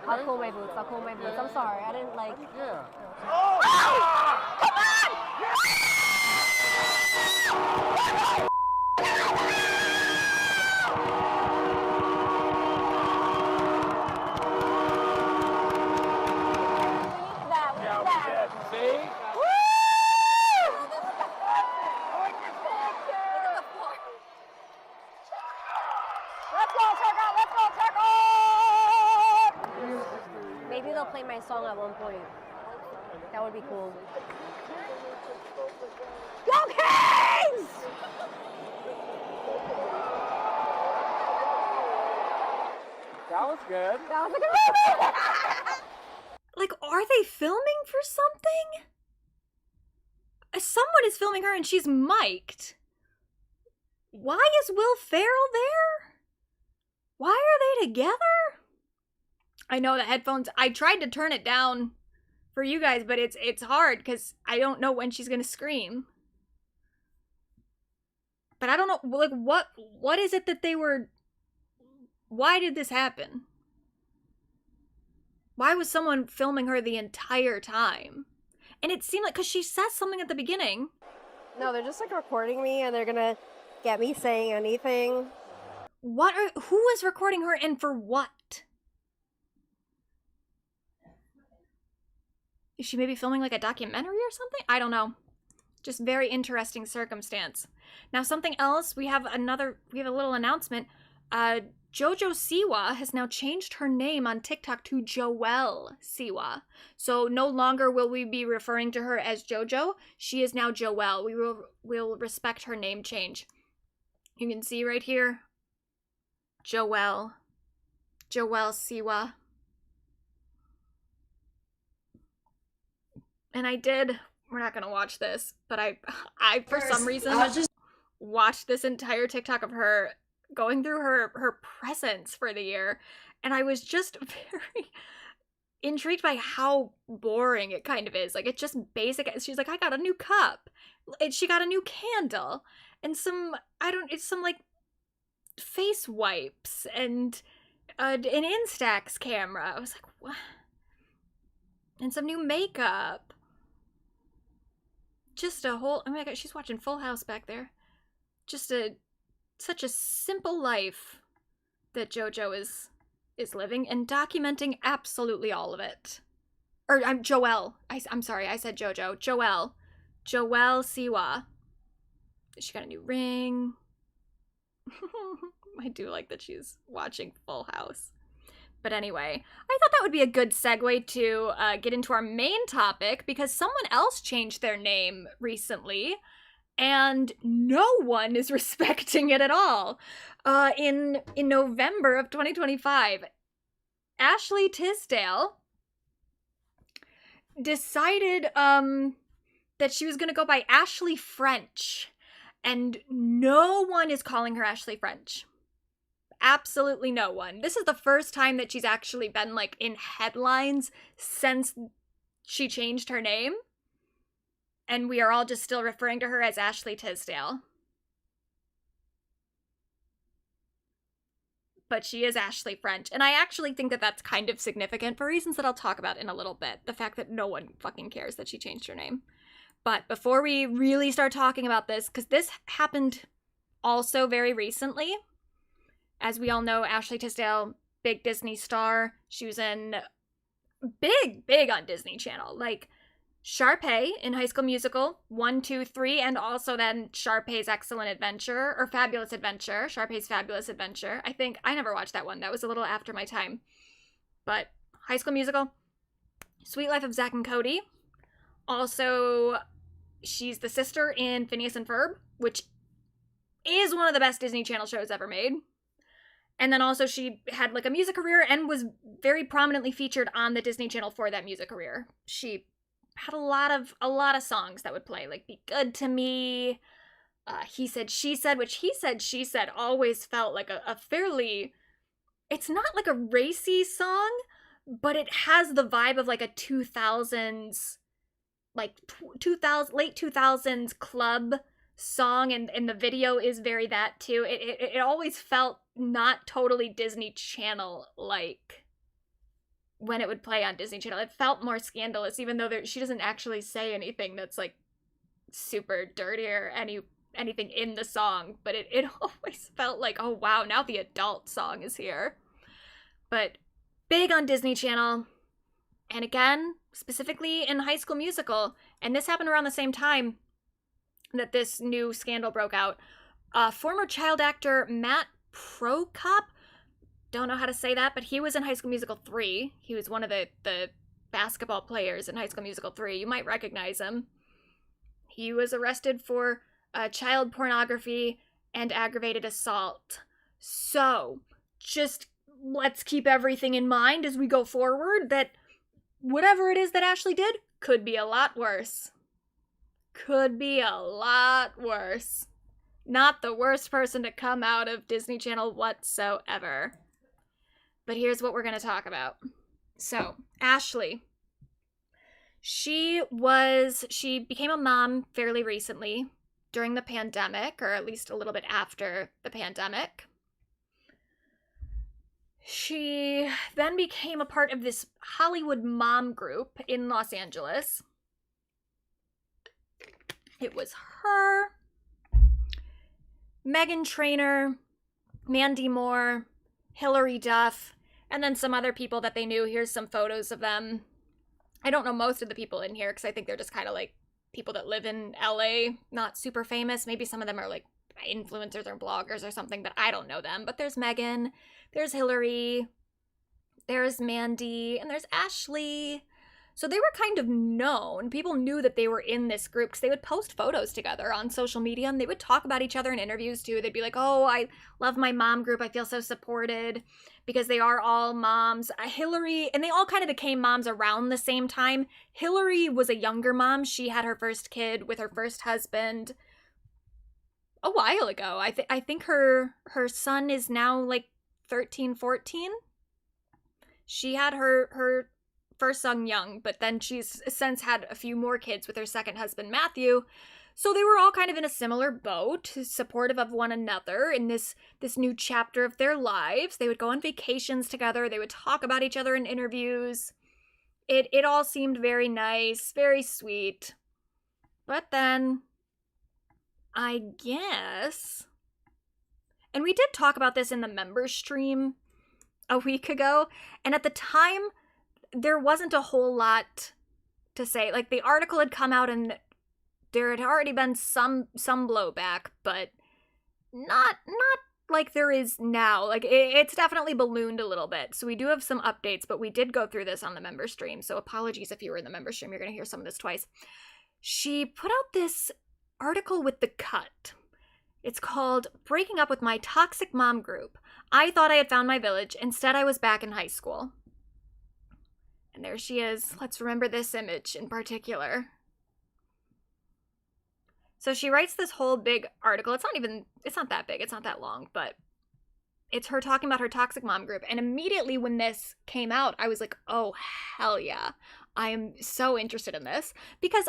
I'll cool my boots. I'm sorry. I didn't like. Yeah. Oh! Come on! See? Let's go, Turco! they'll play my song at one point. That would be cool. Go Kings! That was good. That was a good movie! Like, are they filming for something? Someone is filming her and she's mic'd. Why is Will Ferrell there? Why are they together? I know the headphones, I tried to turn it down for you guys, but it's hard because I don't know when she's gonna scream. But I don't know, like, what is it that they were... Why did this happen? Why was someone filming her the entire time? And it seemed like, because she says something at the beginning. No, they're just like recording me and they're gonna get me saying anything. Who was recording her and for what? Is she maybe filming like a documentary or something? I don't know. Just very interesting circumstance. Now something else, we have a little announcement. JoJo SIWA has now changed her name on TikTok to JOELLE SIWA. So no longer will we be referring to her as JoJo. She is now JOELLE. We will respect her name change. You can see right here. JOELLE SIWA. And we're not gonna watch this, but I for some reason watched this entire TikTok of her going through her presents for the year, and I was just very intrigued by how boring it kind of is. Like, it's just basic. She's like, I got a new cup, and she got a new candle, and some like face wipes and an Instax camera. I was like, what? And some new makeup. Just a whole, oh my god, she's watching Full House back there. Just such a simple life that JoJo is living and documenting absolutely all of it. Or I'm JOELLE. I'm sorry, I said JoJo. JOELLE SIWA. She got a new ring. I do like that she's watching Full House. But anyway, I thought that would be a good segue to get into our main topic, because someone else changed their name recently, and no one is respecting it at all. In November of 2025, Ashely Tisdale decided that she was going to go by Ashley French, and no one is calling her Ashley French. Absolutely no one. This is the first time that she's actually been, like, in headlines since she changed her name. And we are all just still referring to her as Ashely Tisdale. But she is Ashley French. And I actually think that that's kind of significant for reasons that I'll talk about in a little bit. The fact that no one fucking cares that she changed her name. But before we really start talking about this, because this happened also very recently. As we all know, Ashely Tisdale, big Disney star. She was in big on Disney Channel. Like Sharpay in High School Musical 1, 2, 3, and also then Sharpay's Excellent Adventure, or Fabulous Adventure. Sharpay's Fabulous Adventure. I think I never watched that one. That was a little after my time. But High School Musical, Sweet Life of Zack and Cody. Also, she's the sister in Phineas and Ferb, which is one of the best Disney Channel shows ever made. And then also she had like a music career and was very prominently featured on the Disney Channel for that music career. She had a lot of songs that would play, like Be Good to Me, He Said, She Said, which He Said, She Said always felt like a fairly, it's not like a racy song, but it has the vibe of like a 2000s, like late 2000s club song, and the video is very that too. It always felt not totally Disney Channel like when it would play on Disney Channel. It felt more scandalous, even though she doesn't actually say anything that's like super dirty or anything in the song, but it always felt like, oh wow, now the adult song is here. But big on Disney Channel, and again, specifically in High School Musical, and this happened around the same time that this new scandal broke out. Former child actor Matt Prokop don't know how to say that, but he was in High School Musical 3. He was one of the basketball players in High School Musical 3. You might recognize him. He was arrested for child pornography and aggravated assault. So, just let's keep everything in mind as we go forward that whatever it is that Ashely did could be a lot worse. Could be a lot worse. Not the worst person to come out of Disney Channel whatsoever. But here's what we're going to talk about. So, Ashely. She became a mom fairly recently during the pandemic, or at least a little bit after the pandemic. She then became a part of this Hollywood mom group in Los Angeles. It was her, Meghan Trainor, Mandy Moore, Hilary Duff, and then some other people that they knew. Here's some photos of them. I don't know most of the people in here because I think they're just kind of like people that live in LA, not super famous. Maybe some of them are like influencers or bloggers or something, but I don't know them. But there's Meghan, there's Hilary, there's Mandy, and there's Ashely. So they were kind of known. People knew that they were in this group because they would post photos together on social media, and they would talk about each other in interviews too. They'd be like, oh, I love my mom group. I feel so supported because they are all moms. Hilary, and they all kind of became moms around the same time. Hilary was a younger mom. She had her first kid with her first husband a while ago. I think her son is now like 13, 14. She had her first son young, but then she's since had a few more kids with her second husband, Matthew. So they were all kind of in a similar boat, supportive of one another in this new chapter of their lives. They would go on vacations together. They would talk about each other in interviews. It all seemed very nice, very sweet. But then, I guess, and we did talk about this in the members stream a week ago, and at the time, there wasn't a whole lot to say. Like, the article had come out and there had already been some blowback, but not like there is now. Like, it's definitely ballooned a little bit. So we do have some updates, but we did go through this on the member stream. So apologies if you were in the member stream. You're going to hear some of this twice. She put out this article with The Cut. It's called Breaking Up with My Toxic Mom Group. I thought I had found my village. Instead, I was back in high school. And there she is. Let's remember this image in particular. So she writes this whole big article. It's not that big. It's not that long, but it's her talking about her toxic mom group. And immediately when this came out, I was like, oh, hell yeah. I am so interested in this because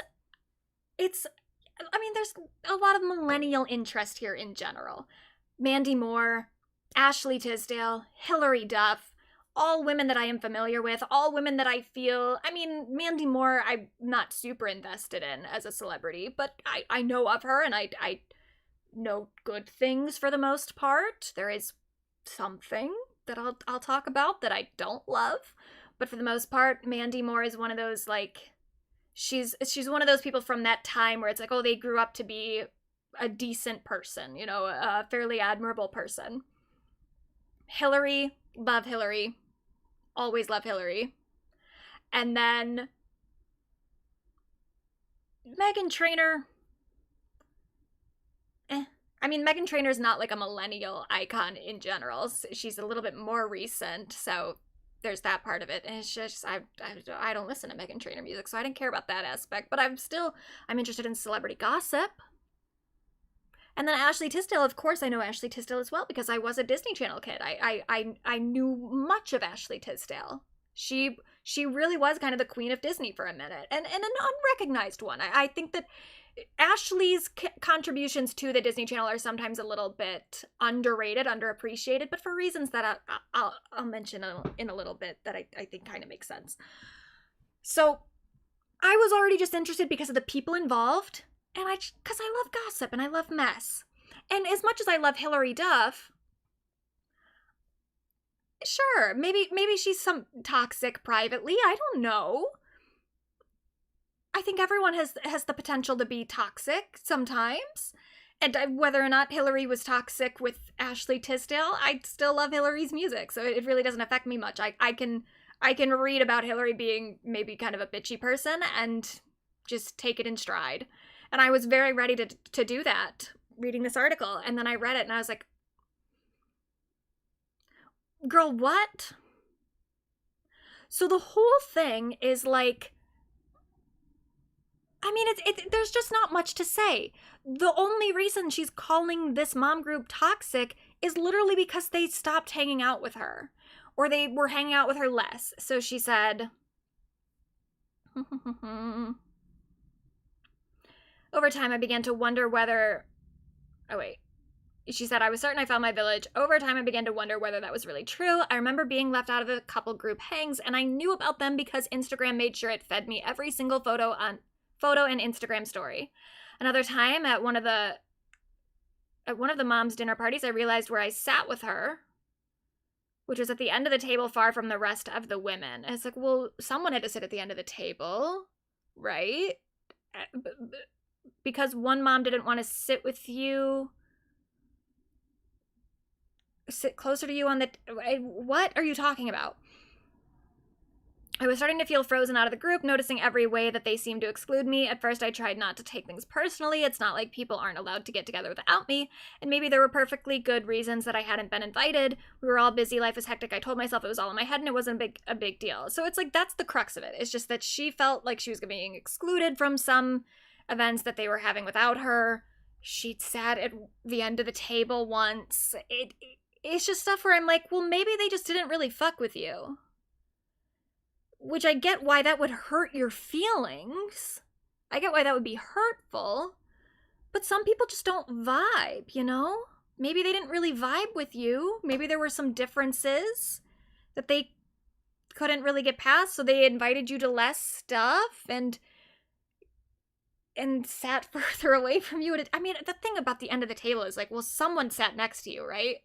there's a lot of millennial interest here in general. Mandy Moore, Ashely Tisdale, Hilary Duff, all women that I am familiar with, all women that I feel, Mandy Moore, I'm not super invested in as a celebrity, but I know of her and I know good things for the most part. There is something that I'll talk about that I don't love, but for the most part, Mandy Moore is one of those, like, she's one of those people from that time where it's like, oh, they grew up to be a decent person, a fairly admirable person. Hilary, love Hilary. Always love Hilary. And then Meghan Trainor. Meghan Trainor's not like a millennial icon in general. She's a little bit more recent, so there's that part of it. And it's just, I don't listen to Meghan Trainor music, so I didn't care about that aspect. But I'm interested in celebrity gossip. And then Ashely Tisdale, of course I know Ashely Tisdale as well because I was a Disney Channel kid. I knew much of Ashely Tisdale. She really was kind of the queen of Disney for a minute, and an unrecognized one. I think that Ashley's contributions to the Disney Channel are sometimes a little bit underrated, underappreciated, but for reasons that I'll mention in a little bit that I think kind of makes sense. So I was already just interested because of the people involved. And because I love gossip and I love mess. And as much as I love Hilary Duff, sure, maybe she's some toxic privately. I don't know. I think everyone has the potential to be toxic sometimes. And whether or not Hillary was toxic with Ashely Tisdale, I still love Hillary's music, so it really doesn't affect me much. I can read about Hillary being maybe kind of a bitchy person and just take it in stride. And I was very ready to do that, reading this article. And then I read it and I was like, girl, what? So the whole thing is like, I mean, there's just not much to say. The only reason she's calling this mom group toxic is literally because they stopped hanging out with her. Or they were hanging out with her less. So she said, over time I began to wonder whether, she said, I was certain I found my village. Over time I began to wonder whether that was really true. I remember being left out of a couple group hangs, and I knew about them because Instagram made sure it fed me every single photo and Instagram story. Another time at one of the mom's dinner parties, I realized where I sat with her, which was at the end of the table far from the rest of the women. And it's like, well, someone had to sit at the end of the table, right? Because one mom didn't want to sit with you, sit closer to you on the... What are you talking about? I was starting to feel frozen out of the group, noticing every way that they seemed to exclude me. At first, I tried not to take things personally. It's not like people aren't allowed to get together without me. And maybe there were perfectly good reasons that I hadn't been invited. We were all busy. Life was hectic. I told myself it was all in my head and it wasn't a big deal. So it's like, that's the crux of it. It's just that she felt like she was being excluded from some events that they were having without her. She'd sat at the end of the table once. It's just stuff where I'm like, well, maybe they just didn't really fuck with you. Which I get why that would hurt your feelings. I get why that would be hurtful. But some people just don't vibe, you know? Maybe they didn't really vibe with you. Maybe there were some differences that they couldn't really get past, so they invited you to less stuff and sat further away from you. I mean, the thing about the end of the table is like, well, someone sat next to you, right?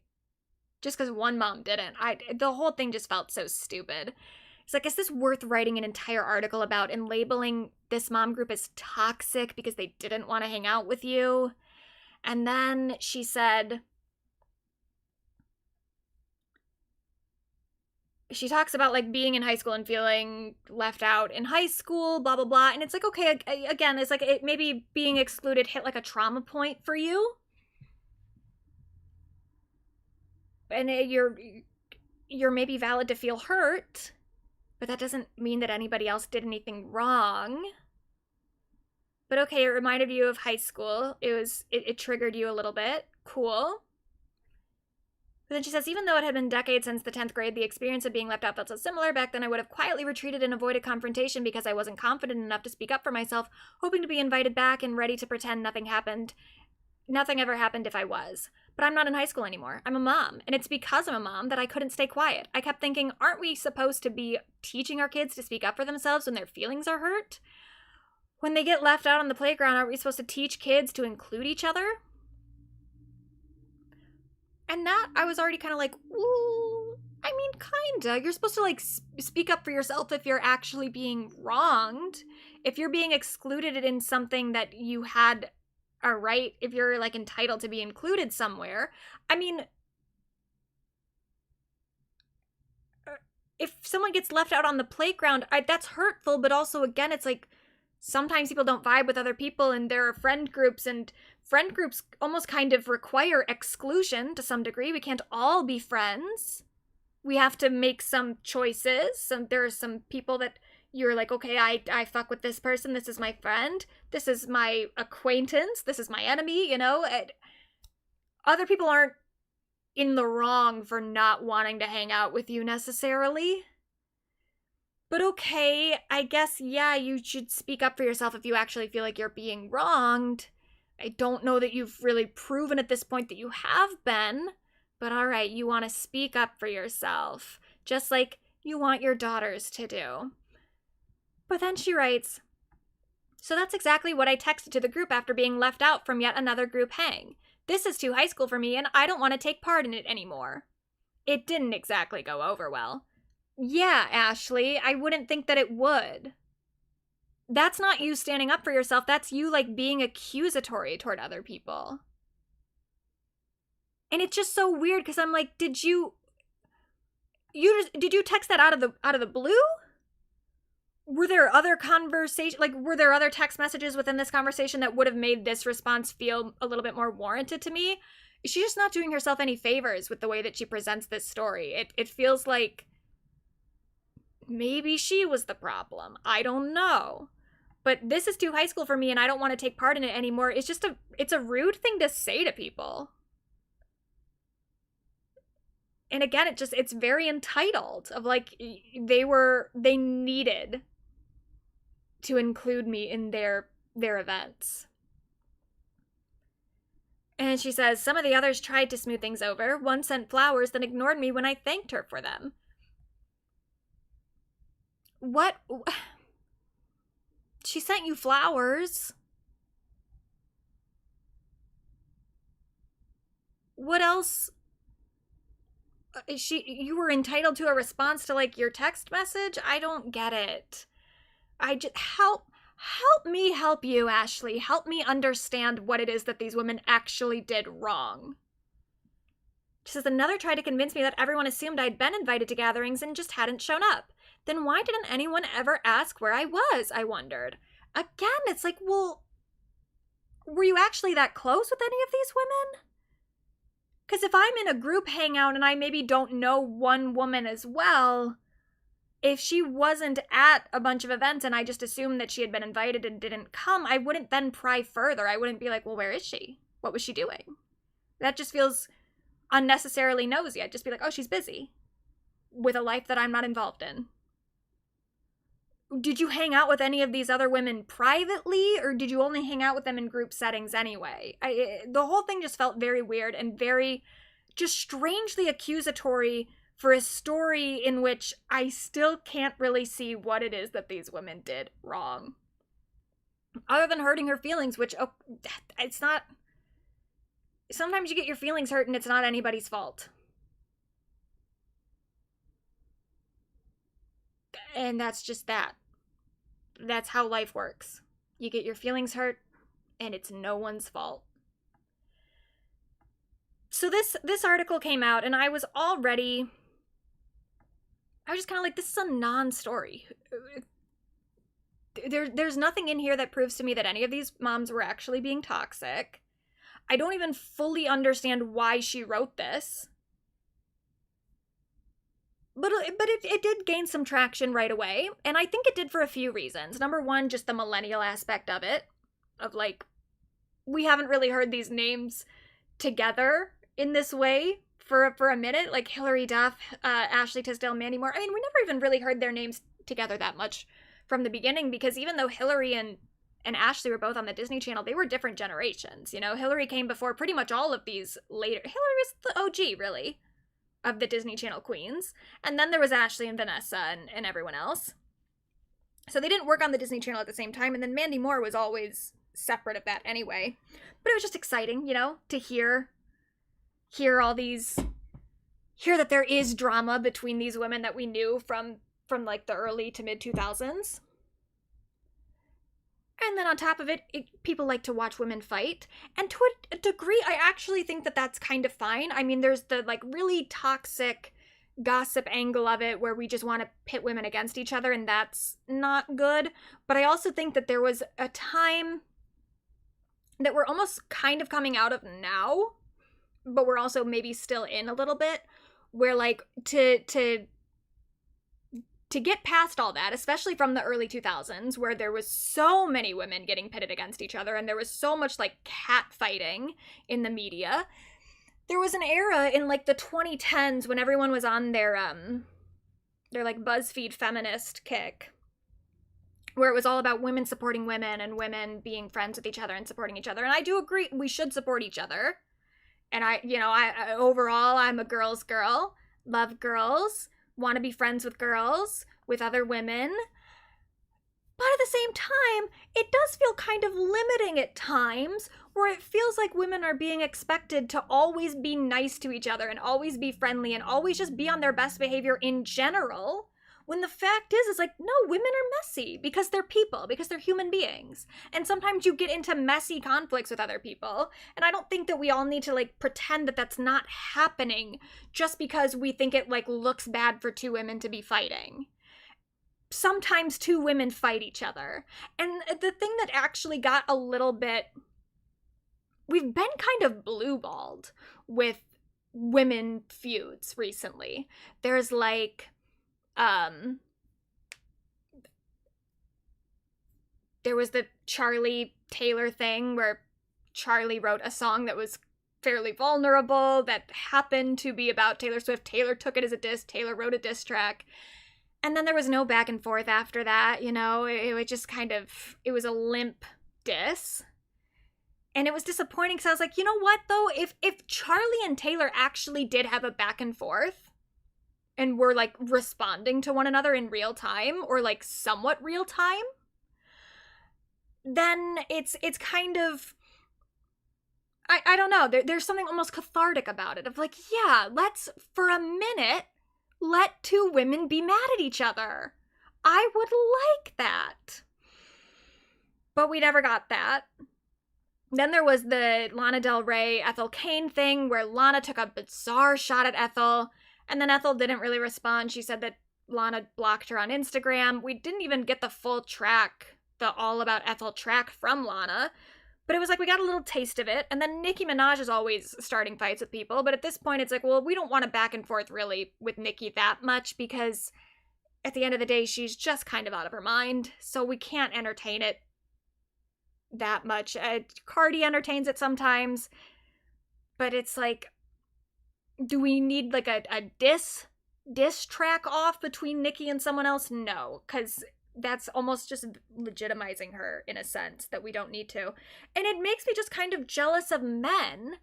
Just because one mom didn't. The whole thing just felt so stupid. It's like, is this worth writing an entire article about and labeling this mom group as toxic because they didn't want to hang out with you? And then she said, she talks about like being in high school and feeling left out in high school, blah, blah, blah. And it's like, okay, again, it's like maybe being excluded hit like a trauma point for you. And you're maybe valid to feel hurt. But that doesn't mean that anybody else did anything wrong. But okay, it reminded you of high school. It triggered you a little bit. Cool. But then she says, even though it had been decades since the 10th grade, the experience of being left out felt so similar. Back then I would have quietly retreated and avoided confrontation because I wasn't confident enough to speak up for myself, hoping to be invited back and ready to pretend nothing happened. Nothing ever happened if I was. But I'm not in high school anymore. I'm a mom. And it's because I'm a mom that I couldn't stay quiet. I kept thinking, aren't we supposed to be teaching our kids to speak up for themselves when their feelings are hurt? When they get left out on the playground, aren't we supposed to teach kids to include each other? And that, I was already kind of like, ooh, I mean, kinda. You're supposed to, like, speak up for yourself if you're actually being wronged. If you're being excluded in something that you had a right, if you're, like, entitled to be included somewhere. I mean, if someone gets left out on the playground, that's hurtful, but also, again, it's like, sometimes people don't vibe with other people, and there are friend groups, and friend groups almost kind of require exclusion to some degree. We can't all be friends. We have to make some choices. There are some people that you're like, okay, I fuck with this person. This is my friend. This is my acquaintance. This is my enemy, you know? Other people aren't in the wrong for not wanting to hang out with you necessarily. But okay, I guess, yeah, you should speak up for yourself if you actually feel like you're being wronged. I don't know that you've really proven at this point that you have been, but all right, you want to speak up for yourself, just like you want your daughters to do. But then she writes, so that's exactly what I texted to the group after being left out from yet another group hang. This is too high school for me and I don't want to take part in it anymore. It didn't exactly go over well. Yeah, Ashely, I wouldn't think that it would. That's not you standing up for yourself. That's you, like, being accusatory toward other people. And it's just so weird because I'm like, did you text that out of the blue? Were there other were there other text messages within this conversation that would have made this response feel a little bit more warranted to me? She's just not doing herself any favors with the way that she presents this story. It feels like maybe she was the problem. I don't know. But this is too high school for me and I don't want to take part in it anymore. It's a rude thing to say to people. And again, it's very entitled of like, they needed to include me in their events. And she says, some of the others tried to smooth things over. One sent flowers, then ignored me when I thanked her for them. What? She sent you flowers. What else? You were entitled to a response to like your text message? I don't get it. Help me help you, Ashely. Help me understand what it is that these women actually did wrong. She says, another tried to convince me that everyone assumed I'd been invited to gatherings and just hadn't shown up. Then why didn't anyone ever ask where I was, I wondered. Again, it's like, well, were you actually that close with any of these women? Because if I'm in a group hangout and I maybe don't know one woman as well, if she wasn't at a bunch of events and I just assumed that she had been invited and didn't come, I wouldn't then pry further. I wouldn't be like, well, where is she? What was she doing? That just feels unnecessarily nosy. I'd just be like, oh, she's busy with a life that I'm not involved in. Did you hang out with any of these other women privately, or did you only hang out with them in group settings anyway? The whole thing just felt very weird and very just strangely accusatory for a story in which I still can't really see what it is that these women did wrong. Other than hurting her feelings, which, it's not... Sometimes you get your feelings hurt and it's not anybody's fault. And that's just that. That's how life works. You get your feelings hurt, and it's no one's fault. So this article came out, and I was just kind of like, this is a non-story. There's nothing in here that proves to me that any of these moms were actually being toxic. I don't even fully understand why she wrote this. But it did gain some traction right away, and I think it did for a few reasons. Number one, just the millennial aspect of it, of like, we haven't really heard these names together in this way for a minute, like Hilary Duff, Ashely Tisdale, Mandy Moore. I mean, we never even really heard their names together that much from the beginning, because even though Hilary and Ashely were both on the Disney Channel, they were different generations. You know, Hilary came before pretty much all of these later. Hilary was the OG, really, of the Disney Channel queens. And then there was Ashely and Vanessa and everyone else. So they didn't work on the Disney Channel at the same time. And then Mandy Moore was always separate of that anyway. But it was just exciting, you know, to hear all these, hear that there is drama between these women that we knew from like the early to mid 2000s. And then on top of it, people like to watch women fight. And to a degree, I actually think that that's kind of fine. I mean, there's the like really toxic gossip angle of it where we just want to pit women against each other, and that's not good. But I also think that there was a time that we're almost kind of coming out of now, but we're also maybe still in a little bit, where like to get past all that, especially from the early 2000s, where there was so many women getting pitted against each other and there was so much like catfighting in the media, there was an era in like the 2010s when everyone was on their like BuzzFeed feminist kick, where it was all about women supporting women and women being friends with each other and supporting each other. And I do agree we should support each other. And I overall, I'm a girl's girl, love girls, want to be friends with girls, with other women. But at the same time, it does feel kind of limiting at times, where it feels like women are being expected to always be nice to each other and always be friendly and always just be on their best behavior in general, When the fact is like, no, women are messy because they're people, because they're human beings. And sometimes you get into messy conflicts with other people. And I don't think that we all need to like pretend that that's not happening just because we think it like looks bad for two women to be fighting. Sometimes two women fight each other. And the thing that actually got a little bit, we've been kind of blue-balled with women feuds recently. There's like, there was the Charlie Taylor thing where Charlie wrote a song that was fairly vulnerable that happened to be about Taylor Swift. Taylor took it as a diss. Taylor wrote a diss track. And then there was no back and forth after that, you know? It was just kind of, it was a limp diss. And it was disappointing because I was like, you know what, though? If Charlie and Taylor actually did have a back and forth and were, like, responding to one another in real time or, like, somewhat real time, then it's kind of, I don't know. There's something almost cathartic about it of, like, yeah, let's, for a minute, let two women be mad at each other. I would like that. But we never got that. Then there was the Lana Del Rey, Ethel Cain thing where Lana took a bizarre shot at Ethel, and then Ethel didn't really respond. She said that Lana blocked her on Instagram. We didn't even get the full track, the All About Ethel track from Lana, but it was like we got a little taste of it. And then Nicki Minaj is always starting fights with people, but at this point it's like, well, we don't want to back and forth really with Nicki that much because at the end of the day, she's just kind of out of her mind, so we can't entertain it that much. Cardi entertains it sometimes, but it's like, do we need like a diss track off between Nicki and someone else? No, because that's almost just legitimizing her in a sense that we don't need to. And it makes me just kind of jealous of men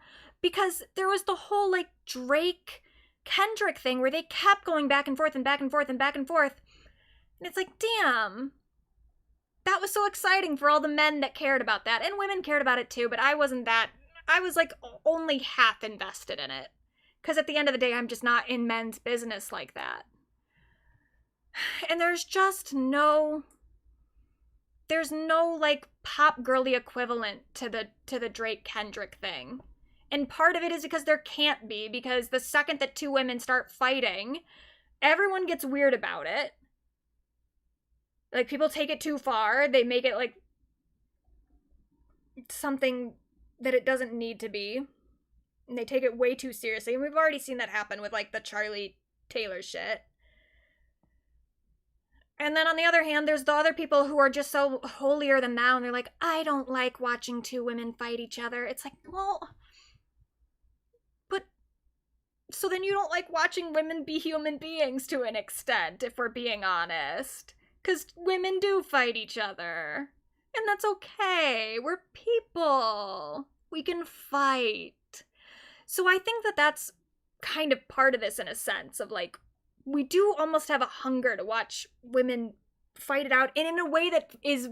because there was the whole like Drake Kendrick thing where they kept going back and forth and back and forth and back and forth, and it's like, damn, that was so exciting for all the men that cared about that, and women cared about it too, but I wasn't that, I was like only half invested in it, because at the end of the day, I'm just not in men's business like that. And there's no like pop girly equivalent to the Drake Kendrick thing. And part of it is because there can't be, because the second that two women start fighting, everyone gets weird about it. Like, people take it too far. They make it, like, something that it doesn't need to be. And they take it way too seriously. And we've already seen that happen with, like, the Charlie Taylor shit. And then on the other hand, there's the other people who are just so holier than thou. And they're like, I don't like watching two women fight each other. It's like, well, but so then you don't like watching women be human beings to an extent, if we're being honest. Because women do fight each other. And that's okay. We're people. We can fight. So I think that that's kind of part of this in a sense of like, we do almost have a hunger to watch women fight it out, and in a way that is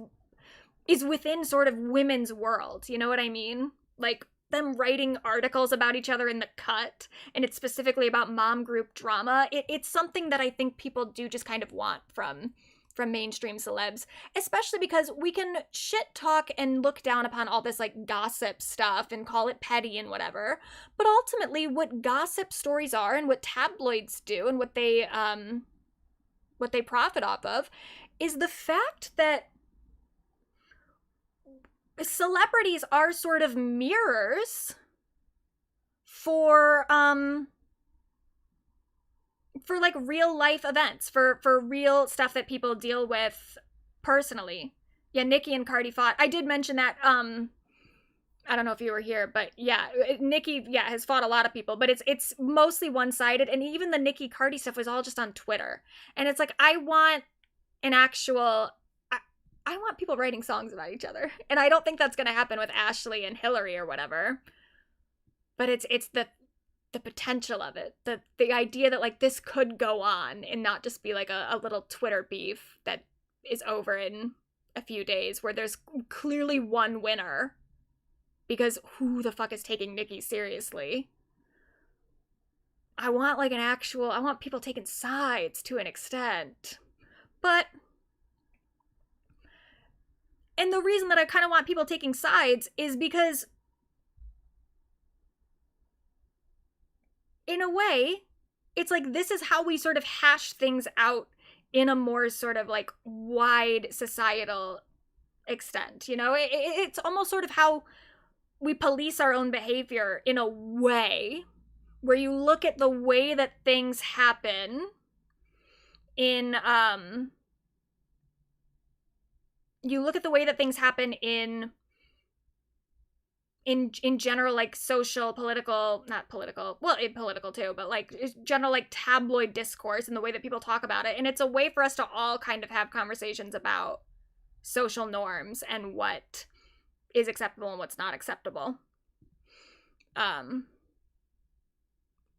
within sort of women's world. You know what I mean? Like them writing articles about each other in The Cut, and it's specifically about mom group drama. It's something that I think people do just kind of want from mainstream celebs, especially because we can shit talk and look down upon all this like gossip stuff and call it petty and whatever. But ultimately what gossip stories are and what tabloids do and what they profit off of is the fact that celebrities are sort of mirrors for like real life events, for real stuff that people deal with personally. Yeah, Nicki and Cardi fought. I did mention that, I don't know if you were here, but yeah, Nicki, yeah, has fought a lot of people, but it's mostly one-sided, and even the Nicki Cardi stuff was all just on Twitter. And it's like, I want an actual, I want people writing songs about each other. And I don't think that's gonna happen with Ashely and Hillary or whatever. But it's the potential of it, the idea that like this could go on and not just be like a little Twitter beef that is over in a few days where there's clearly one winner, because who the fuck is taking Nicki seriously? I want like I want people taking sides to an extent. But, and the reason that I kind of want people taking sides is because, in a way, it's like this is how we sort of hash things out in a more sort of like wide societal extent, you know? It's almost sort of how we police our own behavior in a way where you look at the way that things happen in in general, like social, political, not political, well, political too, but like general like tabloid discourse and the way that people talk about it. And it's a way for us to all kind of have conversations about social norms and what is acceptable and what's not acceptable.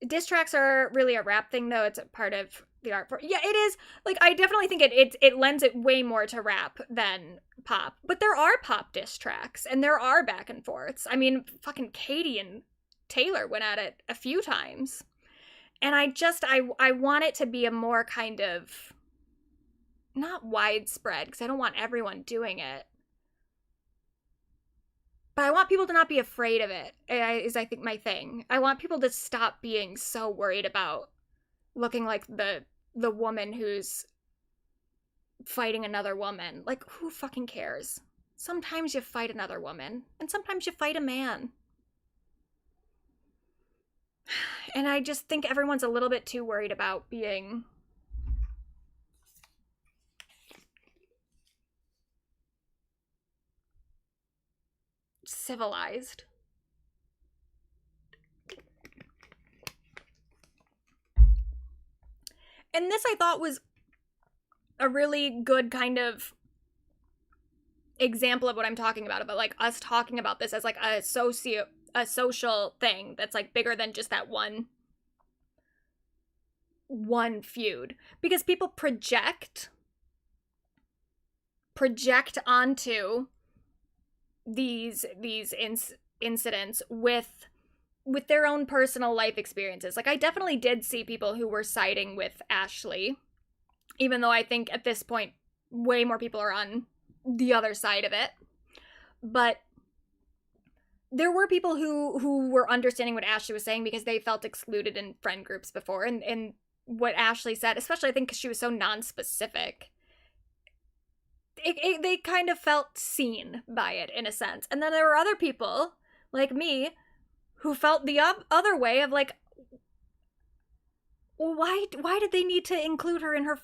Diss tracks are really a rap thing, though. It's a part of the art form. Yeah, it is. Like, I definitely think it lends it way more to rap than pop. But there are pop diss tracks, and there are back and forths. I mean, fucking Katy and Taylor went at it a few times. And I want it to be a more kind of, not widespread, because I don't want everyone doing it. But I want people to not be afraid of it, is I think my thing. I want people to stop being so worried about looking like the woman who's fighting another woman. Like, who fucking cares? Sometimes you fight another woman, and sometimes you fight a man. And I just think everyone's a little bit too worried about being civilized. And this I thought was a really good kind of example of what I'm talking about like us talking about this as like a social thing that's like bigger than just that one feud, because people project onto these incidents with their own personal life experiences. Like, I definitely did see people who were siding with Ashely, even though I think at this point way more people are on the other side of it. But there were people who were understanding what Ashely was saying because they felt excluded in friend groups before, and what Ashely said, especially I think because she was so non-specific, they kind of felt seen by it in a sense. And then there were other people like me who felt the other way of like, why did they need to include her in their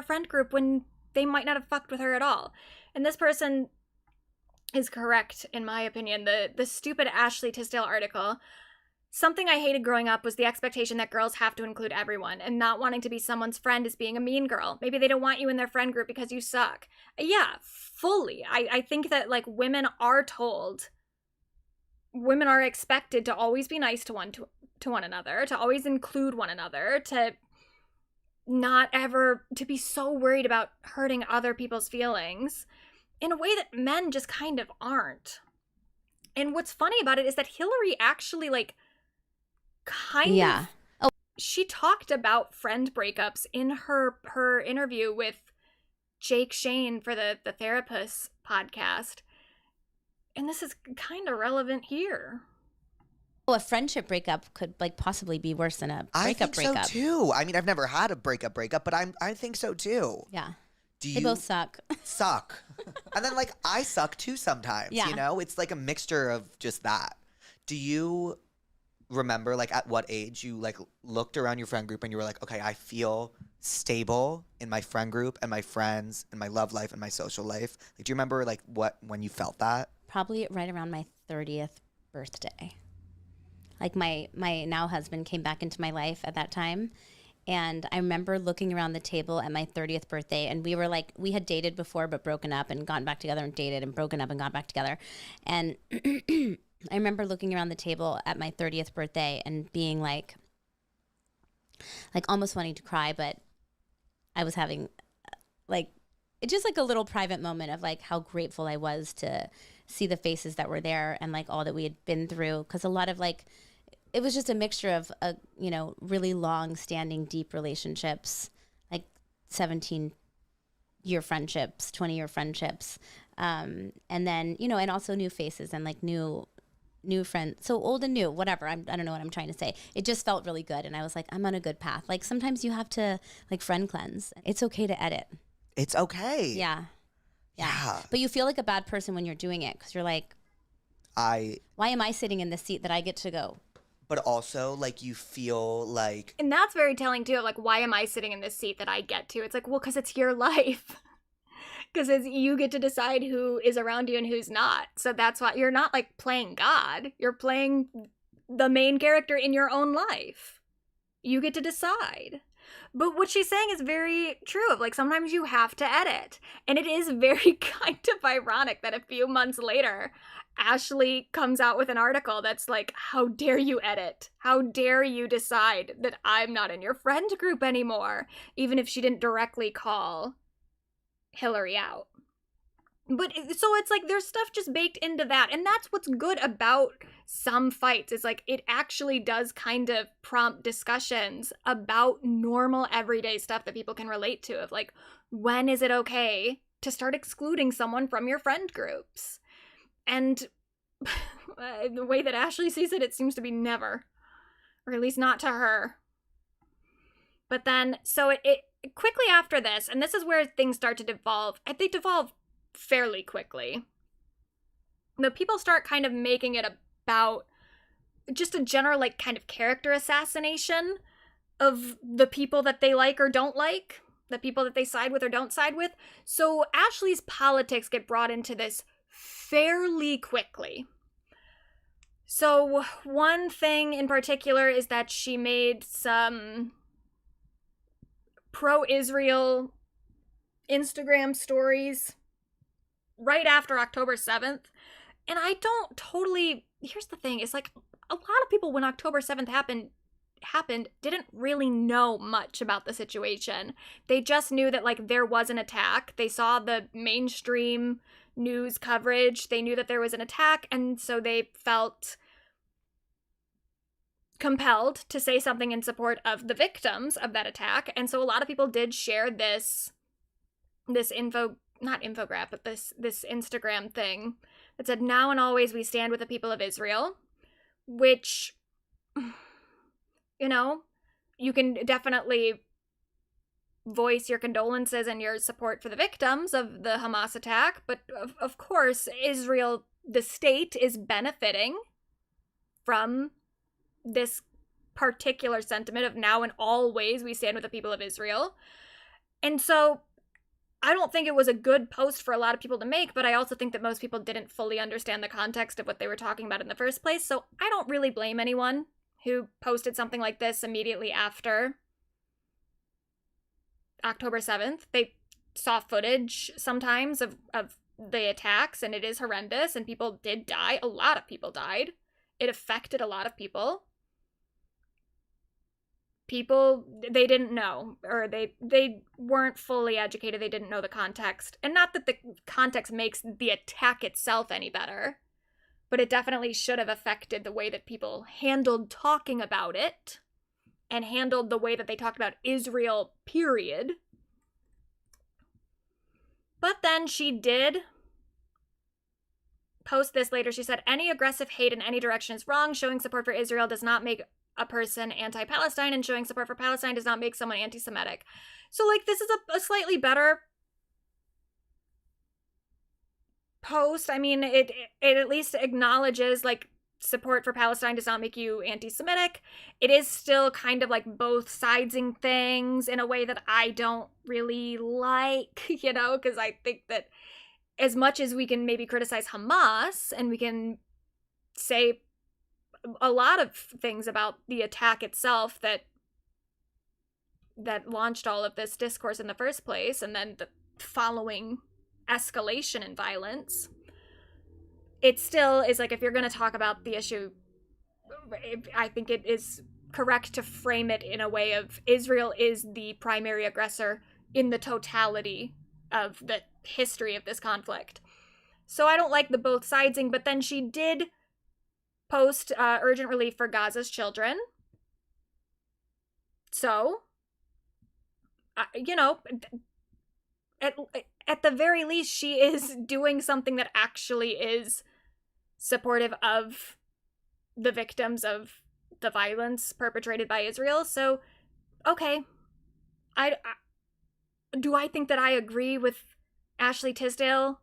friend group when they might not have fucked with her at all? And this person is correct in my opinion. The stupid Ashely Tisdale article. Something I hated growing up was the expectation that girls have to include everyone, and not wanting to be someone's friend is being a mean girl. Maybe they don't want you in their friend group because you suck. Yeah, fully. I think that, like, women are expected to always be nice to one another, to always include one another, to not ever, to be so worried about hurting other people's feelings in a way that men just kind of aren't. And what's funny about it is that Hillary actually, like, she talked about friend breakups in her interview with Jake Shane for the Therapist podcast, and this is kind of relevant here. Well, a friendship breakup could like possibly be worse than a breakup. So too. I mean, I've never had a breakup, but I think so too. Yeah. They both suck. And then like I suck too sometimes. Yeah. You know, it's like a mixture of just that. Do you remember like at what age you like looked around your friend group and you were like, okay, I feel stable in my friend group and my friends and my love life and my social life? Like, do you remember like when you felt that? Probably right around my 30th birthday. Like my now husband came back into my life at that time. And I remember looking around the table at my 30th birthday, and we were like, we had dated before but broken up and gotten back together and dated and broken up and got back together. And I remember looking around the table at my 30th birthday and being like almost wanting to cry, but I was having like, it's just like a little private moment of like how grateful I was to see the faces that were there and like all that we had been through. Cause a lot of like, it was just a mixture of, really long standing deep relationships, like 17 year friendships, 20-year friendships. And then, you know, and also new faces and like new friends. So old and new, whatever. I don't know what I'm trying to say. It just felt really good. And I was like, I'm on a good path. Like sometimes you have to like friend cleanse. It's okay to edit. It's okay. Yeah. But you feel like a bad person when you're doing it because you're like, why am I sitting in the seat that I get to go? But also, like, you feel like... And that's very telling, too, of, like, why am I sitting in this seat that I get to? It's like, well, because it's your life. Because you get to decide who is around you and who's not. So that's why you're not, like, playing God. You're playing the main character in your own life. You get to decide. But what she's saying is very true of, like, sometimes you have to edit. And it is very kind of ironic that a few months later, Ashely comes out with an article that's like, how dare you edit? How dare you decide that I'm not in your friend group anymore? Even if she didn't directly call Hillary out. But so it's like there's stuff just baked into that. And that's what's good about some fights is like it actually does kind of prompt discussions about normal everyday stuff that people can relate to of like, when is it okay to start excluding someone from your friend groups? And the way that Ashely sees it, it seems to be never. Or at least not to her. But then, so it quickly after this, and this is where things start to devolve. They devolve fairly quickly. The people start kind of making it about just a general, like, kind of character assassination of the people that they like or don't like. The people that they side with or don't side with. So Ashely's politics get brought into this fairly quickly. So one thing in particular is that she made some pro-Israel Instagram stories right after October 7th. And I don't totally, here's the thing, it's like a lot of people when October 7th happened didn't really know much about the situation. They just knew that like there was an attack. They saw the mainstream news coverage. They knew that there was an attack, and so they felt compelled to say something in support of the victims of that attack. And so a lot of people did share this infographic, but this Instagram thing that said, "Now and always we stand with the people of Israel," which, you know, you can definitely voice your condolences and your support for the victims of the Hamas attack, but of course, Israel, the state, is benefiting from this particular sentiment of now and always we stand with the people of Israel. And so I don't think it was a good post for a lot of people to make, but I also think that most people didn't fully understand the context of what they were talking about in the first place, so I don't really blame anyone who posted something like this immediately after October 7th. They saw footage sometimes of the attacks, and it is horrendous, and people did die. A lot of people died. It affected a lot of people. People, they didn't know, or they weren't fully educated. They didn't know the context. And not that the context makes the attack itself any better, but it definitely should have affected the way that people handled talking about it and handled the way that they talked about Israel, period. But then she did post this later. She said, "Any aggressive hate in any direction is wrong. Showing support for Israel does not make a person anti-Palestine, and showing support for Palestine does not make someone anti-Semitic." So, like, this is a slightly better post. I mean, it at least acknowledges, like, support for Palestine does not make you anti-Semitic. It is still kind of like both sidesing things in a way that I don't really like, you know, because I think that as much as we can maybe criticize Hamas and we can say a lot of things about the attack itself that launched all of this discourse in the first place, and then the following escalation in violence, it still is like, if you're going to talk about the issue, I think it is correct to frame it in a way of Israel is the primary aggressor in the totality of the history of this conflict. So I don't like the both sidesing, but then she did post urgent relief for Gaza's children. So, you know, at the very least, she is doing something that actually is supportive of the victims of the violence perpetrated by Israel. So, okay. Do I think that I agree with Ashely Tisdale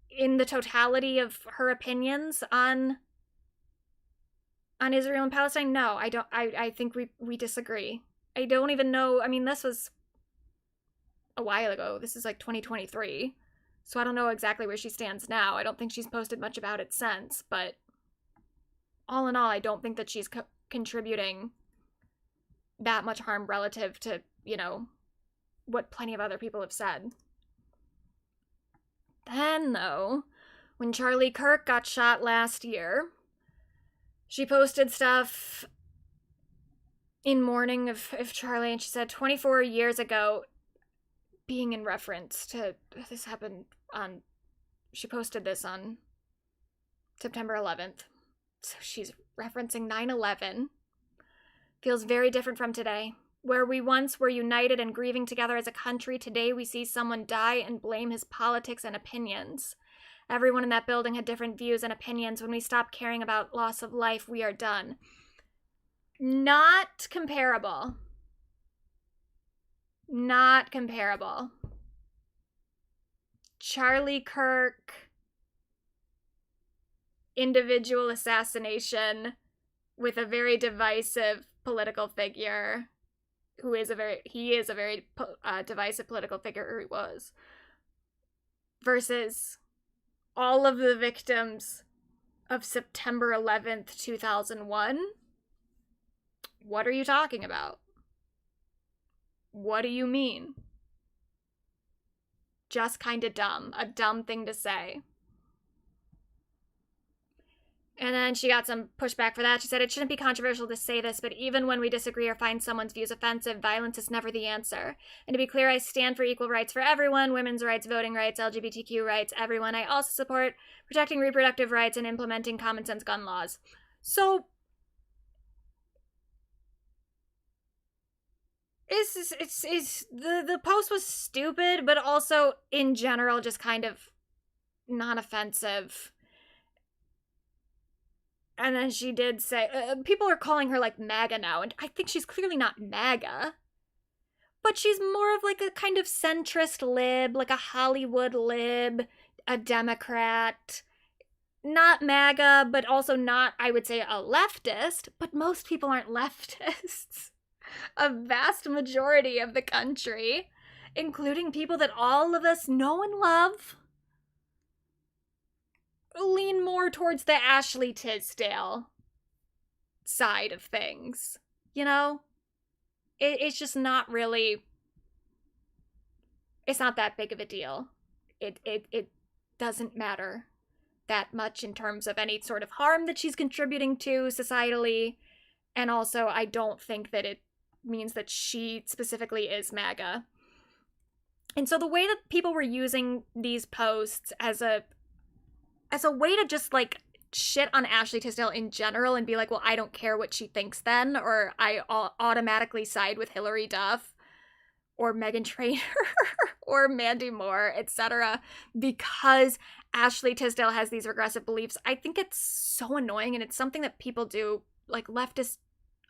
in the totality of her opinions on Israel and Palestine? No, I don't. I think we disagree. I don't even know. I mean, this was a while ago. This is like 2023. So I don't know exactly where she stands now. I don't think she's posted much about it since, but all in all, I don't think that she's contributing that much harm relative to, you know, what plenty of other people have said. Then, though, when Charlie Kirk got shot last year, she posted stuff in mourning of Charlie, and she said 24 years ago, being in reference to, this happened on, she posted this on September 11th. So she's referencing 9/11. Feels very different from today. Where we once were united and grieving together as a country, today we see someone die and blame his politics and opinions. Everyone in that building had different views and opinions. When we stop caring about loss of life, we are done. Not comparable. Not comparable. Charlie Kirk, individual assassination with a very divisive political figure who is a very divisive political figure, or he was, versus all of the victims of September 11th, 2001. What are you talking about? What do you mean? Just kind of dumb. A dumb thing to say. And then she got some pushback for that. She said, it shouldn't be controversial to say this, but even when we disagree or find someone's views offensive, violence is never the answer. And to be clear, I stand for equal rights for everyone, women's rights, voting rights, LGBTQ rights, everyone. I also support protecting reproductive rights and implementing common sense gun laws. So, the post was stupid, but also in general just kind of non-offensive. And then she did say, people are calling her like MAGA now, and I think she's clearly not MAGA, but she's more of like a kind of centrist lib, like a Hollywood lib, a Democrat, not MAGA, but also not, I would say, a leftist, but most people aren't leftists. A vast majority of the country, including people that all of us know and love, lean more towards the Ashely Tisdale side of things. You know? It's just not really, it's not that big of a deal. It doesn't matter that much in terms of any sort of harm that she's contributing to societally. And also, I don't think that it means that she specifically is MAGA. And so the way that people were using these posts as a way to just like shit on Ashely Tisdale in general and be like, well, I don't care what she thinks then, or I automatically side with Hillary Duff or Meghan Trainor or Mandy Moore, etc., because Ashely Tisdale has these regressive beliefs. I think it's so annoying, and it's something that people do, like leftists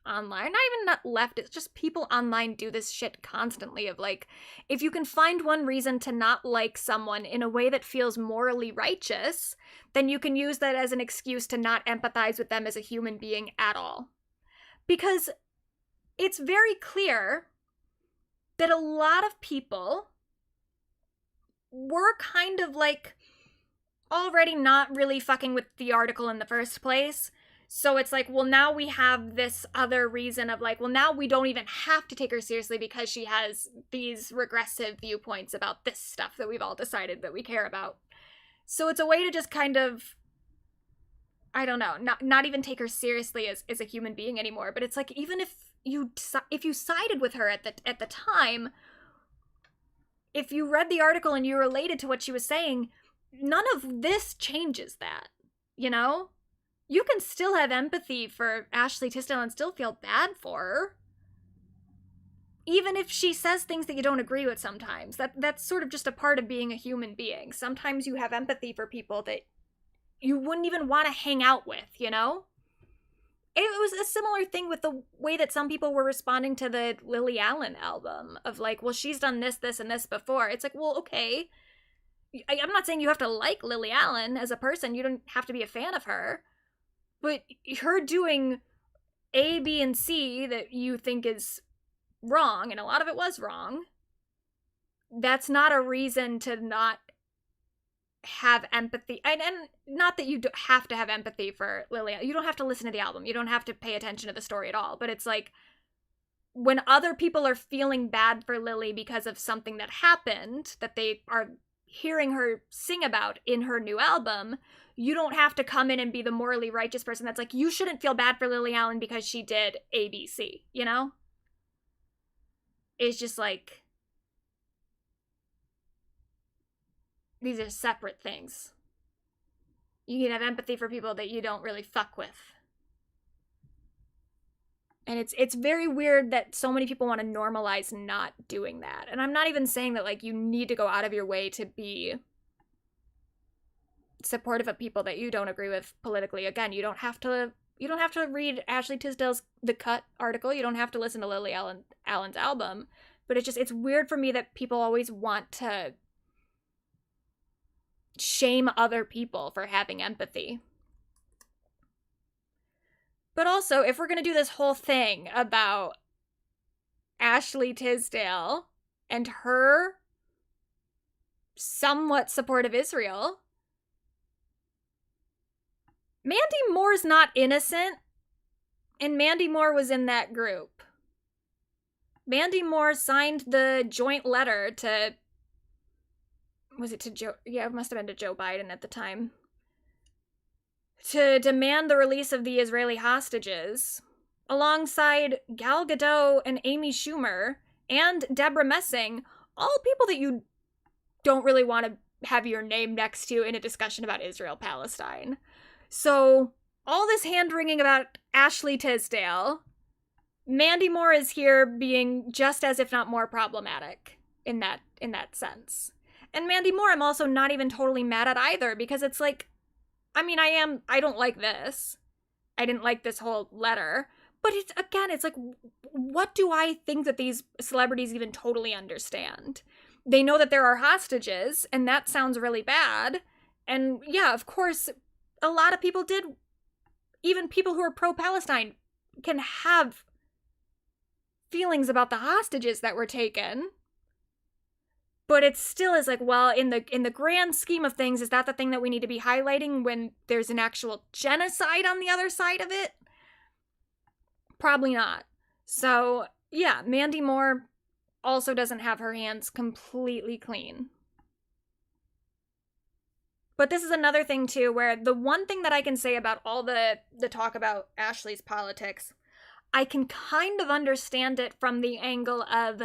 online, not leftists, just people online do this shit constantly of like, if you can find one reason to not like someone in a way that feels morally righteous, then you can use that as an excuse to not empathize with them as a human being at all. Because it's very clear that a lot of people were kind of like already not really fucking with the article in the first place. So it's like, well, now we have this other reason of like, well, now we don't even have to take her seriously because she has these regressive viewpoints about this stuff that we've all decided that we care about. So it's a way to just kind of, I don't know, not even take her seriously as a human being anymore. But it's like, even if you sided with her at the time, if you read the article and you related to what she was saying, none of this changes that, you know? You can still have empathy for Ashely Tisdale and still feel bad for her. even if she says things that you don't agree with sometimes, that's sort of just a part of being a human being. Sometimes you have empathy for people that you wouldn't even want to hang out with, you know? It was a similar thing with the way that some people were responding to the Lily Allen album of like, well, she's done this, this, and this before. It's like, well, okay. I'm not saying you have to like Lily Allen as a person. You don't have to be a fan of her. But her doing A, B, and C that you think is wrong, and a lot of it was wrong, that's not a reason to not have empathy. And not that you have to have empathy for Lily. You don't have to listen to the album. You don't have to pay attention to the story at all. But it's like, when other people are feeling bad for Lily because of something that happened, that they are hearing her sing about in her new album, you don't have to come in and be the morally righteous person that's like, you shouldn't feel bad for Lily Allen because she did ABC, you know? It's just like, these are separate things. You can have empathy for people that you don't really fuck with. And it's very weird that so many people want to normalize not doing that. And I'm not even saying that, like, you need to go out of your way to be supportive of people that you don't agree with politically. Again, you don't have to read Ashely Tisdale's The Cut article. You don't have to listen to Lily Allen's album. But it's weird for me that people always want to shame other people for having empathy. But also, if we're going to do this whole thing about Ashely Tisdale and her somewhat support of Israel, Mandy Moore's not innocent, and Mandy Moore was in that group. Mandy Moore signed the joint letter to, was it to Joe? Yeah, it must have been to Joe Biden at the time, to demand the release of the Israeli hostages, alongside Gal Gadot and Amy Schumer and Deborah Messing, all people that you don't really want to have your name next to in a discussion about Israel-Palestine. So, all this hand-wringing about Ashely Tisdale, Mandy Moore is here being just as, if not more, problematic in that sense. And Mandy Moore, I'm also not even totally mad at either, because it's like, I mean, I don't like this. I didn't like this whole letter. But it's like, what do I think that these celebrities even totally understand? They know that there are hostages, and that sounds really bad. And yeah, of course, a lot of people did, even people who are pro-Palestine, can have feelings about the hostages that were taken. But it still is like, well, in the grand scheme of things, is that the thing that we need to be highlighting when there's an actual genocide on the other side of it? Probably not. So, yeah, Mandy Moore also doesn't have her hands completely clean. But this is another thing, too, where the one thing that I can say about all the talk about Ashley's politics, I can kind of understand it from the angle of,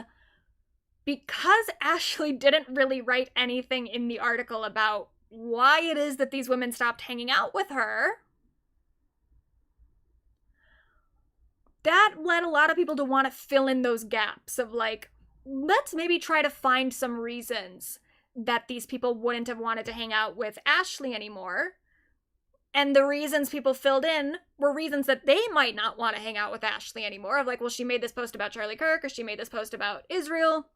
because Ashely didn't really write anything in the article about why it is that these women stopped hanging out with her, that led a lot of people to want to fill in those gaps of like, let's maybe try to find some reasons that these people wouldn't have wanted to hang out with Ashely anymore. And the reasons people filled in were reasons that they might not want to hang out with Ashely anymore. Of like, well, she made this post about Charlie Kirk, or she made this post about Israel.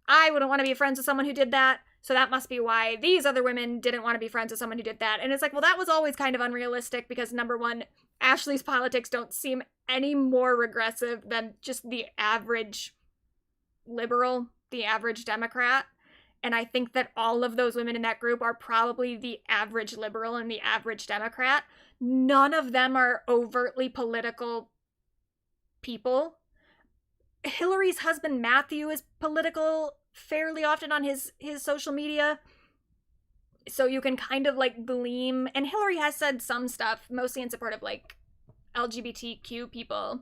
I wouldn't want to be friends with someone who did that, so that must be why these other women didn't want to be friends with someone who did that. And it's like, well, that was always kind of unrealistic, because number one, Ashley's politics don't seem any more regressive than just the average liberal, the average Democrat. And I think that all of those women in that group are probably the average liberal and the average Democrat. None of them are overtly political people. Hillary's husband Matthew is political fairly often on his social media, so you can kind of like gleam, and Hillary has said some stuff mostly in support of like LGBTQ people,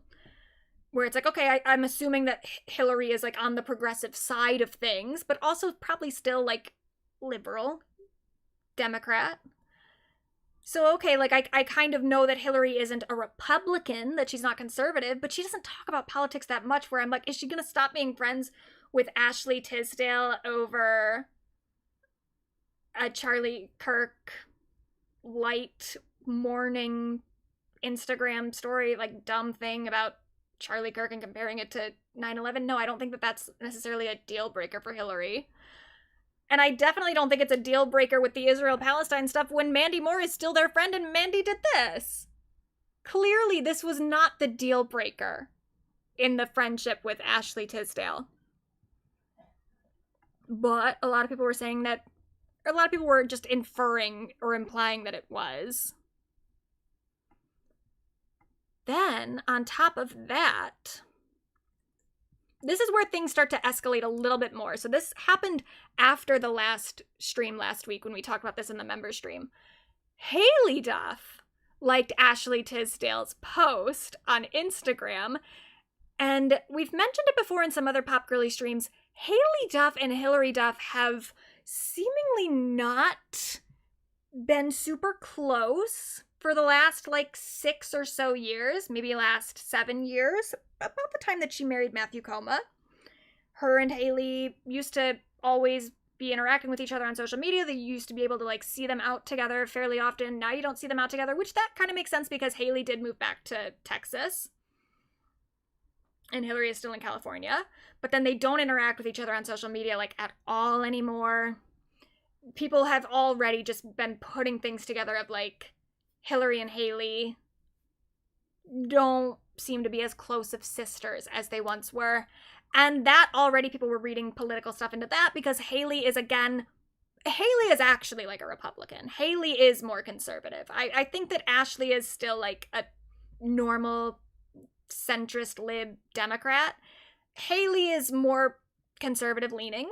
where it's like, okay, I'm assuming that Hillary is like on the progressive side of things, but also probably still like liberal Democrat. So, okay, like, I kind of know that Hillary isn't a Republican, that she's not conservative, but she doesn't talk about politics that much, where I'm like, is she going to stop being friends with Ashely Tisdale over a Charlie Kirk light morning Instagram story, like, dumb thing about Charlie Kirk and comparing it to 9/11? No, I don't think that that's necessarily a deal breaker for Hillary. And I definitely don't think it's a deal breaker with the Israel-Palestine stuff when Mandy Moore is still their friend and Mandy did this. Clearly, this was not the deal breaker in the friendship with Ashely Tisdale. But a lot of people were saying that, or a lot of people were just inferring or implying that it was. Then, on top of that, this is where things start to escalate a little bit more. So this happened after the last stream last week when we talked about this in the member stream. Haley Duff liked Ashely Tisdale's post on Instagram. And we've mentioned it before in some other Pop Girly streams. Haley Duff and Hillary Duff have seemingly not been super close for the last, like, 6 or so years, maybe last 7 years, about the time that she married Matthew Coma. Her and Haley used to always be interacting with each other on social media. They used to be able to, like, see them out together fairly often. Now you don't see them out together, which that kind of makes sense because Haley did move back to Texas. And Hillary is still in California. But then they don't interact with each other on social media, like, at all anymore. People have already just been putting things together of, like, Hillary and Haley don't seem to be as close of sisters as they once were. And that already people were reading political stuff into that because Haley is actually like a Republican. Haley is more conservative. I think that Ashely is still like a normal centrist lib Democrat. Haley is more conservative leaning.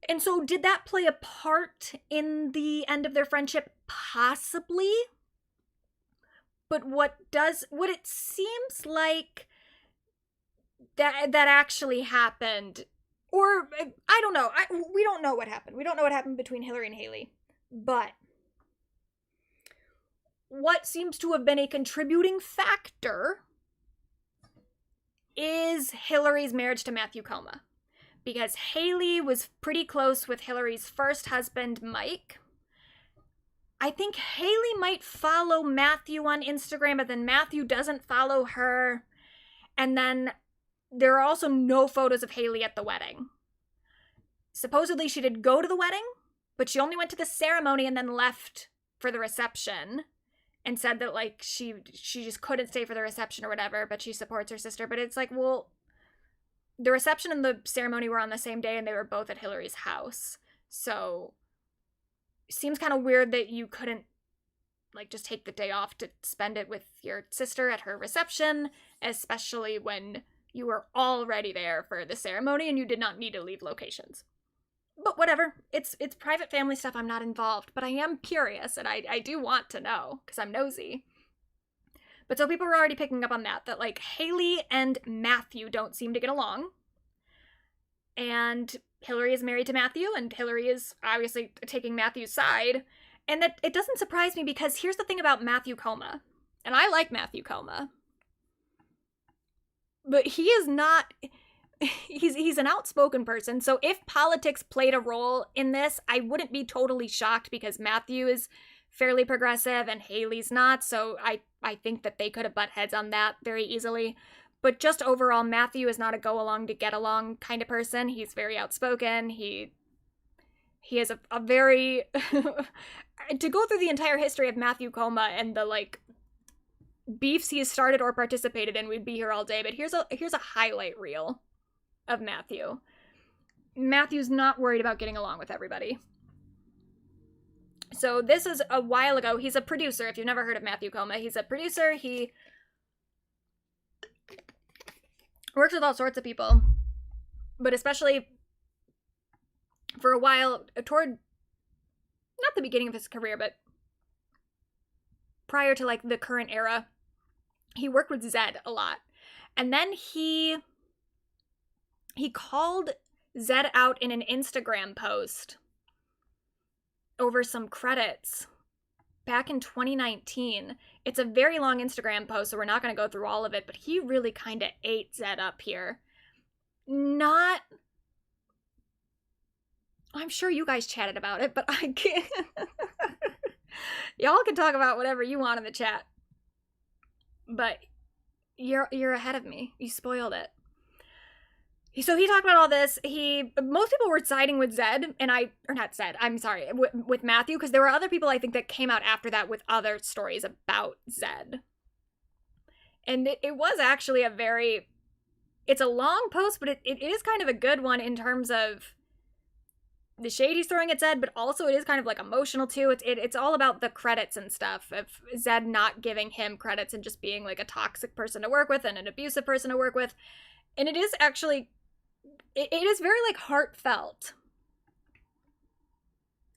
And so did that play a part in the end of their friendship? Possibly. But what it seems like that actually happened, or I don't know. We don't know what happened. We don't know what happened between Hillary and Haley. But what seems to have been a contributing factor is Hillary's marriage to Matthew Coma. Because Haley was pretty close with Hillary's first husband, Mike. I think Haley might follow Matthew on Instagram, but then Matthew doesn't follow her. And then there are also no photos of Haley at the wedding. Supposedly she did go to the wedding, but she only went to the ceremony and then left for the reception and said that, like, she just couldn't stay for the reception or whatever, but she supports her sister. But it's like, well, the reception and the ceremony were on the same day and they were both at Hillary's house. So it seems kind of weird that you couldn't, like, just take the day off to spend it with your sister at her reception, especially when you were already there for the ceremony and you did not need to leave locations. But whatever, it's private family stuff. I'm not involved, but I am curious and I do want to know because I'm nosy. But so people were already picking up on that like Haley and Matthew don't seem to get along. And Hillary is married to Matthew and Hillary is obviously taking Matthew's side. And that it doesn't surprise me because here's the thing about Matthew Coma. And I like Matthew Coma. But he is not, he's an outspoken person. So if politics played a role in this, I wouldn't be totally shocked because Matthew is fairly progressive and Haley's not. So I think that they could have butt heads on that very easily. But just overall, Matthew is not a go along to get along kind of person. He's very outspoken. He has a very, to go through the entire history of Matthew Coma and the, like, beefs he has started or participated in, we'd be here all day. But here's a highlight reel of Matthew. Matthew's not worried about getting along with everybody. So this is a while ago. He's a producer. If you've never heard of Matthew Coma, he's a producer. He works with all sorts of people, but especially for a while toward not the beginning of his career, but prior to, like, the current era, he worked with Zed a lot. And then he called Zed out in an Instagram post over some credits back in 2019. It's a very long Instagram post, so we're not going to go through all of it, but he really kind of ate Zed up here. Not... I'm sure you guys chatted about it, but I can't... Y'all can talk about whatever you want in the chat. But you're ahead of me. You spoiled it. So he talked about all this. Most people were siding with Zed, with Matthew, because there were other people I think that came out after that with other stories about Zed. And it was actually it's a long post, but it is kind of a good one in terms of the shade he's throwing at Zed, but also it is kind of like emotional too. It's all about the credits and stuff of Zed not giving him credits and just being like a toxic person to work with and an abusive person to work with. And it is actually, it is very like heartfelt.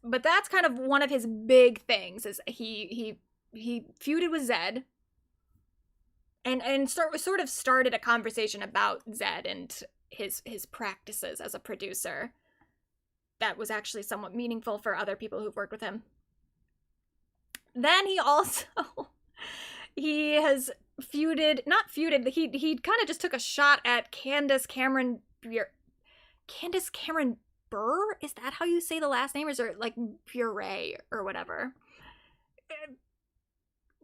But that's kind of one of his big things is he feuded with Zed and sort of started a conversation about Zed and his practices as a producer. That was actually somewhat meaningful for other people who've worked with him. Then he has not feuded, he kind of just took a shot at Candace Cameron Burr? Is that how you say the last name? Or is it like Puree or whatever?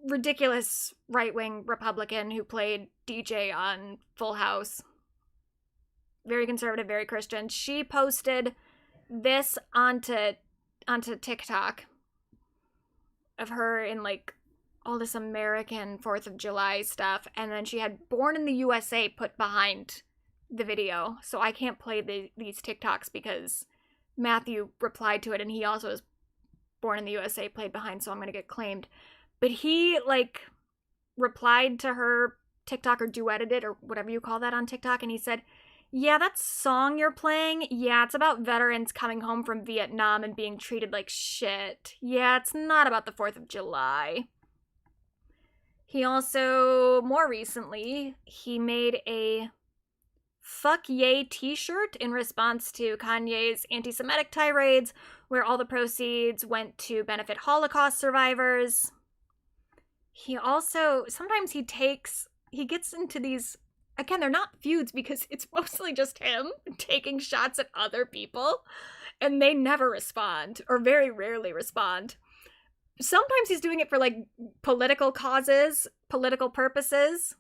Ridiculous right-wing Republican who played DJ on Full House. Very conservative, very Christian. She posted this onto TikTok of her in like all this American 4th of July stuff, and then she had Born in the USA put behind the video. So I can't play these TikToks because Matthew replied to it, and he also has Born in the USA played behind, so I'm gonna get claimed. But he like replied to her TikTok or duetted it or whatever you call that on TikTok, and he said, yeah, that song you're playing, yeah, it's about veterans coming home from Vietnam and being treated like shit. Yeah, it's not about the 4th of July. He also, more recently, he made a Fuck Ye t-shirt in response to Kanye's anti-Semitic tirades, where all the proceeds went to benefit Holocaust survivors. He also, sometimes he gets into these, again, they're not feuds because it's mostly just him taking shots at other people, and they never respond, or very rarely respond. Sometimes he's doing it for, like, political causes, political purposes.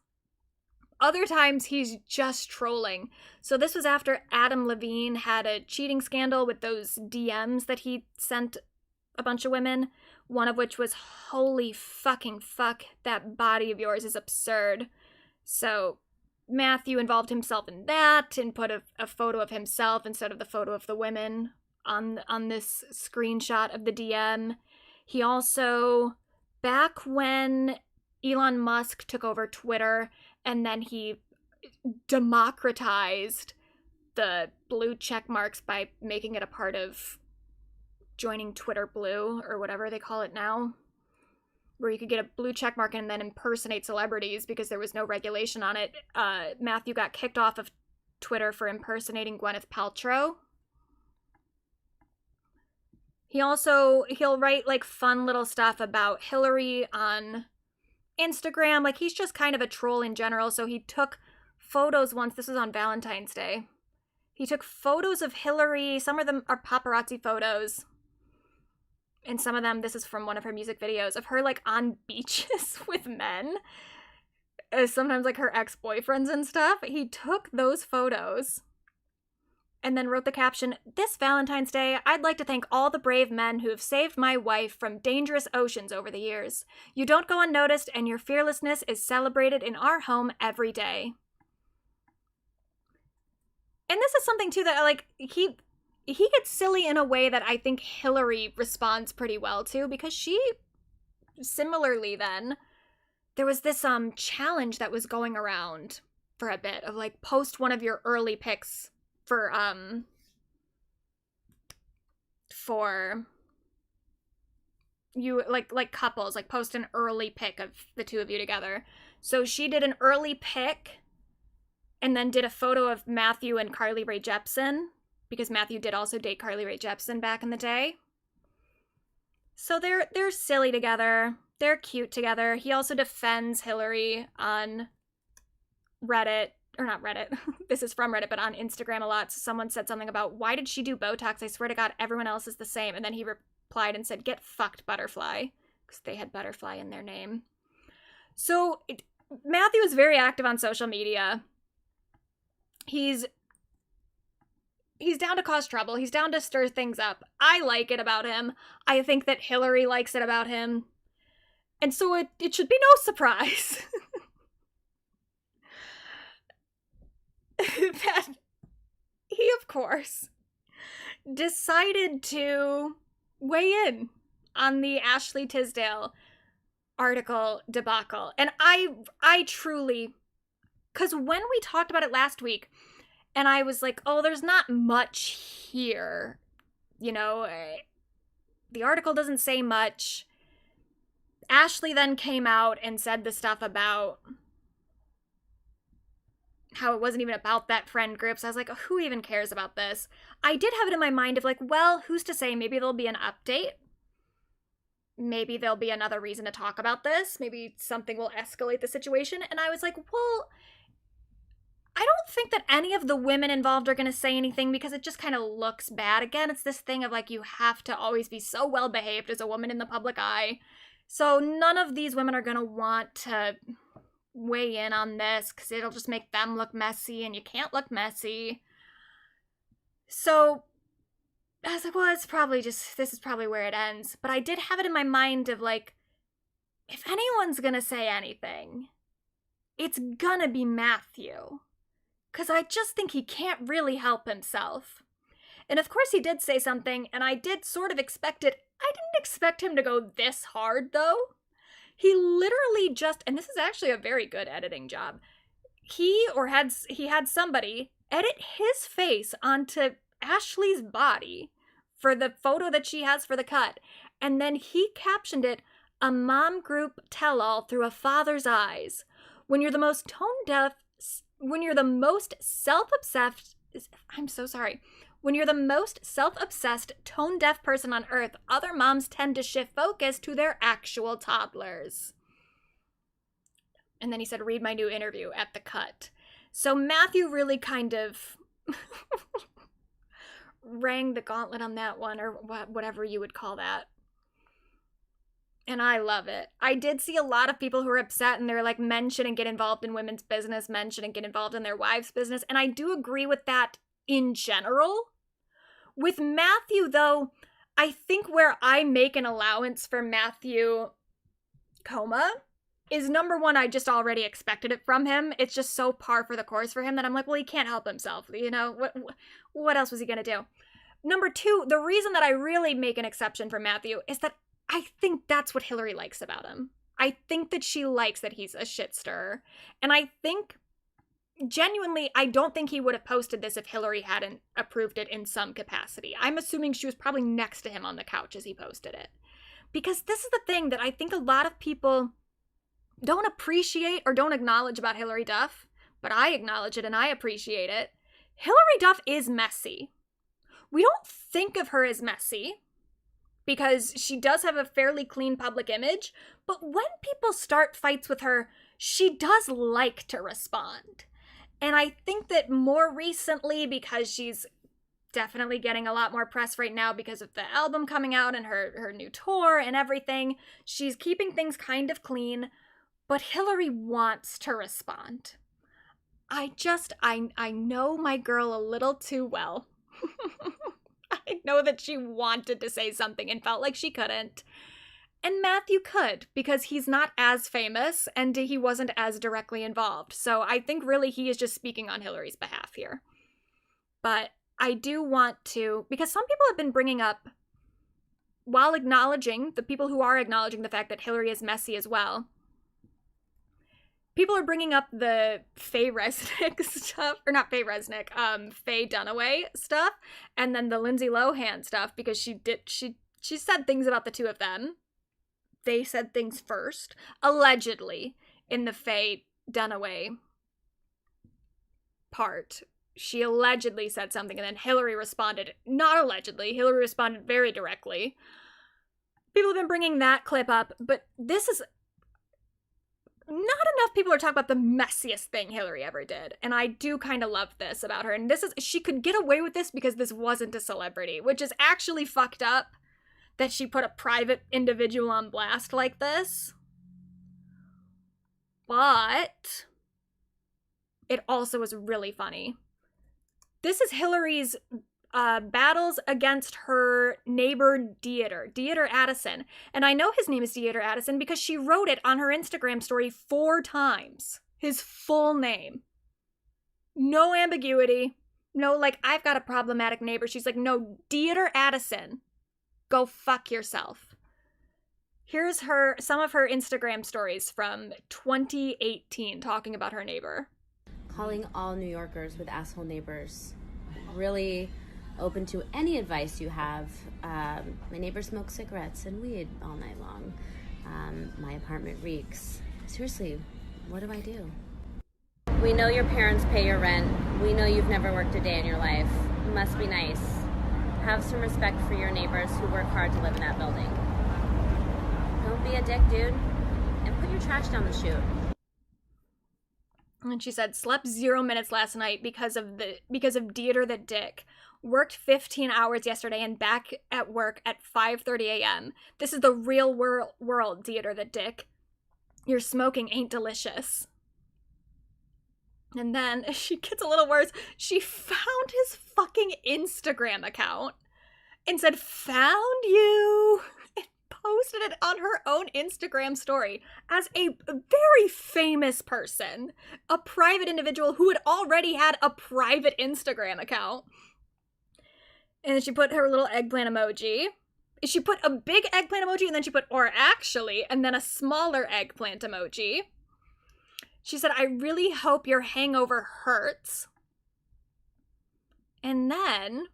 Other times he's just trolling. So this was after Adam Levine had a cheating scandal with those DMs that he sent a bunch of women, one of which was, holy fucking fuck, that body of yours is absurd. So Matthew involved himself in that and put a photo of himself instead of the photo of the women on this screenshot of the DM. He also, back when Elon Musk took over Twitter and then he democratized the blue check marks by making it a part of joining Twitter Blue or whatever they call it now, where you could get a blue check mark and then impersonate celebrities because there was no regulation on it. Matthew got kicked off of Twitter for impersonating Gwyneth Paltrow. He'll write like fun little stuff about Hillary on Instagram. Like, he's just kind of a troll in general. So he took photos once, this was on Valentine's Day. He took photos of Hillary. Some of them are paparazzi photos. And some of them, this is from one of her music videos, of her like on beaches with men. Sometimes like her ex-boyfriends and stuff. He took those photos and then wrote the caption, "This Valentine's Day, I'd like to thank all the brave men who have saved my wife from dangerous oceans over the years. You don't go unnoticed, and your fearlessness is celebrated in our home every day." And this is something, too, that, like, he gets silly in a way that I think Hillary responds pretty well to, because she, similarly then, there was this challenge that was going around for a bit of, like, post one of your early pics for you, like couples, like post an early pic of the two of you together. So she did an early pic and then did a photo of Matthew and Carly Rae Jepsen, because Matthew did also date Carly Rae Jepsen back in the day. So they're silly together. They're cute together. He also defends Hillary on Reddit, or not Reddit. This is from Reddit, but on Instagram a lot. So someone said something about, why did she do Botox? I swear to God, everyone else is the same. And then he replied and said, get fucked, Butterfly, because they had Butterfly in their name. So Matthew is very active on social media. He's down to cause trouble. He's down to stir things up. I like it about him. I think that Hillary likes it about him. And so it should be no surprise that he, of course, decided to weigh in on the Ashely Tisdale article debacle. And I truly, because when we talked about it last week, and I was like, oh, there's not much here. You know, the article doesn't say much. Ashely then came out and said the stuff about how it wasn't even about that friend group. So I was like, oh, who even cares about this? I did have it in my mind of like, well, who's to say? Maybe there'll be an update. Maybe there'll be another reason to talk about this. Maybe something will escalate the situation. And I was like, well, I don't think that any of the women involved are going to say anything because it just kind of looks bad. Again, it's this thing of like, you have to always be so well behaved as a woman in the public eye. So none of these women are going to want to weigh in on this because it'll just make them look messy, and you can't look messy. So I was like, well, this is probably where it ends. But I did have it in my mind of like, if anyone's going to say anything, it's gonna be Matthew. Because I just think he can't really help himself. And of course he did say something, and I did sort of expect it. I didn't expect him to go this hard, though. He literally just, and this is actually a very good editing job, he had somebody edit his face onto Ashely's body for the photo that she has for the cut, and then he captioned it, a mom group tell-all through a father's eyes. When you're the most tone-deaf, when you're the most self-obsessed, I'm so sorry. When you're the most self-obsessed, tone-deaf person on earth, other moms tend to shift focus to their actual toddlers. And then he said, read my new interview at the cut. So Matthew really kind of rang the gauntlet on that one, or whatever you would call that. And I love it. I did see a lot of people who are upset and they're like, men shouldn't get involved in women's business, men shouldn't get involved in their wives' business. And I do agree with that in general. With Matthew, though, I think where I make an allowance for Matthew Coma is, number one, I just already expected it from him. It's just so par for the course for him that I'm like, well, he can't help himself. You know, what else was he going to do? Number two, the reason that I really make an exception for Matthew is that I think that's what Hillary likes about him. I think that she likes that he's a shit stirrer. And I think, genuinely, I don't think he would have posted this if Hillary hadn't approved it in some capacity. I'm assuming she was probably next to him on the couch as he posted it. Because this is the thing that I think a lot of people don't appreciate or don't acknowledge about Hillary Duff, but I acknowledge it and I appreciate it. Hillary Duff is messy. We don't think of her as messy, because she does have a fairly clean public image, but when people start fights with her, she does like to respond. And I think that more recently, because she's definitely getting a lot more press right now because of the album coming out and her new tour and everything, she's keeping things kind of clean, but Hillary wants to respond. I know my girl a little too well. I know that she wanted to say something and felt like she couldn't. And Matthew could, because he's not as famous and he wasn't as directly involved. So I think really he is just speaking on Hillary's behalf here. But I do want to, because some people have been bringing up, while acknowledging, the people who are acknowledging the fact that Hillary is messy as well, people are bringing up the Faye Resnick stuff, or not Faye Resnick, Faye Dunaway stuff, and then the Lindsay Lohan stuff, because she said things about the two of them. They said things first, allegedly, in the Faye Dunaway part. She allegedly said something, and then Hillary responded, not allegedly, Hillary responded very directly. People have been bringing that clip up, but this is not enough people are talking about the messiest thing Hillary ever did. And I do kind of love this about her. And this is, she could get away with this because this wasn't a celebrity, which is actually fucked up that she put a private individual on blast like this. But it also was really funny. This is Hillary's battles against her neighbor Dieter Addison. And I know his name is Dieter Addison because she wrote it on her Instagram story 4 times. His full name. No ambiguity. No, like, I've got a problematic neighbor. She's like, no, Dieter Addison. Go fuck yourself. Here's some of her Instagram stories from 2018 talking about her neighbor. Calling all New Yorkers with asshole neighbors. Really open to any advice you have. My neighbor smokes cigarettes and weed all night long. My apartment reeks. Seriously, what do I do? We know your parents pay your rent. We know you've never worked a day in your life. Must be nice. Have some respect for your neighbors who work hard to live in that building. Don't be a dick, dude. And put your trash down the chute. And she said, slept 0 minutes last night because of Dieter the dick. Worked 15 hours yesterday and back at work at 5:30 a.m. This is the real world, Dieter the dick. Your smoking ain't delicious. And then she gets a little worse. She found his fucking Instagram account and said, found you, and posted it on her own Instagram story as a very famous person, a private individual who had already had a private Instagram account. And then she put her little eggplant emoji. She put a big eggplant emoji, and then she put, or actually, and then a smaller eggplant emoji. She said, I really hope your hangover hurts. And then,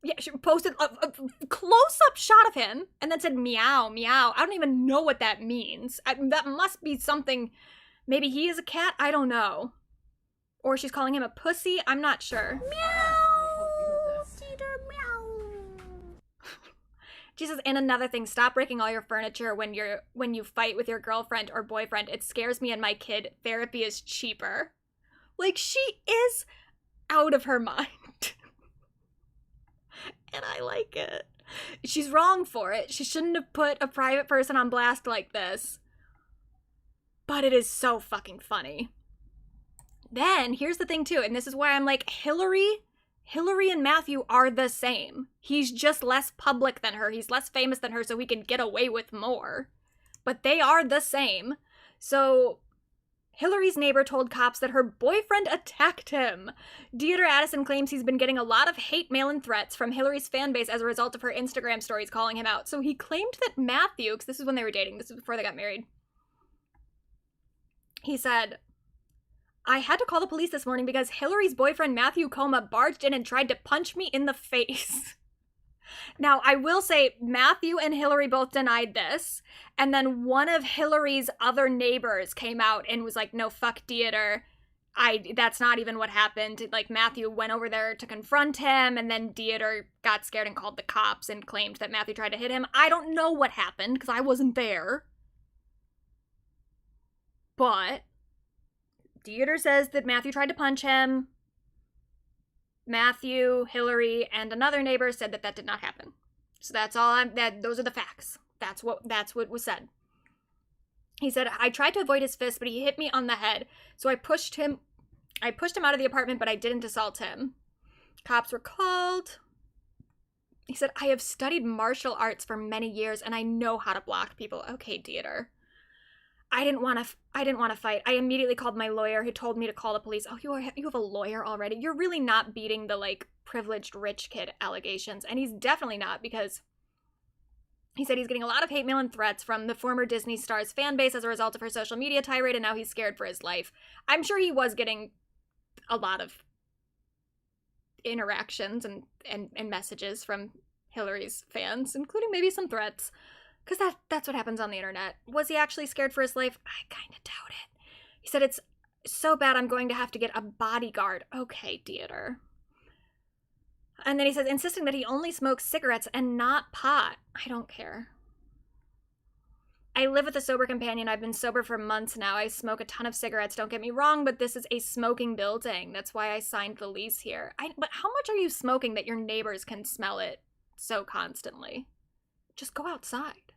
yeah, she posted a close-up shot of him, and then said, meow, meow. I don't even know what that means. That must be something, maybe he is a cat? I don't know. Or she's calling him a pussy? I'm not sure. Meow! She says, and another thing, stop breaking all your furniture when you fight with your girlfriend or boyfriend. It scares me and my kid. Therapy is cheaper. Like, she is out of her mind. And I like it. She's wrong for it. She shouldn't have put a private person on blast like this. But it is so fucking funny. Then, here's the thing too, and this is why I'm like, Hillary and Matthew are the same. He's just less public than her. He's less famous than her, so he can get away with more. But they are the same. So Hillary's neighbor told cops that her boyfriend attacked him. Dieter Addison claims he's been getting a lot of hate mail and threats from Hillary's fan base as a result of her Instagram stories calling him out. So he claimed that Matthew, because this is when they were dating, this is before they got married, he said, I had to call the police this morning because Hillary's boyfriend, Matthew Coma, barged in and tried to punch me in the face. Now, I will say Matthew and Hillary both denied this. And then one of Hillary's other neighbors came out and was like, no, fuck Dieter. That's not even what happened. Like, Matthew went over there to confront him, and then Dieter got scared and called the cops and claimed that Matthew tried to hit him. I don't know what happened because I wasn't there. But Dieter says that Matthew tried to punch him. Matthew, Hillary, and another neighbor said that that did not happen. So that's all those are the facts. That's what was said. He said, I tried to avoid his fist, but he hit me on the head. So I pushed him out of the apartment, but I didn't assault him. Cops were called. He said, I have studied martial arts for many years and I know how to block people. Okay, Dieter. I didn't want to fight. I immediately called my lawyer who told me to call the police. Oh, you have a lawyer already? You're really not beating the, like, privileged rich kid allegations. And he's definitely not, because he said he's getting a lot of hate mail and threats from the former Disney star's fan base as a result of her social media tirade, and now he's scared for his life. I'm sure he was getting a lot of interactions and messages from Hillary's fans, including maybe some threats. Because that's what happens on the internet. Was he actually scared for his life? I kind of doubt it. He said, it's so bad I'm going to have to get a bodyguard. Okay, Dieter. And then he says, insisting that he only smokes cigarettes and not pot. I don't care. I live with a sober companion. I've been sober for months now. I smoke a ton of cigarettes, don't get me wrong, but this is a smoking building. That's why I signed the lease here. But how much are you smoking that your neighbors can smell it so constantly? Just go outside.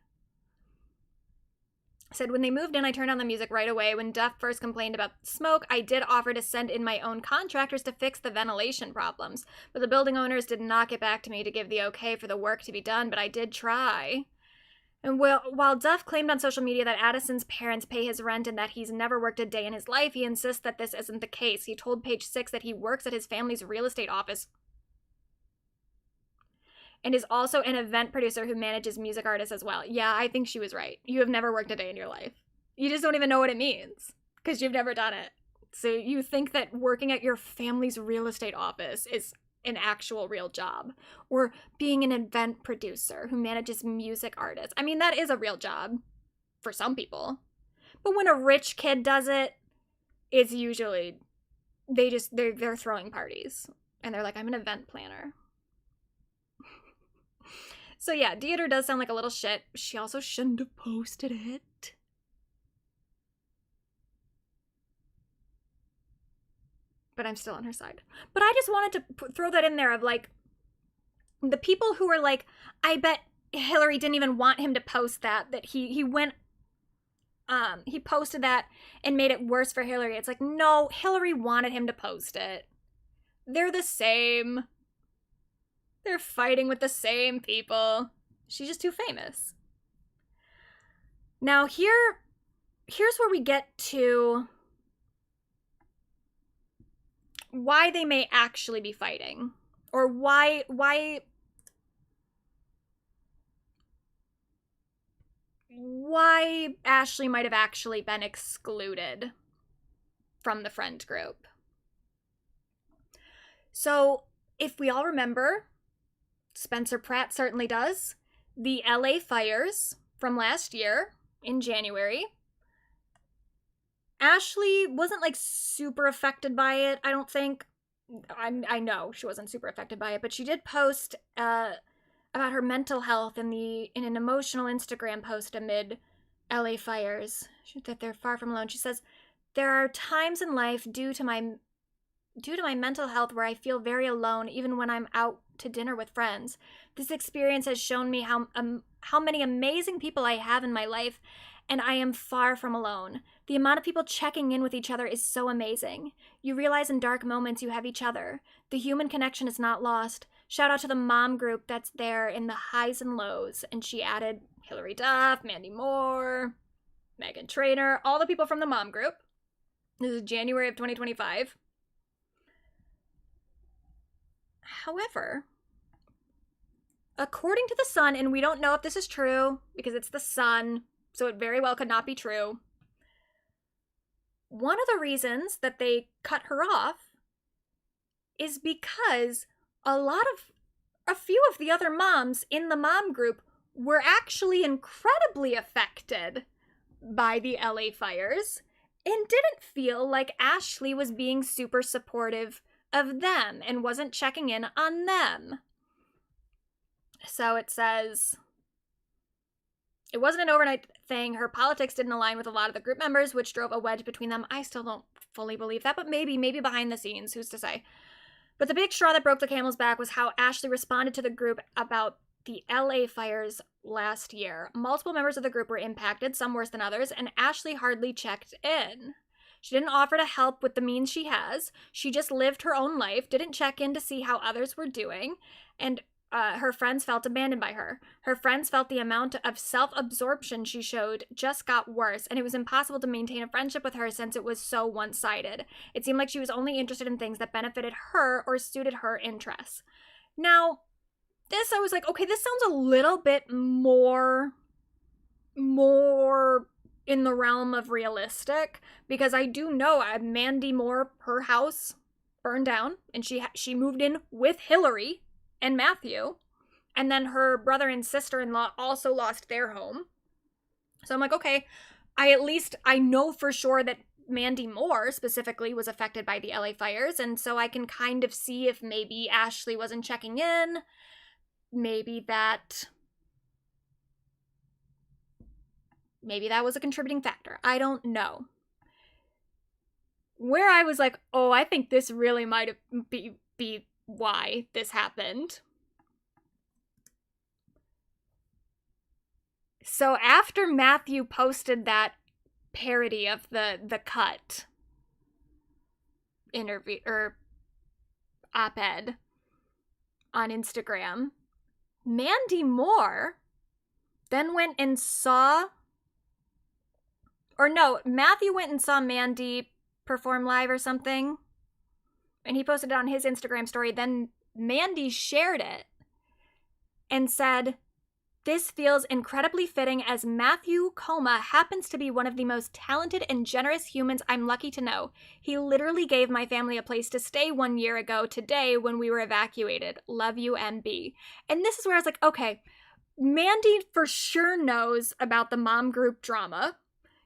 Said, when they moved in, I turned on the music right away. When Duff first complained about smoke, I did offer to send in my own contractors to fix the ventilation problems. But the building owners did not get back to me to give the okay for the work to be done, but I did try. And while Duff claimed on social media that Addison's parents pay his rent and that he's never worked a day in his life, he insists that this isn't the case. He told Page 6 that he works at his family's real estate office and is also an event producer who manages music artists as well. Yeah, I think she was right. You have never worked a day in your life. You just don't even know what it means because you've never done it. So you think that working at your family's real estate office is an actual real job, or being an event producer who manages music artists. I mean, that is a real job for some people. But when a rich kid does it, it's usually they're throwing parties and they're like, I'm an event planner. So yeah, Dieter does sound like a little shit. She also shouldn't have posted it. But I'm still on her side. But I just wanted to throw that in there of like, the people who are like, I bet Hillary didn't even want him to post that he went, he posted that and made it worse for Hillary. It's like, no, Hillary wanted him to post it. They're the same. They're fighting with the same people. She's just too famous. Now here's where we get to why they may actually be fighting, or why Ashely might have actually been excluded from the friend group. So if we all remember, Spencer Pratt certainly does, the LA fires from last year in January, Ashely wasn't like super affected by it, I don't think. I know she wasn't super affected by it, but she did post about her mental health in an emotional Instagram post amid LA fires, that they're far from alone. She says, there are times in life due to my mental health where I feel very alone, even when I'm out to dinner with friends. This experience has shown me how many amazing people I have in my life, and I am far from alone. The amount of people checking in with each other is so amazing. You realize in dark moments you have each other. The human connection is not lost. Shout out to the mom group that's there in the highs and lows. And she added Hillary Duff, Mandy Moore, Meghan Trainor, all the people from the mom group. This is January of 2025. However, according to The Sun, and we don't know if this is true because it's The Sun, so it very well could not be true, one of the reasons that they cut her off is because a few of the other moms in the mom group were actually incredibly affected by the LA fires and didn't feel like Ashely was being super supportive of them and wasn't checking in on them. So it says, it wasn't an overnight thing. Her politics didn't align with a lot of the group members, which drove a wedge between them. I still don't fully believe that, but maybe behind the scenes, who's to say? But the big straw that broke the camel's back was how Ashely responded to the group about the LA fires last year. Multiple members of the group were impacted, some worse than others, and Ashely hardly checked in. She didn't offer to help with the means she has. She just lived her own life, didn't check in to see how others were doing, and her friends felt abandoned by her. Her friends felt the amount of self-absorption she showed just got worse, and it was impossible to maintain a friendship with her since it was so one-sided. It seemed like she was only interested in things that benefited her or suited her interests. Now, this, I was like, okay, this sounds a little bit more in the realm of realistic, because I do know Mandy Moore, her house burned down, and she moved in with Hillary and Matthew, and then her brother and sister-in-law also lost their home. So I'm like, okay, I know for sure that Mandy Moore specifically was affected by the LA fires, and so I can kind of see if maybe Ashely wasn't checking in, maybe that Maybe that was a contributing factor. I don't know. Where I was like, oh, I think this really might be why this happened. So after Matthew posted that parody of the cut interview or op-ed on Instagram, Mandy Moore then went and saw, or no, Matthew went and saw Mandy perform live or something, and he posted it on his Instagram story. Then Mandy shared it and said, "This feels incredibly fitting as Matthew Coma happens to be one of the most talented and generous humans I'm lucky to know. He literally gave my family a place to stay 1 year ago today when we were evacuated. Love you, MB." And this is where I was like, okay, Mandy for sure knows about the mom group drama.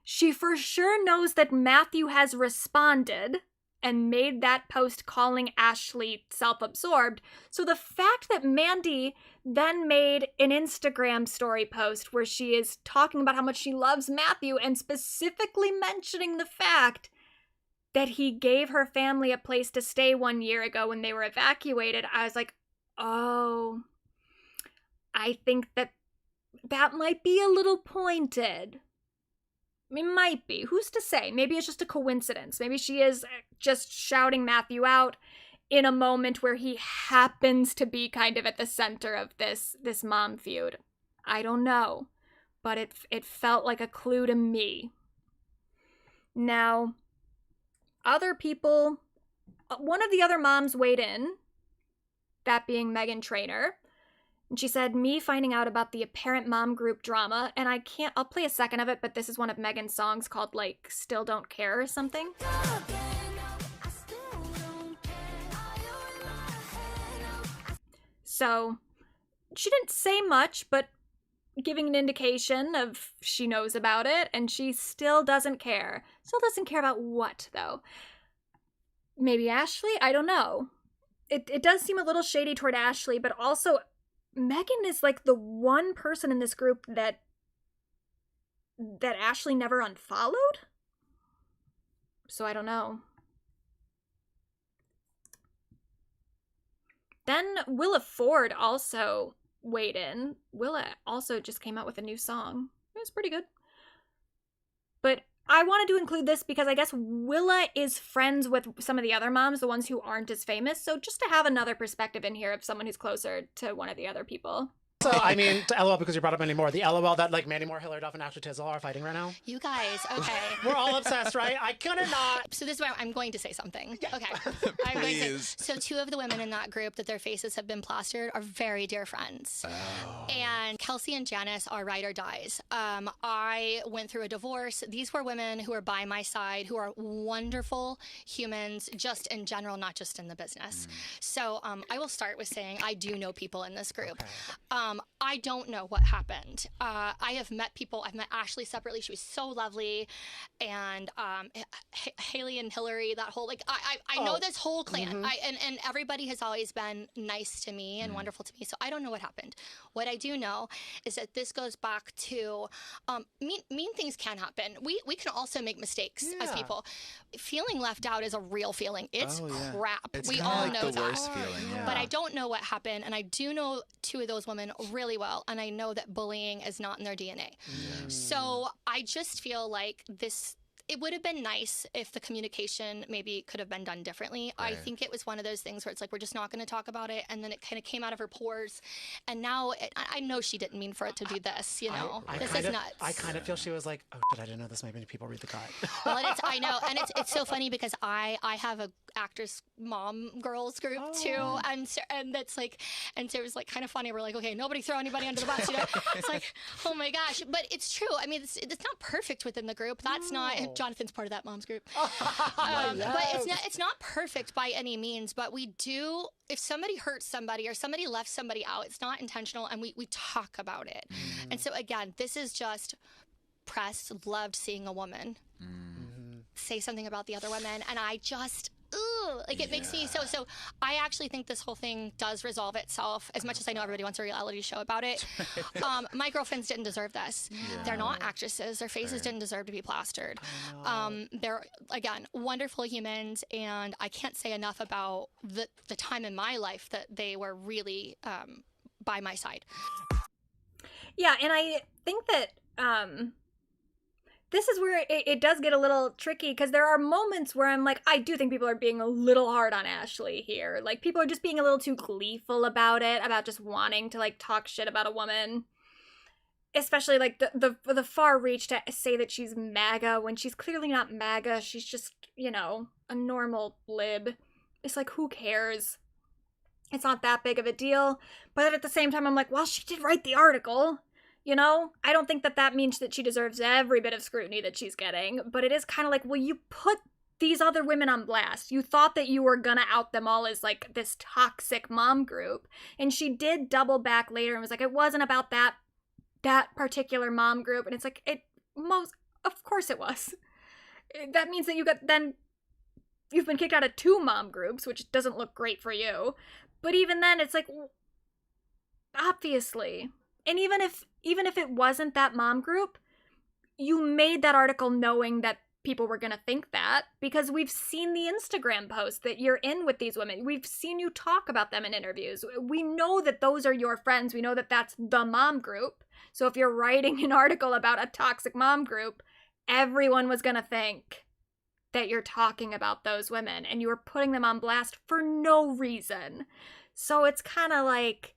She for sure knows that Matthew has responded and made that post calling Ashely self-absorbed. So the fact that Mandy then made an Instagram story post where she is talking about how much she loves Matthew and specifically mentioning the fact that he gave her family a place to stay 1 year ago when they were evacuated, I was like, oh, I think that might be a little pointed. It might be. Who's to say? Maybe it's just a coincidence. Maybe she is just shouting Matthew out in a moment where he happens to be kind of at the center of this mom feud. I don't know, but it felt like a clue to me. Now, other people, one of the other moms weighed in, that being Meghan Trainor. And she said, "Me finding out about the apparent mom group drama," and I'll play a second of it, but this is one of Meghan's songs called, like, Still Don't Care or something. So, she didn't say much, but giving an indication of she knows about it, and she still doesn't care. Still doesn't care about what, though? Maybe Ashely? I don't know. It does seem a little shady toward Ashely, but also Meghan is like the one person in this group that Ashely never unfollowed? So I don't know. Then Willa Ford also weighed in. Willa also just came out with a new song. It was pretty good. But I wanted to include this because I guess Willa is friends with some of the other moms, the ones who aren't as famous. So just to have another perspective in here of someone who's closer to one of the other people. So, I mean, to LOL, because you brought up Mandy Moore, the LOL that, like, Mandy Moore, Hilary Duff, and Ashely Tisdale are fighting right now. You guys, okay. We're all obsessed, right? I couldn't not. So this is why I'm going to say something. Okay. I'm going to say, so two of the women in that group that their faces have been plastered are very dear friends. Oh. And Kelsey and Janice are ride or dies. I went through a divorce. These were women who are by my side, who are wonderful humans, just in general, not just in the business. So I will start with saying I do know people in this group. Okay. I don't know what happened. I have met people. I've met Ashely separately. She was so lovely. And Haley and Hillary, that whole, like, I know this whole clan. Mm-hmm. And everybody has always been nice to me and wonderful to me. So I don't know what happened. What I do know is that this goes back to mean things can happen. We can also make mistakes as people. Feeling left out is a real feeling. It's crap. It's we all like know the that. worst feeling. Yeah. But I don't know what happened. And I do know two of those women really well. And I know that bullying is not in their DNA. So I just feel like it would have been nice if the communication maybe could have been done differently. Right. I think it was one of those things where it's like, we're just not going to talk about it. And then it kind of came out of her pores. And now I know she didn't mean for it to do this, you know? This is nuts. I kind of feel she was like, oh, shit, I didn't know this. Maybe people read the cut. Well, I know. And it's so funny because I have a actress mom girls group too. And that's like, and so it was like kind of funny. We're like, okay, nobody throw anybody under the bus, you know? It's like, oh my gosh. But it's true. I mean, it's not perfect within the group. That's not, Jonathan's part of that mom's group. But it's not perfect by any means, but we do, if somebody hurts somebody or somebody left somebody out, it's not intentional, and we talk about it. And so again, this is just loved seeing a woman say something about the other women, and I just ooh, like it makes me so I actually think this whole thing does resolve itself, as much as I know everybody wants a reality show about it. My girlfriends didn't deserve this. They're not actresses. Their faces didn't deserve to be plastered. They're, again, wonderful humans, and I can't say enough about the time in my life that they were really by my side. Yeah, and I think that this is where it does get a little tricky, because there are moments where I'm like, I do think people are being a little hard on Ashely here. Like, people are just being a little too gleeful about it, about just wanting to, like, talk shit about a woman. Especially, like, the far reach to say that she's MAGA when she's clearly not MAGA. She's just, you know, a normal lib. It's like, who cares? It's not that big of a deal. But at the same time, I'm like, well, she did write the article. You know, I don't think that means that she deserves every bit of scrutiny that she's getting, but it is kind of like, well, you put these other women on blast. You thought that you were gonna out them all as, like, this toxic mom group, and she did double back later and was like, it wasn't about that particular mom group, and it's like, of course it was. That means that you've been kicked out of 2 mom groups, which doesn't look great for you, but even then, it's like, obviously. And even if it wasn't that mom group, you made that article knowing that people were going to think that, because we've seen the Instagram posts that you're in with these women. We've seen you talk about them in interviews. We know that those are your friends. We know that that's the mom group. So if you're writing an article about a toxic mom group, everyone was going to think that you're talking about those women, and you were putting them on blast for no reason. So it's kind of like,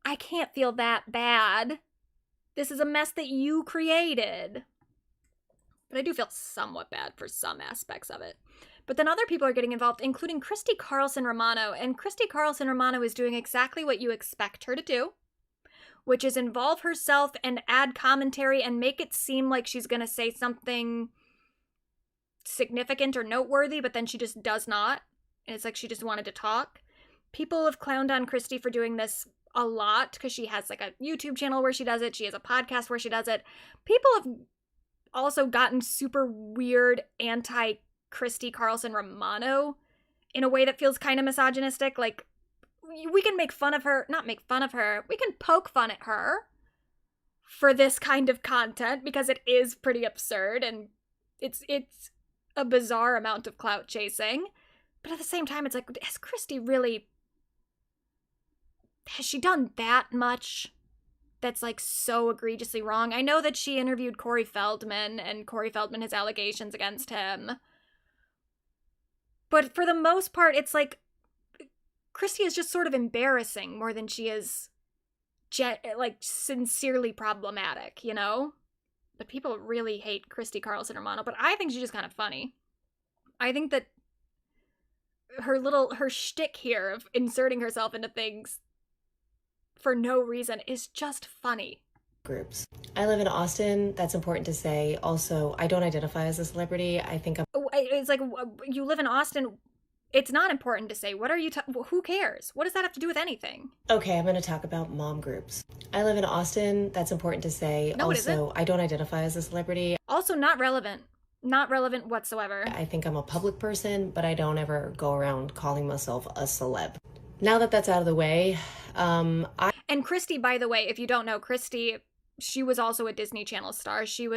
I can't feel that bad. This is a mess that you created. But I do feel somewhat bad for some aspects of it. But then other people are getting involved, including Christy Carlson Romano. And Christy Carlson Romano is doing exactly what you expect her to do, which is involve herself and add commentary and make it seem like she's going to say something significant or noteworthy, but then she just does not. And it's like she just wanted to talk. People have clowned on Christy for doing this a lot, because she has, like, a YouTube channel where she does it. She has a podcast where she does it. People have also gotten super weird anti-Christy Carlson Romano in a way that feels kind of misogynistic. Like, we can make fun of her, not make fun of her, we can poke fun at her for this kind of content, because it is pretty absurd, and it's a bizarre amount of clout chasing. But at the same time, it's like, has Christy really... has she done that much that's, like, so egregiously wrong? I know that she interviewed Corey Feldman, and Corey Feldman has allegations against him. But for the most part, it's like, Christy is just sort of embarrassing more than she is, sincerely problematic, you know? But people really hate Christy Carlson Romano, but I think she's just kind of funny. I think that her shtick here of inserting herself into things for no reason is just funny. Groups. I live in Austin. That's important to say. Also, I don't identify as a celebrity. I think it's like, you live in Austin. It's not important to say. What are you who cares? What does that have to do with anything? Okay, I'm going to talk about mom groups. I live in Austin. That's important to say. No, it isn't. Also, I don't identify as a celebrity. Also, not relevant. Not relevant whatsoever. I think I'm a public person, but I don't ever go around calling myself a celeb. Now that that's out of the way, And Christy, by the way, if you don't know, Christy, she was also a Disney Channel star. She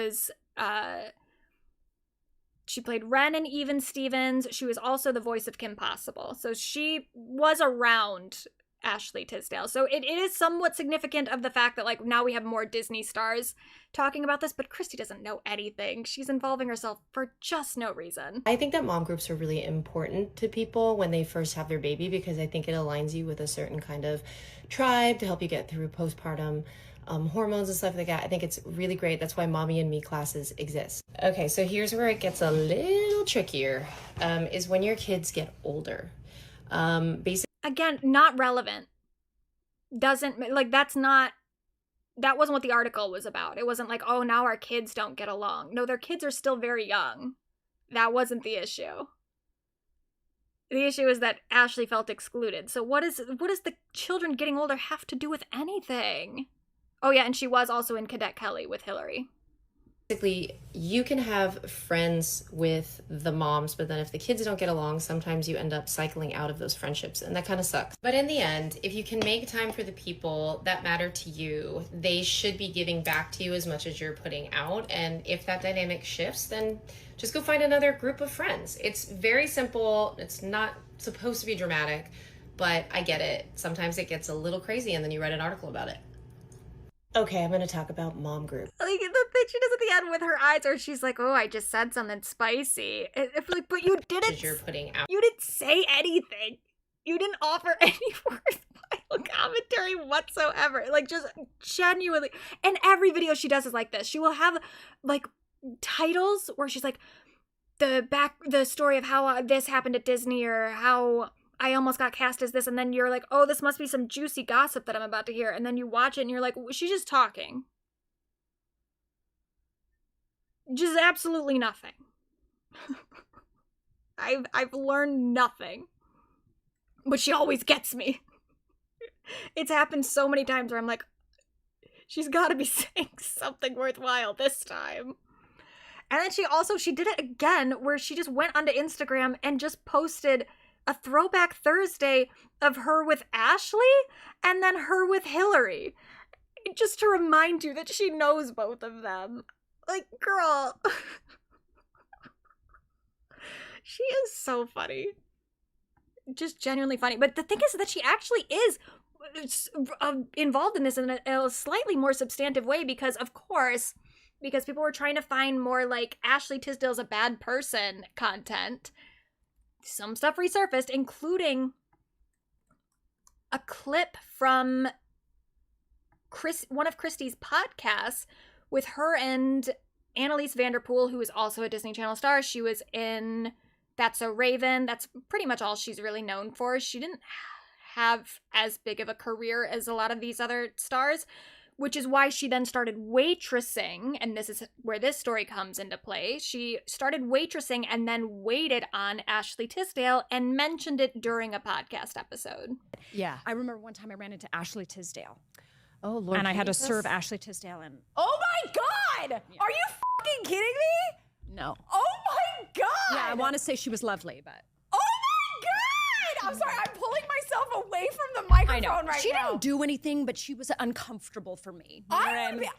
played Ren in Even Stevens. She was also the voice of Kim Possible. So she was around Ashely Tisdale. So it is somewhat significant of the fact that, like, now we have more Disney stars talking about this, but Christy doesn't know anything. She's involving herself for just no reason. I think that mom groups are really important to people when they first have their baby, because I think it aligns you with a certain kind of tribe to help you get through postpartum hormones and stuff like that. I think it's really great. That's why Mommy and Me classes exist. Okay, so here's where it gets a little trickier, is when your kids get older. Basically, again, not relevant. Doesn't, like, that wasn't what the article was about. It wasn't like, oh, now our kids don't get along. No, their kids are still very young. That wasn't the issue. The issue is that Ashely felt excluded. So what does the children getting older have to do with anything? Oh yeah, and she was also in Cadet Kelly with Hillary. Basically, you can have friends with the moms, but then if the kids don't get along, sometimes you end up cycling out of those friendships, and that kind of sucks. But in the end, if you can make time for the people that matter to you, they should be giving back to you as much as you're putting out. And if that dynamic shifts, then just go find another group of friends. It's very simple. It's not supposed to be dramatic, but I get it. Sometimes it gets a little crazy, and then you write an article about it. Okay, I'm going to talk about mom group. Like the thing she does at the end with her eyes, or she's like, "Oh, I just said something spicy." If like, but you didn't. You're putting out. You didn't say anything. You didn't offer any worthwhile commentary whatsoever. Like, just genuinely. And every video she does is like this. She will have like titles where she's like, the story of how this happened at Disney, or how I almost got cast as this, and then you're like, oh, this must be some juicy gossip that I'm about to hear, and then you watch it and you're like, she's just talking. Just absolutely nothing. I've learned nothing. But she always gets me. It's happened so many times where I'm like, she's gotta be saying something worthwhile this time. And then she did it again, where she just went onto Instagram and just posted a throwback Thursday of her with Ashely and then her with Hillary, just to remind you that she knows both of them. Like, girl. She is so funny. Just genuinely funny. But the thing is that she actually is involved in this in a slightly more substantive way, because of course, because people were trying to find more like Ashely Tisdale's a bad person content. Some stuff resurfaced, including a clip from one of Christie's podcasts with her and Annalise Vanderpool, who is also a Disney Channel star. She was in That's So Raven. That's pretty much all she's really known for. She didn't have as big of a career as a lot of these other stars, which is why she then started waitressing, and this is where this story comes into play. She started waitressing and then waited on Ashely Tisdale and mentioned it during a podcast episode. Yeah. I remember one time I ran into Ashely Tisdale. Oh, Lord. And I had to Jesus. serve Ashely Tisdale and... Oh my God! Yeah. Are you fucking kidding me? No. Oh my God! Yeah, I want to say she was lovely, but... Oh my God! I'm sorry, I'm pulling myself away from the microphone I know. right She now. didn't do anything, but she was uncomfortable for me. You know what I mean?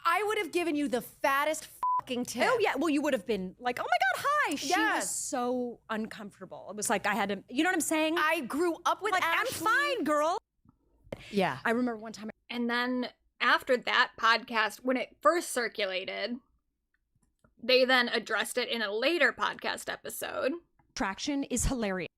I would have given you the fattest fucking tip. Oh, yeah. Well, you would have been like, oh my God, hi. She was Yes. so uncomfortable. It was like I had to, you know what I'm saying? I grew up with like, Ashely. I'm fine, girl. Yeah. I remember one time. And then after that podcast, when it first circulated, they then addressed it in a later podcast episode. Traction is hilarious.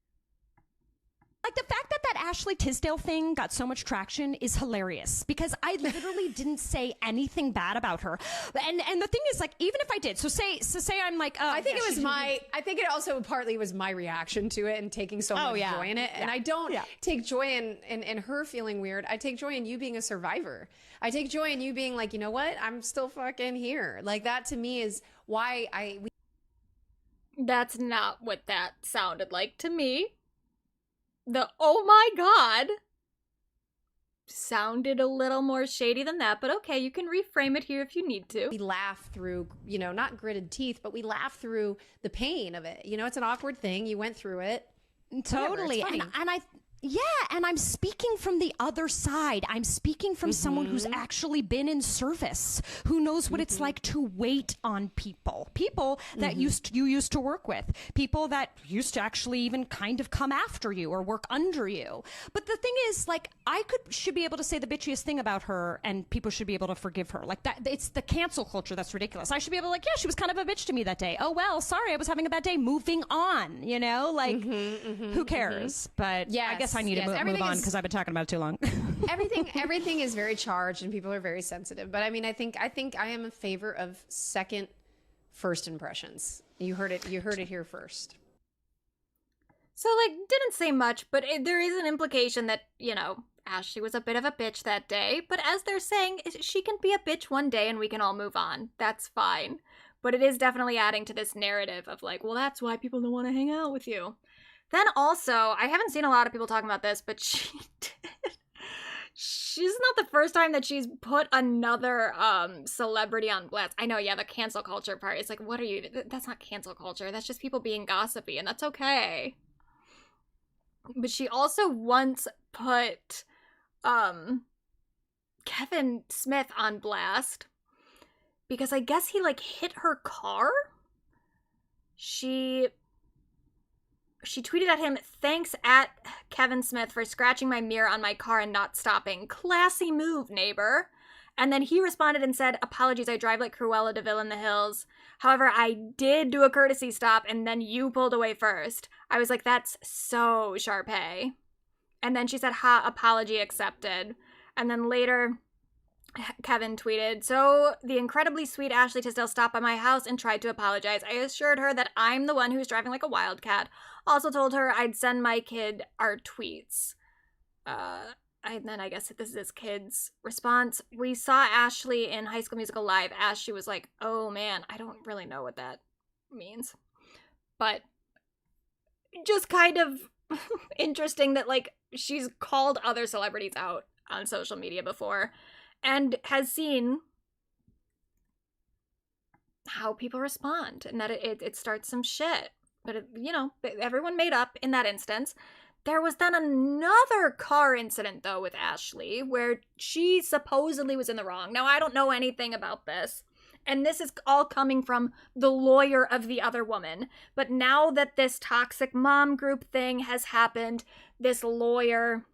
Like, the fact that that Ashely Tisdale thing got so much traction is hilarious, because I literally didn't say anything bad about her. And the thing is, like, even if I did, so say I'm like, I think I think it also partly was my reaction to it and taking so much joy in it. And I don't take joy in her feeling weird. I take joy in you being a survivor. I take joy in you being like, you know what? I'm still fucking here. Like, that to me is why That's not what that sounded like to me. The oh my God sounded a little more shady than that, but okay, you can reframe it here if you need to. We laugh through, not gritted teeth, but we laugh through the pain of it. It's an awkward thing. You went through it. Totally. And I'm speaking from the other side. I'm speaking from someone who's actually been in service, who knows what it's like to wait on people that you used to work with, people that used to actually even kind of come after you or work under you. But the thing is, like, should be able to say the bitchiest thing about her and people should be able to forgive her. Like, that, it's the cancel culture that's ridiculous. I should be able to, like, yeah, she was kind of a bitch to me that day. Oh, well, sorry, I was having a bad day. Moving on, like, who cares? But yes, I guess I need to move on because I've been talking about it too long. everything is very charged and people are very sensitive. But I mean, I think I am in favor of first impressions. You heard it here first. So, like, didn't say much, but there is an implication that, Ashely was a bit of a bitch that day. But as they're saying, she can be a bitch one day and we can all move on. That's fine. But it is definitely adding to this narrative of like, well, that's why people don't want to hang out with you. Then also, I haven't seen a lot of people talking about this, but She's not the first time that she's put another celebrity on blast. I know, yeah, the cancel culture part. It's like, what are you? That's not cancel culture. That's just people being gossipy, and that's okay. But she also once put Kevin Smith on blast because I guess he like hit her car. She tweeted at him, "Thanks at Kevin Smith for scratching my mirror on my car and not stopping. Classy move, neighbor." And then he responded and said, "Apologies, I drive like Cruella de Vil in the hills. However, I did do a courtesy stop and then you pulled away first." I was like, that's so Sharpay. And then she said, "Ha, apology accepted." And then later, Kevin tweeted, "So the incredibly sweet Ashely Tisdale stopped by my house and tried to apologize. I assured her that I'm the one who's driving like a wildcat. Also told her I'd send my kid our tweets." And then I guess this is his kid's response. "We saw Ashely in High School Musical Live." Ashley was like, "Oh man, I don't really know what that means." But just kind of interesting that like she's called other celebrities out on social media before and has seen how people respond and that it starts some shit. But, everyone made up in that instance. There was then another car incident, though, with Ashely, where she supposedly was in the wrong. Now, I don't know anything about this, and this is all coming from the lawyer of the other woman. But now that this toxic mom group thing has happened, this lawyer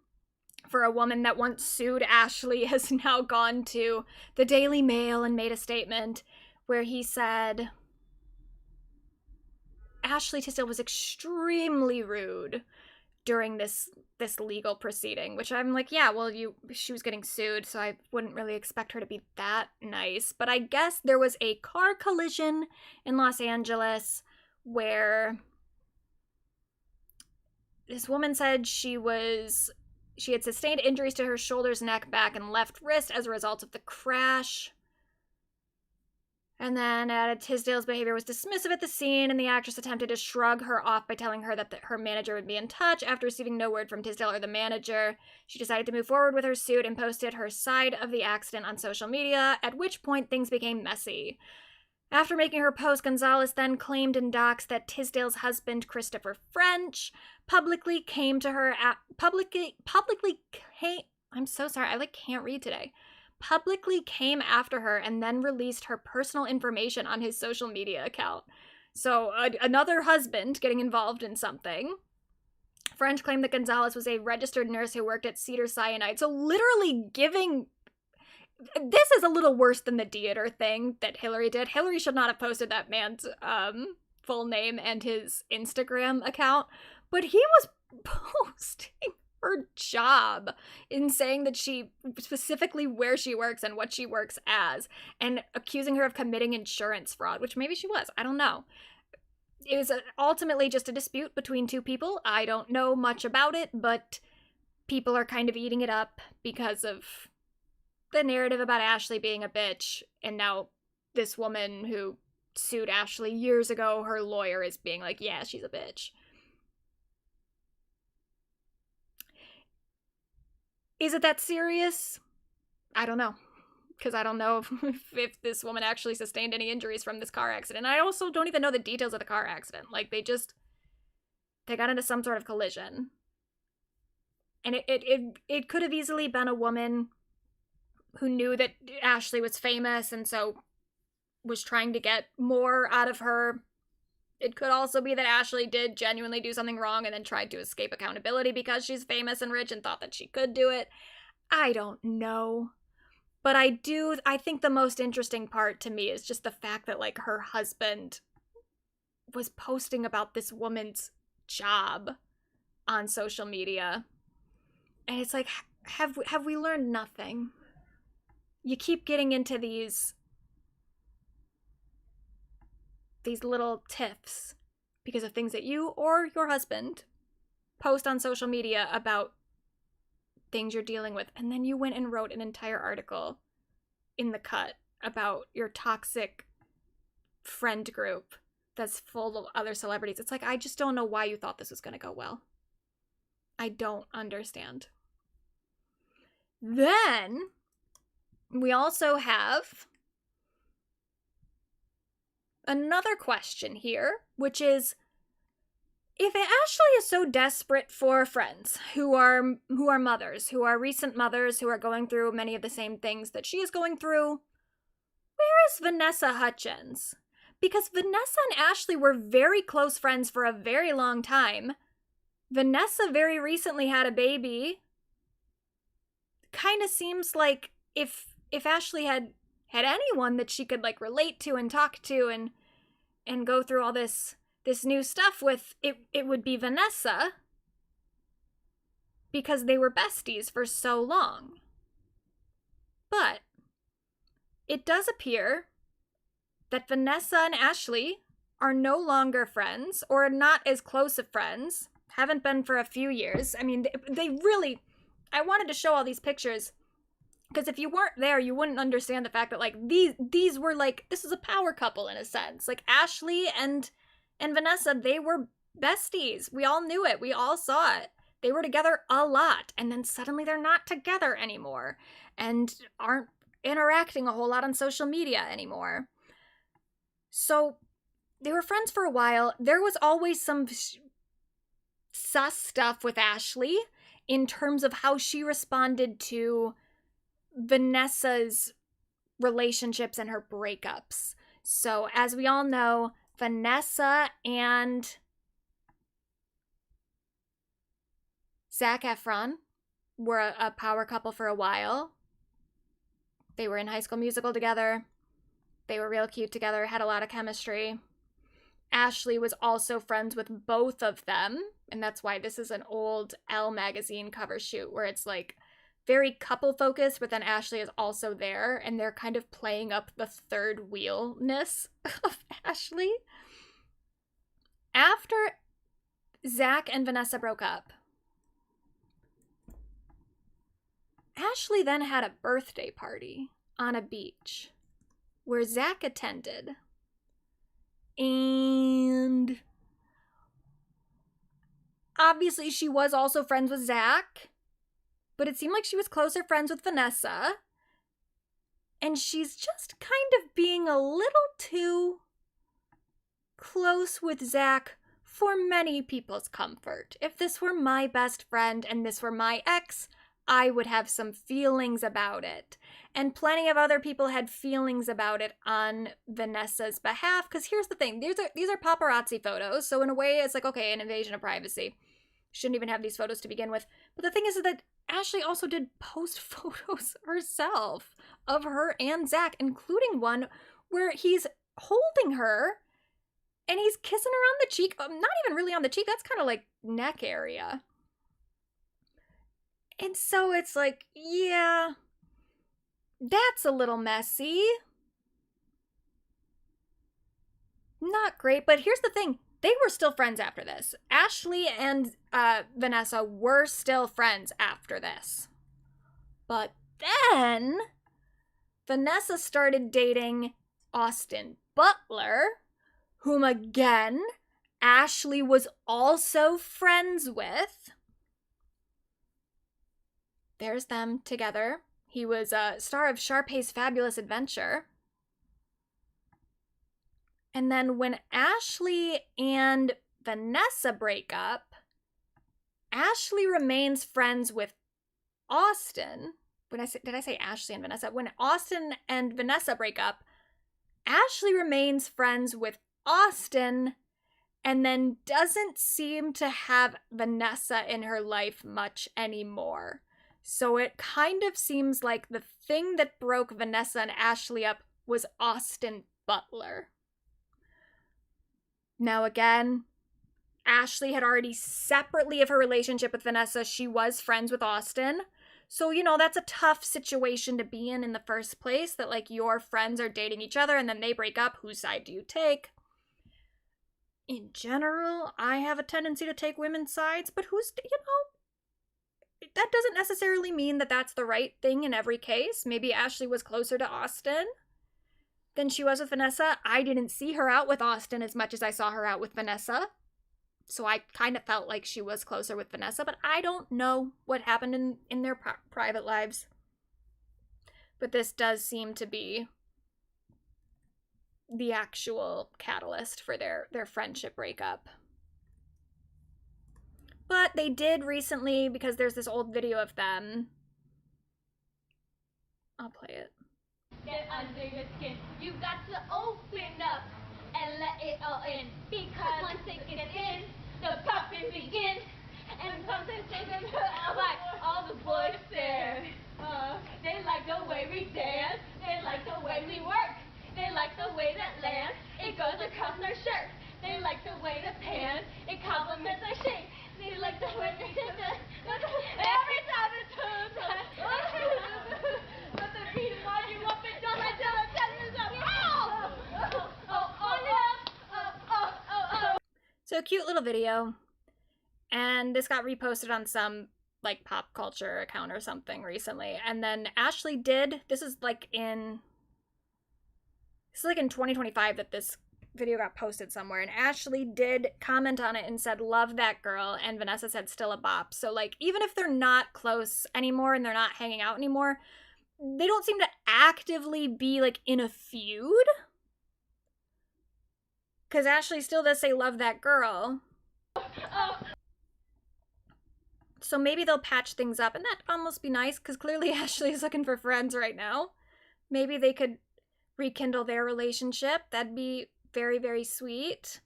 for a woman that once sued Ashely has now gone to the Daily Mail and made a statement where he said Ashely Tisdale was extremely rude during this legal proceeding, which I'm like, yeah, well, she was getting sued, so I wouldn't really expect her to be that nice. But I guess there was a car collision in Los Angeles where this woman said she had sustained injuries to her shoulders, neck, back, and left wrist as a result of the crash. And then Tisdale's behavior was dismissive at the scene, and the actress attempted to shrug her off by telling her that her manager would be in touch. After receiving no word from Tisdale or the manager, she decided to move forward with her suit and posted her side of the accident on social media, at which point things became messy. After making her post, Gonzalez then claimed in docs that Tisdale's husband, Christopher French, publicly came to her I'm so sorry, I can't read today. Publicly came after her and then released her personal information on his social media account. So another husband getting involved in something. French claimed that Gonzalez was a registered nurse who worked at Cedars-Sinai. So literally giving... This is a little worse than the Dieter thing that Hillary did. Hillary should not have posted that man's full name and his Instagram account. But he was posting her job in saying that she specifically where she works and what she works as, and accusing her of committing insurance fraud, which maybe she was. I don't know. It was ultimately just a dispute between two people. I don't know much about it, but people are kind of eating it up because of the narrative about Ashely being a bitch, and now this woman who sued Ashely years ago, her lawyer is being like, yeah, she's a bitch. Is it that serious? I don't know. Because I don't know if this woman actually sustained any injuries from this car accident. I also don't even know the details of the car accident. Like, they got into some sort of collision. And it could have easily been a woman who knew that Ashely was famous and so was trying to get more out of her. It could also be that Ashely did genuinely do something wrong and then tried to escape accountability because she's famous and rich and thought that she could do it. I don't know. But I think the most interesting part to me is just the fact that, like, her husband was posting about this woman's job on social media. And it's like, have we learned nothing? You keep getting into these little tiffs because of things that you or your husband post on social media about things you're dealing with, and then you went and wrote an entire article in The Cut about your toxic friend group that's full of other celebrities. It's like, I just don't know why you thought this was going to go well. I don't understand. Then we also have another question here, which is, if Ashely is so desperate for friends who are mothers, who are recent mothers, who are going through many of the same things that she is going through, where is Vanessa Hudgens? Because Vanessa and Ashely were very close friends for a very long time. Vanessa very recently had a baby. Kind of seems like if Ashely had anyone that she could like relate to and talk to and go through all this new stuff with, it would be Vanessa, because they were besties for so long. But it does appear that Vanessa and Ashely are no longer friends, or not as close of friends, haven't been for a few years. I mean, they really, I wanted to show all these pictures, because if you weren't there, you wouldn't understand the fact that, like, these were, like, this is a power couple in a sense. Like, Ashely and Vanessa, they were besties. We all knew it. We all saw it. They were together a lot, and then suddenly they're not together anymore, and aren't interacting a whole lot on social media anymore. So, they were friends for a while. There was always some sus stuff with Ashely in terms of how she responded to Vanessa's relationships and her breakups. So, as we all know, Vanessa and Zac Efron were a power couple for a while. They were in High School Musical together. They were real cute together, had a lot of chemistry. Ashely was also friends with both of them, and that's why this is an old Elle magazine cover shoot where it's like very couple focused, but then Ashely is also there, and they're kind of playing up the third wheelness of Ashely. After Zac and Vanessa broke up, Ashely then had a birthday party on a beach where Zac attended. And obviously she was also friends with Zac, but it seemed like she was closer friends with Vanessa. And she's just kind of being a little too close with Zac for many people's comfort. If this were my best friend and this were my ex, I would have some feelings about it. And plenty of other people had feelings about it on Vanessa's behalf, because here's the thing, these are paparazzi photos, so in a way it's like, okay, an invasion of privacy. Shouldn't even have these photos to begin with. But the thing is that Ashely also did post photos herself of her and Zac, including one where he's holding her and he's kissing her on the cheek. Not even really on the cheek, that's kind of like neck area. And so it's like, yeah, that's a little messy. Not great, but here's the thing. They were still friends after this. Ashely and Vanessa were still friends after this. But then Vanessa started dating Austin Butler, whom again, Ashely was also friends with. There's them together. He was a star of Sharpay's Fabulous Adventure. And then when Ashely and Vanessa break up, Ashely remains friends with Austin. Did I say Ashely and Vanessa? When Austin and Vanessa break up, Ashely remains friends with Austin and then doesn't seem to have Vanessa in her life much anymore. So it kind of seems like the thing that broke Vanessa and Ashely up was Austin Butler. Now again, Ashely had already separately of her relationship with Vanessa, she was friends with Austin. So, you know, that's a tough situation to be in the first place, that like your friends are dating each other and then they break up. Whose side do you take? In general, I have a tendency to take women's sides, but that doesn't necessarily mean that that's the right thing in every case. Maybe Ashely was closer to Austin than she was with Vanessa. I didn't see her out with Austin as much as I saw her out with Vanessa. So I kind of felt like she was closer with Vanessa, but I don't know what happened in their private lives. But this does seem to be the actual catalyst for their friendship breakup. But they did recently, because there's this old video of them. I'll play it. Get under your skin. You got to open up and let it all in. Because once they get in, the popping begins. And something taken like all the boys stare. They like the way we dance. They like the way we work. They like the way that lands. It goes across our shirt. They like the way the pants. It complements our shape. They like the way we do the every time it turns. But the beat is on you up and down. I tell her 10 minutes up. So a cute little video. And this got reposted on some like pop culture account or something recently. And then Ashely did, this is like in 2025 that this video got posted somewhere, and Ashely did comment on it and said, love that girl, and Vanessa said, still a bop. So like, even if they're not close anymore and they're not hanging out anymore, they don't seem to actively be like in a feud. Because Ashely still does say, love that girl. So maybe they'll patch things up, and that'd almost be nice, because clearly Ashely is looking for friends right now. Maybe they could rekindle their relationship. That'd be very, very sweet.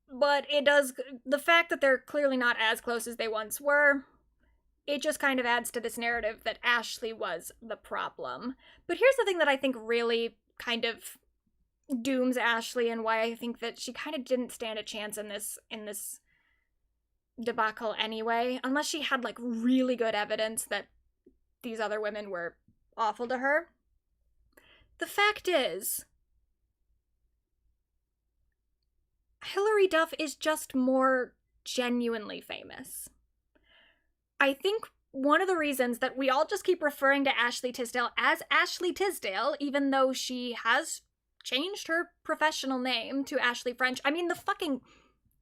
But it does, the fact that they're clearly not as close as they once were, it just kind of adds to this narrative that Ashely was the problem. But here's the thing that I think really kind of dooms Ashely, and why I think that she kind of didn't stand a chance in this debacle anyway, unless she had like really good evidence that these other women were awful to her. The fact is, Hilary Duff is just more genuinely famous. I think one of the reasons that we all just keep referring to Ashely Tisdale as Ashely Tisdale, even though she has changed her professional name to Ashley French. I mean,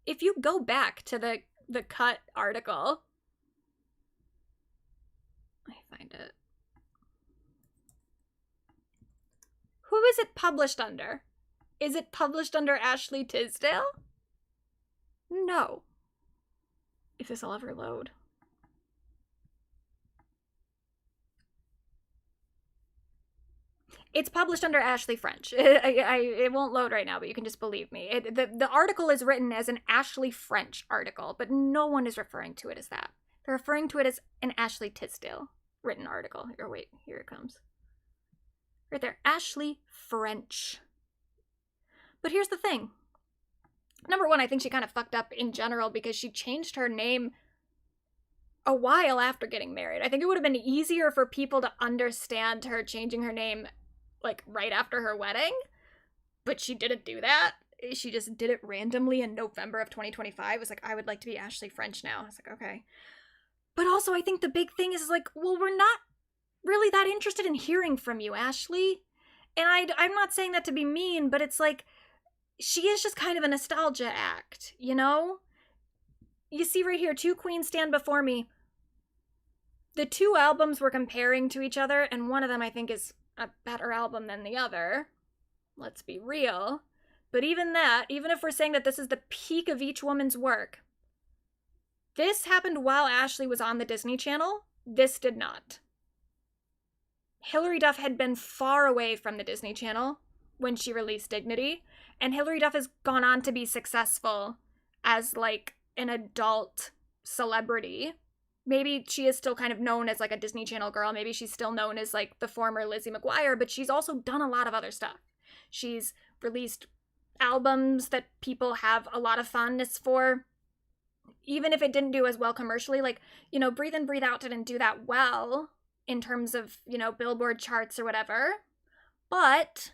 if you go back to the Cut article, I find it. Who is it published under? Is it published under Ashely Tisdale? No. If this will ever load. It's published under Ashley French. It won't load right now, but you can just believe me. The article is written as an Ashley French article, but no one is referring to it as that. They're referring to it as an Ashely Tisdale written article. Or wait, here it comes. Right there, Ashley French. But here's the thing. Number one, I think she kind of fucked up in general because she changed her name a while after getting married. I think it would have been easier for people to understand her changing her name like right after her wedding, but she didn't do that. She just did it randomly in November of 2025. It was like, I would like to be Ashley French now. I was like, okay. But also I think the big thing is like, well, we're not really that interested in hearing from you, Ashely. And I'm not saying that to be mean, but it's like, she is just kind of a nostalgia act, you know? You see right here, Two Queens Stand Before Me. The two albums we're comparing to each other, and one of them I think is a better album than the other. Let's be real. But even that, even if we're saying that this is the peak of each woman's work, this happened while Ashely was on the Disney Channel. This did not. Hilary Duff had been far away from the Disney Channel when she released Dignity, and Hilary Duff has gone on to be successful as like an adult celebrity. Maybe she is still kind of known as like a Disney Channel girl. Maybe she's still known as like the former Lizzie McGuire, but she's also done a lot of other stuff. She's released albums that people have a lot of fondness for, even if it didn't do as well commercially. Like, you know, Breathe In, Breathe Out didn't do that well in terms of, you know, Billboard charts or whatever. But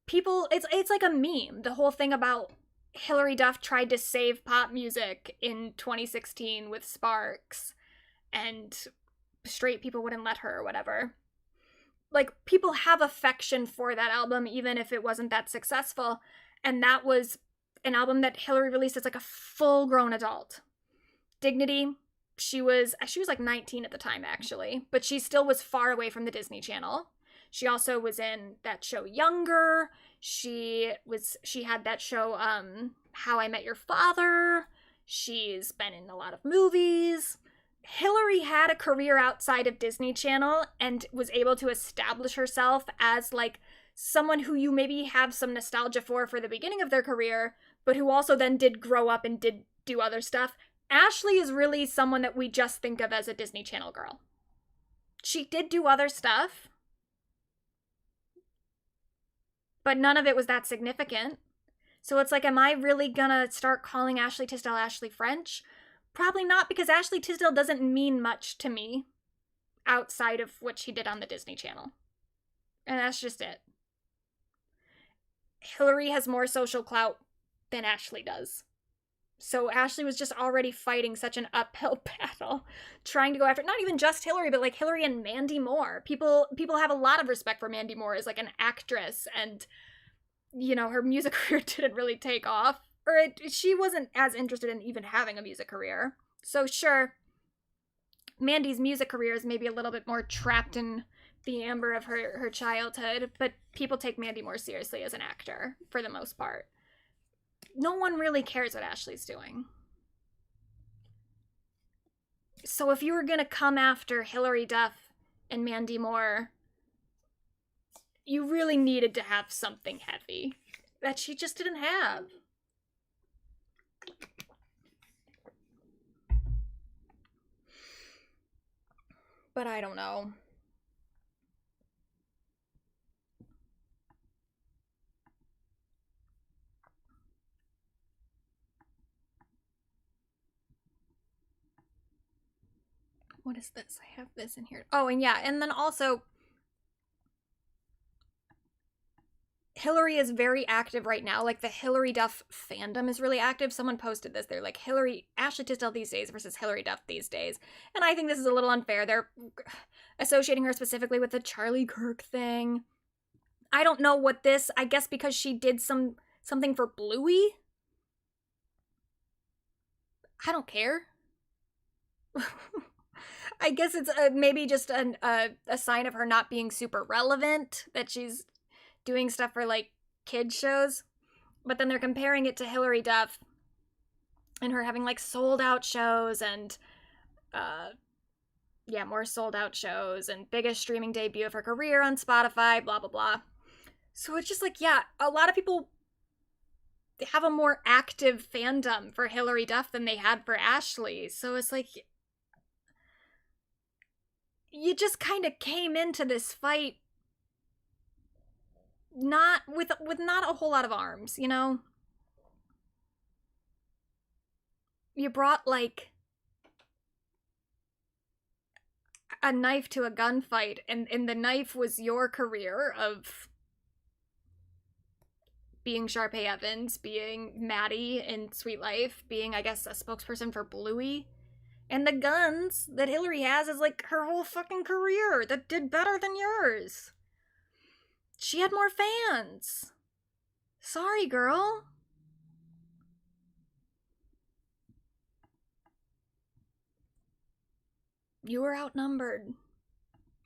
people, it's like a meme. The whole thing about Hilary Duff tried to save pop music in 2016 with Sparks, and straight people wouldn't let her or whatever. Like, people have affection for that album, even if it wasn't that successful. And that was an album that Hilary released as like a full-grown adult. Dignity, she was like 19 at the time, actually, but she still was far away from the Disney Channel. She also was in that show Younger. She had that show How I Met Your Father. She's been in a lot of movies. Hillary had a career outside of Disney Channel and was able to establish herself as like someone who you maybe have some nostalgia for the beginning of their career, but who also then did grow up and did do other stuff. Ashely is really someone that we just think of as a Disney Channel girl. She did do other stuff, but none of it was that significant. So it's like, am I really gonna start calling Ashely Tisdale Ashely French? Probably not, because Ashely Tisdale doesn't mean much to me outside of what she did on the Disney Channel. And that's just it. Hillary has more social clout than Ashely does. So Ashely was just already fighting such an uphill battle, trying to go after, not even just Hillary, but like Hillary and Mandy Moore. People have a lot of respect for Mandy Moore as like an actress, and, you know, her music career didn't really take off. Or she wasn't as interested in even having a music career. So sure, Mandy's music career is maybe a little bit more trapped in the amber of her childhood, but people take Mandy Moore seriously as an actor, for the most part. No one really cares what Ashely's doing. So if you were gonna come after Hilary Duff and Mandy Moore, you really needed to have something heavy that she just didn't have. But I don't know. What is this? I have this in here. Oh, and yeah, and then also, Hillary is very active right now. Like, the Hilary Duff fandom is really active. Someone posted this. They're like, Ashely Tisdale these days versus Hilary Duff these days. And I think this is a little unfair. They're associating her specifically with the Charlie Kirk thing. I don't know what this, I guess because she did something for Bluey? I don't care. I guess it's maybe just a sign of her not being super relevant, that she's doing stuff for, like, kid shows. But then they're comparing it to Hilary Duff and her having, like, sold-out shows and, more sold-out shows and biggest streaming debut of her career on Spotify, blah, blah, blah. So it's just like, yeah, a lot of people have a more active fandom for Hilary Duff than they had for Ashely. So it's like, you just kind of came into this fight not with not a whole lot of arms, you know? You brought, like, a knife to a gunfight, and the knife was your career of being Sharpay Evans, being Maddie in Sweet Life, being, I guess, a spokesperson for Bluey. And the guns that Hillary has is, like, her whole fucking career that did better than yours. She had more fans. Sorry, girl. You were outnumbered.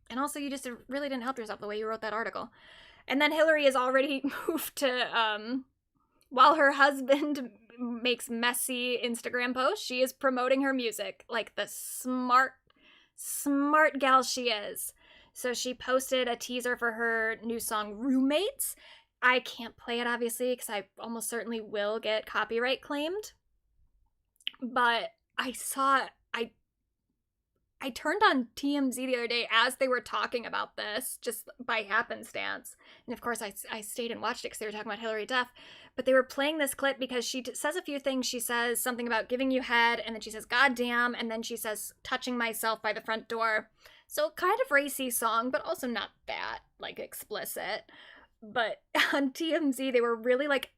And also, you just really didn't help yourself the way you wrote that article. And then Hillary has already moved to, while her husband makes messy Instagram posts, she is promoting her music like the smart gal she is. So she posted a teaser for her new song, Roommates. I can't play it, obviously, because I almost certainly will get copyright claimed. But I saw it. I turned on TMZ the other day as they were talking about this, just by happenstance. And of course, I stayed and watched it because they were talking about Hilary Duff. But they were playing this clip because she says a few things. She says something about giving you head, and then she says, "God damn," and then she says, "touching myself by the front door." So kind of racy song, but also not that, like, explicit. But on TMZ, they were really, like,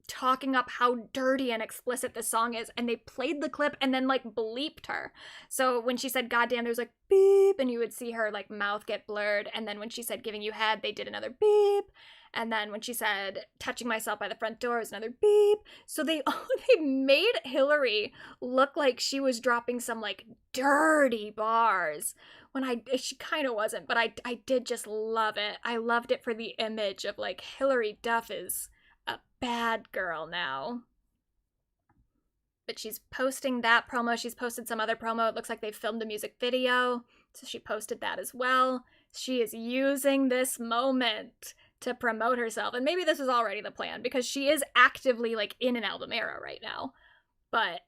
talking up how dirty and explicit this song is, and they played the clip and then like bleeped her. So when she said goddamn, there was like beep, and you would see her like mouth get blurred, and then when she said giving you head, they did another beep, and then when she said touching myself by the front door is another beep. So they made Hillary look like she was dropping some like dirty bars when she kind of wasn't, but I did just love it. I loved it for the image of like Hillary Duff is a bad girl now. But she's posting that promo. She's posted some other promo. It looks like they filmed a music video, so she posted that as well. She is using this moment to promote herself, and maybe this was already the plan because she is actively like in an album era right now, but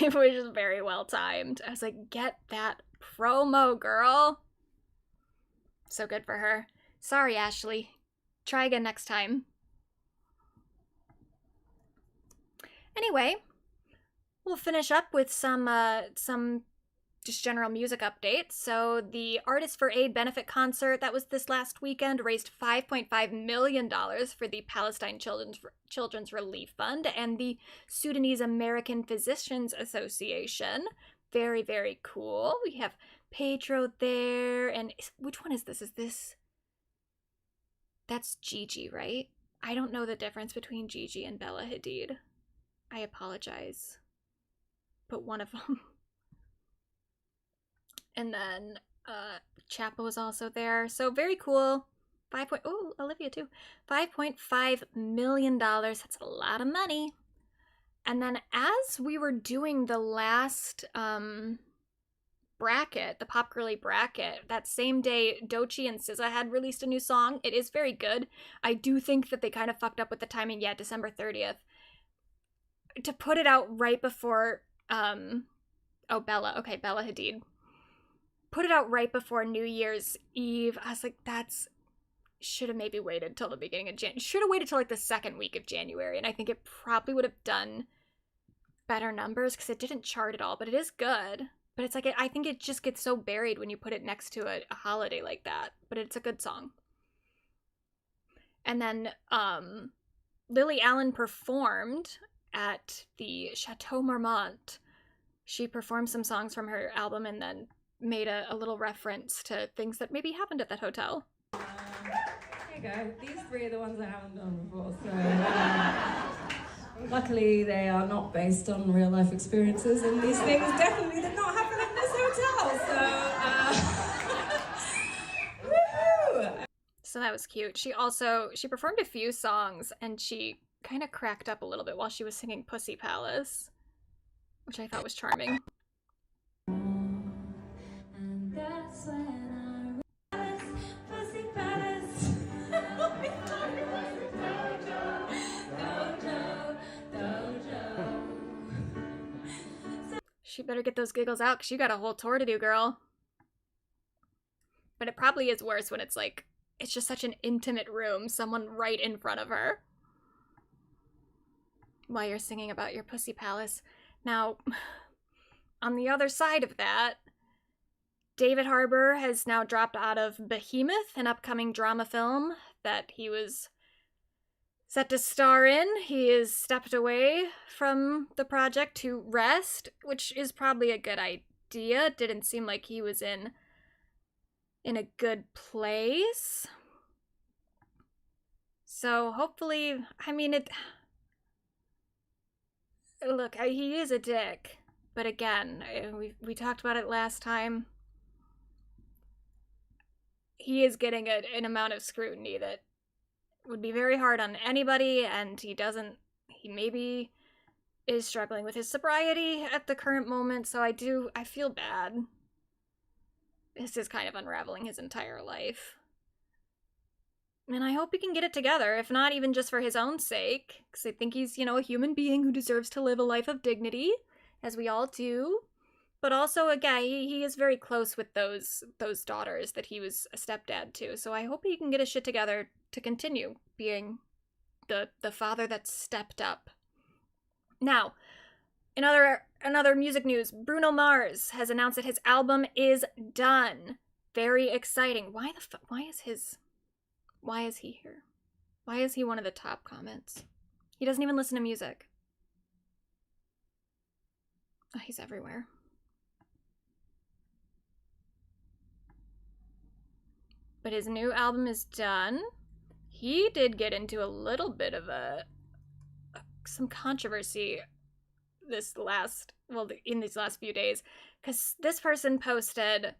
it was just very well timed. I was like, get that promo, girl. So good for her. Sorry, Ashely. Try again next time. Anyway, we'll finish up with some just general music updates. So the Artists for Aid benefit concert that was this last weekend raised $5.5 million for the Palestine Children's Relief Fund and the Sudanese American Physicians Association. Very, very cool. We have Pedro there, and which one is this? That's Gigi, right? I don't know the difference between Gigi and Bella Hadid. I apologize. But one of them. And then Chapo was also there. So very cool. Olivia too. $5.5 million. That's a lot of money. And then as we were doing the last bracket, the Pop Girly bracket, that same day Doechii and SZA had released a new song. It is very good. I do think that they kind of fucked up with the timing. Yeah, December 30th. To put it out right before Bella Hadid. Put it out right before New Year's Eve. I was like, should have maybe waited till the beginning of January. Should have waited till like the second week of January, and I think it probably would have done better numbers because it didn't chart at all, but it is good. But it's like, I think it just gets so buried when you put it next to a holiday like that, but it's a good song. And then Lily Allen performed at the Chateau Marmont. She performed some songs from her album and then made a little reference to things that maybe happened at that hotel. Hey guys, these three are the ones I haven't done before, so luckily they are not based on real life experiences, and these things definitely did not happen in this hotel, so woohoo! So that was cute. She performed a few songs, and she kind of cracked up a little bit while she was singing Pussy Palace, which I thought was charming. And that's when I realized Pussy Palace. She better get those giggles out because you got a whole tour to do, girl. But it probably is worse when it's like, it's just such an intimate room, someone right in front of her while you're singing about your Pussy Palace. Now, on the other side of that, David Harbour has now dropped out of Behemoth, an upcoming drama film that he was set to star in. He is stepped away from the project to rest, which is probably a good idea. It didn't seem like he was in a good place. So hopefully, I mean, look, he is a dick, but again, we talked about it last time. He is getting an amount of scrutiny that would be very hard on anybody, and he maybe is struggling with his sobriety at the current moment, so I feel bad. This is kind of unraveling his entire life. And I hope he can get it together, if not even just for his own sake, because I think he's, a human being who deserves to live a life of dignity, as we all do. But also, again, he is very close with those daughters that he was a stepdad to, so I hope he can get his shit together to continue being the father that stepped up. Now, in other music news, Bruno Mars has announced that his album is done. Very exciting. Why is he here? Why is he one of the top comments? He doesn't even listen to music. Oh, he's everywhere. But his new album is done. He did get into a little bit of some controversy in these last few days, because this person posted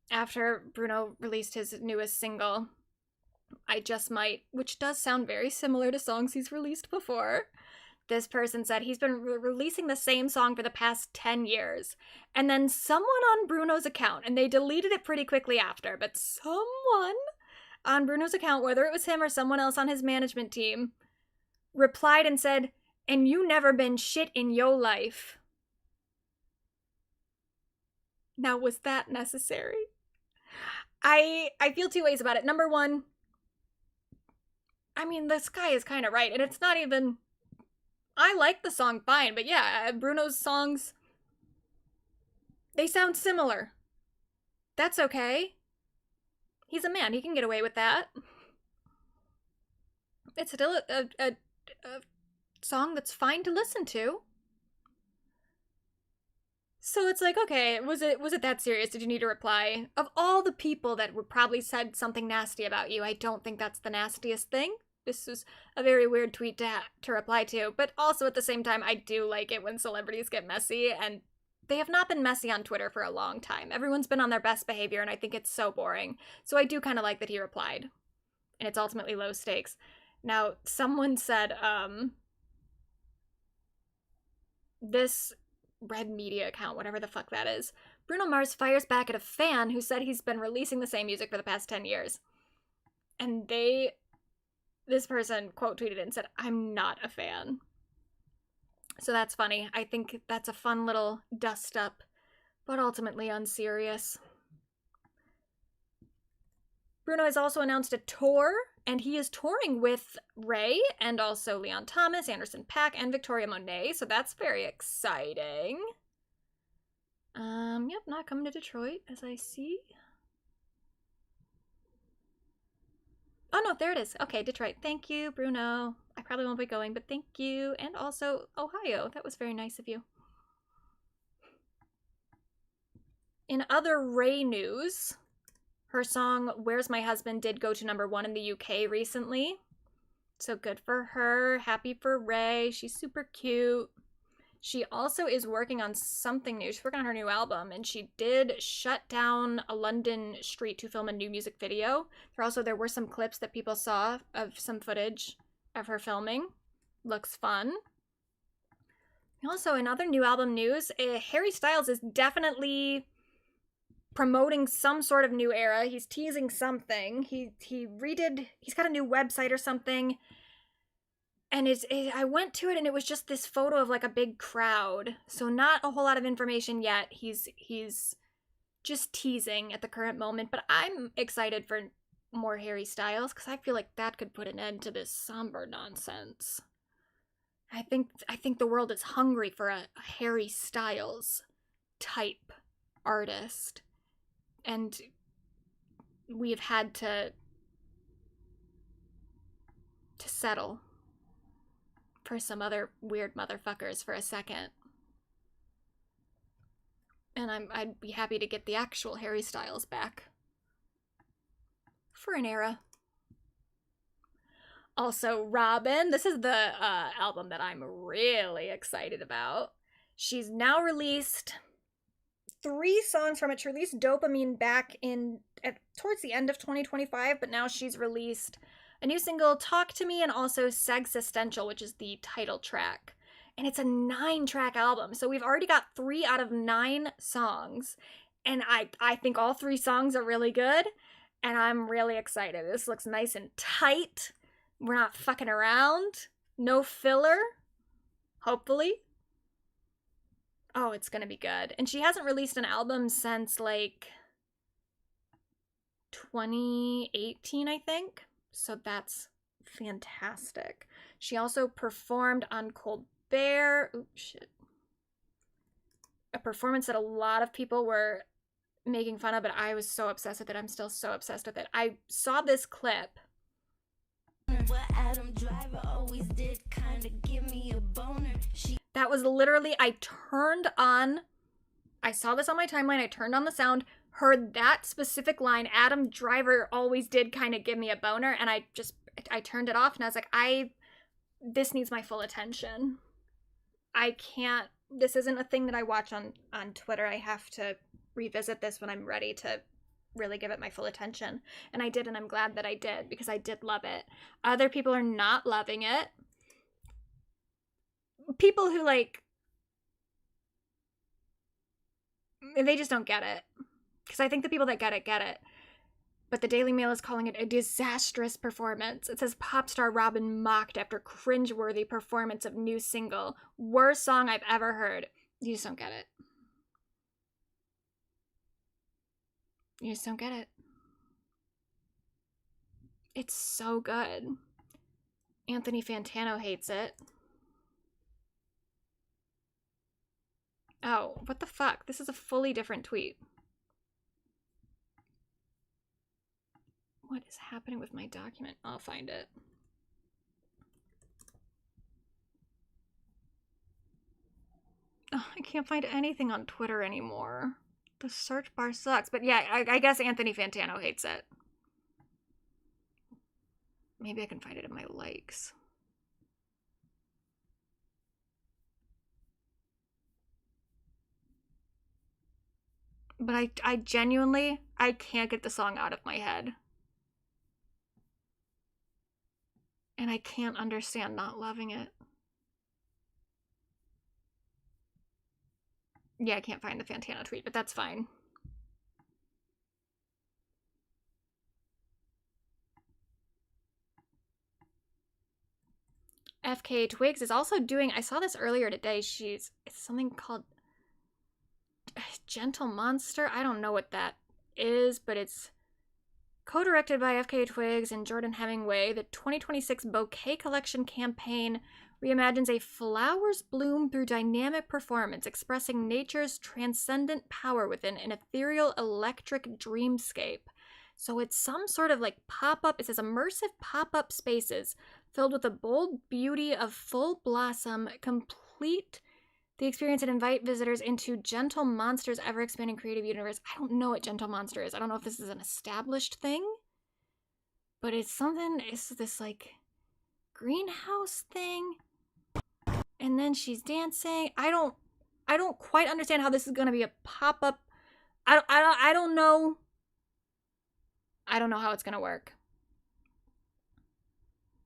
after Bruno released his newest single, I Just Might, which does sound very similar to songs he's released before. This person said he's been releasing the same song for the past 10 years. And then someone on Bruno's account, and they deleted it pretty quickly after, but someone on Bruno's account, whether it was him or someone else on his management team, replied and said, "And you never been shit in your life." Now, was that necessary? I feel two ways about it. Number one, I mean, this guy is kind of right, and it's not even... I like the song fine, but yeah, Bruno's songs, they sound similar. That's okay. He's a man, he can get away with that. It's still a song that's fine to listen to. So it's like, okay, was it that serious? Did you need a reply? Of all the people that would probably said something nasty about you, I don't think that's the nastiest thing. This was a very weird tweet to reply to, but also at the same time, I do like it when celebrities get messy, and they have not been messy on Twitter for a long time. Everyone's been on their best behavior, and I think it's so boring. So I do kind of like that he replied, and it's ultimately low stakes. Now, someone said, this Red Media account, whatever the fuck that is, Bruno Mars fires back at a fan who said he's been releasing the same music for the past 10 years. And this person quote tweeted and said, "I'm not a fan." So that's funny. I think that's a fun little dust up, but ultimately unserious. Bruno has also announced a tour, and he is touring with Ray and also Leon Thomas, Anderson .Paak, and Victoria Monet, so that's very exciting. Yep, not coming to Detroit, as I see. Oh no, there it is. Okay, Detroit. Thank you, Bruno. I probably won't be going, but thank you. And also Ohio. That was very nice of you. In other Ray news, her song Where's My Husband did go to #1 in the UK recently. So good for her. Happy for Ray. She's super cute. She also is working on something new. She's working on her new album, and she did shut down a London street to film a new music video. There were some clips that people saw of some footage of her filming. Looks fun. Also, in other new album news, Harry Styles is definitely promoting some sort of new era. He's teasing something. He's got a new website or something. And I went to it, and it was just this photo of like a big crowd. So not a whole lot of information yet. He's just teasing at the current moment. But I'm excited for more Harry Styles, because I feel like that could put an end to this somber nonsense. I think the world is hungry for a Harry Styles type artist. And we have had to settle for some other weird motherfuckers for a second. And I'd be happy to get the actual Harry Styles back for an era. Also, Robin, this is the album that I'm really excited about. She's now released 3 songs from it. She released Dopamine back towards the end of 2025, but now she's released a new single, Talk to Me, and also Sexistential, which is the title track. And it's a 9-track album, so we've already got 3 out of 9 songs. And I think all 3 songs are really good, and I'm really excited. This looks nice and tight. We're not fucking around. No filler. Hopefully. Oh, it's gonna be good. And she hasn't released an album since, like, 2018, I think. So that's fantastic. She also performed on Colbert. Oops, shit. A performance that a lot of people were making fun of, but I was so obsessed with it. I'm still so obsessed with it. I saw this clip That was literally, I saw this on my timeline, I turned on the sound, heard that specific line, Adam Driver always did kind of give me a boner, and I turned it off, and I was like, this needs my full attention. I can't, this isn't a thing that I watch on Twitter. I have to revisit this when I'm ready to really give it my full attention. And I did, and I'm glad that I did, because I did love it. Other people are not loving it. People who, like, they just don't get it. Because I think the people that get it. But the Daily Mail is calling it a disastrous performance. It says pop star Robin mocked after cringeworthy performance of new single. Worst song I've ever heard. You just don't get it. You just don't get it. It's so good. Anthony Fantano hates it. Oh, what the fuck? This is a fully different tweet. What is happening with my document? I'll find it. Oh, I can't find anything on Twitter anymore. The search bar sucks. But yeah, I guess Anthony Fantano hates it. Maybe I can find it in my likes. But I genuinely, I can't get the song out of my head. And I can't understand not loving it. Yeah, I can't find the Fantano tweet, but that's fine. FKA Twigs is also doing, I saw this earlier today, it's something called Gentle Monster. I don't know what that is, but it's co-directed by FKA Twigs and Jordan Hemingway. The 2026 Bouquet Collection campaign reimagines a flower's bloom through dynamic performance, expressing nature's transcendent power within an ethereal electric dreamscape. So it's some sort of like pop-up, it says immersive pop-up spaces filled with the bold beauty of full blossom, complete the experience and invite visitors into Gentle Monster's ever-expanding creative universe. I don't know what Gentle Monster is. I don't know if this is an established thing, but it's something, it's this like greenhouse thing. And then she's dancing. I don't quite understand how this is going to be a pop-up. I don't know. I don't know how it's going to work.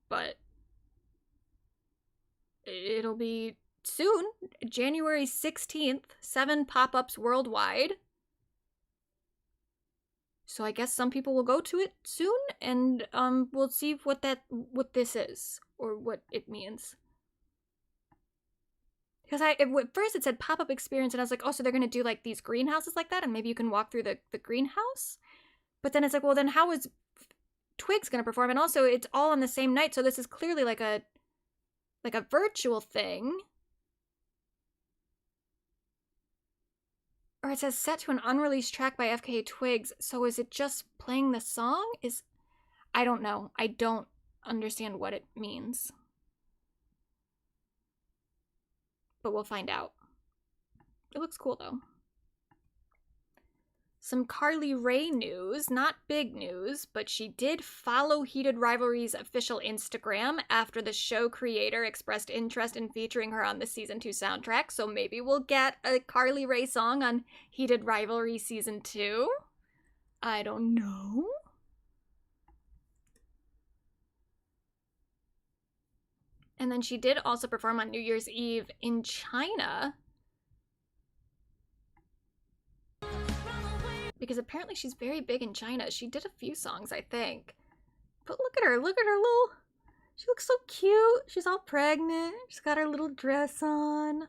But it'll be soon, January 16th, 7 pop-ups worldwide. So I guess some people will go to it soon, and we'll see what this is, or what it means. Because at first it said pop-up experience, and I was like, oh, so they're going to do like these greenhouses like that, and maybe you can walk through the greenhouse? But then it's like, well, then how is Twigs going to perform? And also, it's all on the same night, so this is clearly like a virtual thing. Or it says set to an unreleased track by FKA Twigs, so is it just playing the song? I don't know. I don't understand what it means. But we'll find out. It looks cool, though. Some Carly Rae news, not big news, but she did follow Heated Rivalry's official Instagram after the show creator expressed interest in featuring her on the Season 2 soundtrack, so maybe we'll get a Carly Rae song on Heated Rivalry Season 2. I don't know. And then she did also perform on New Year's Eve in China. Because apparently she's very big in China. She did a few songs, I think. But look at her little... She looks so cute. She's all pregnant. She's got her little dress on.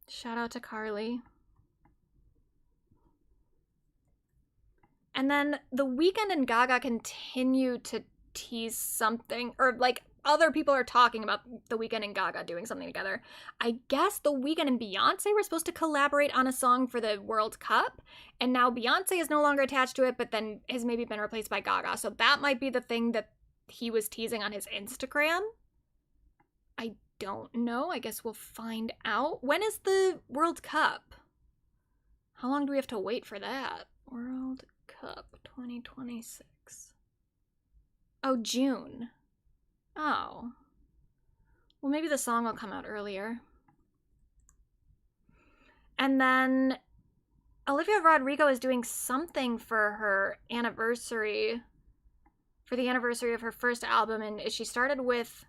Shout out to Carly. And then The Weeknd and Gaga continue to tease something, or like other people are talking about The Weeknd and Gaga doing something together. I guess The Weeknd and Beyonce were supposed to collaborate on a song for the World Cup, and now Beyonce is no longer attached to it, but then has maybe been replaced by Gaga. So that might be the thing that he was teasing on his Instagram. I don't know. I guess we'll find out. When is the World Cup? How long do we have to wait for that? World Cup 2026. Oh, June. Oh. Well, maybe the song will come out earlier. And then Olivia Rodrigo is doing something for her anniversary, for the anniversary of her first album, and she started with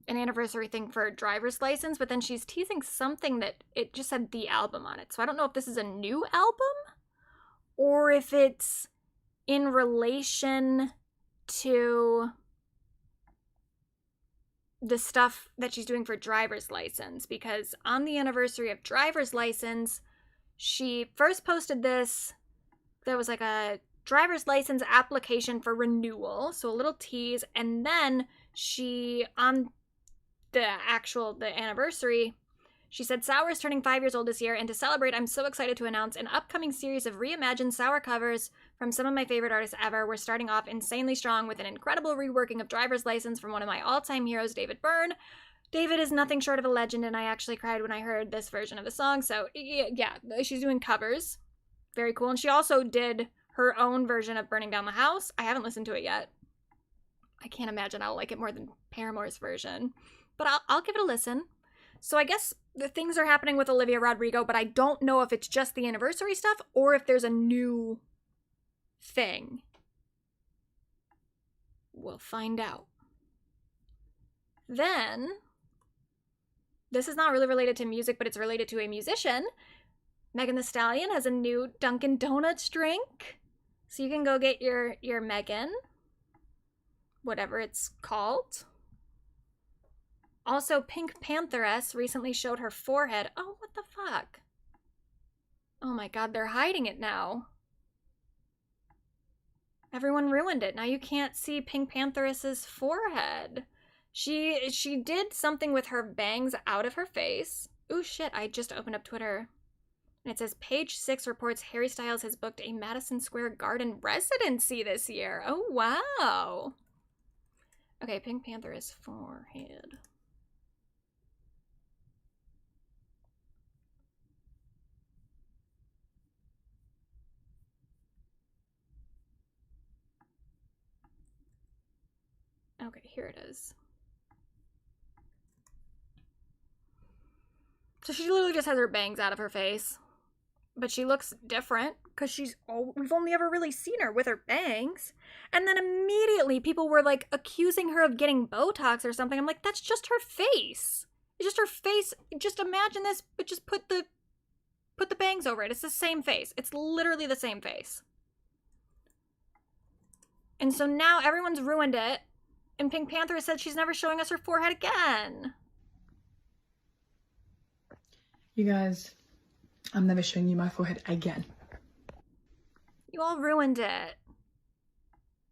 an anniversary thing for a driver's license, but then she's teasing something that it just said the album on it. So I don't know if this is a new album or if it's in relation to the stuff that she's doing for driver's license, because on the anniversary of driver's license, she first posted this. There was like a driver's license application for renewal, so a little tease, and then she, on the anniversary, she said, Sour is turning 5 years old this year, and to celebrate, I'm so excited to announce an upcoming series of reimagined Sour covers from some of my favorite artists ever. We're starting off insanely strong with an incredible reworking of Driver's License from one of my all-time heroes, David Byrne. David is nothing short of a legend, and I actually cried when I heard this version of the song, so yeah, she's doing covers. Very cool. And she also did her own version of Burning Down the House. I haven't listened to it yet. I can't imagine I'll like it more than Paramore's version, but I'll give it a listen. So I guess the things are happening with Olivia Rodrigo, but I don't know if it's just the anniversary stuff or if there's a new thing. We'll find out. Then, this is not really related to music, but it's related to a musician. Megan Thee Stallion has a new Dunkin' Donuts drink. So you can go get your Megan, whatever it's called. Also, Pink Pantheress recently showed her forehead. Oh, what the fuck? Oh my god, they're hiding it now. Everyone ruined it. Now you can't see Pink Pantheress's forehead. She did something with her bangs out of her face. Ooh, shit, I just opened up Twitter. And it says, Page 6 reports Harry Styles has booked a Madison Square Garden residency this year. Oh, wow. Okay, Pink Pantheress forehead. Okay, here it is. So she literally just has her bangs out of her face. But she looks different because we've only ever really seen her with her bangs. And then immediately people were like accusing her of getting Botox or something. I'm like, that's just her face. It's just her face. Just imagine this, but just put the bangs over it. It's the same face. It's literally the same face. And so now everyone's ruined it. And Pink Panther said she's never showing us her forehead again. You guys, I'm never showing you my forehead again. You all ruined it.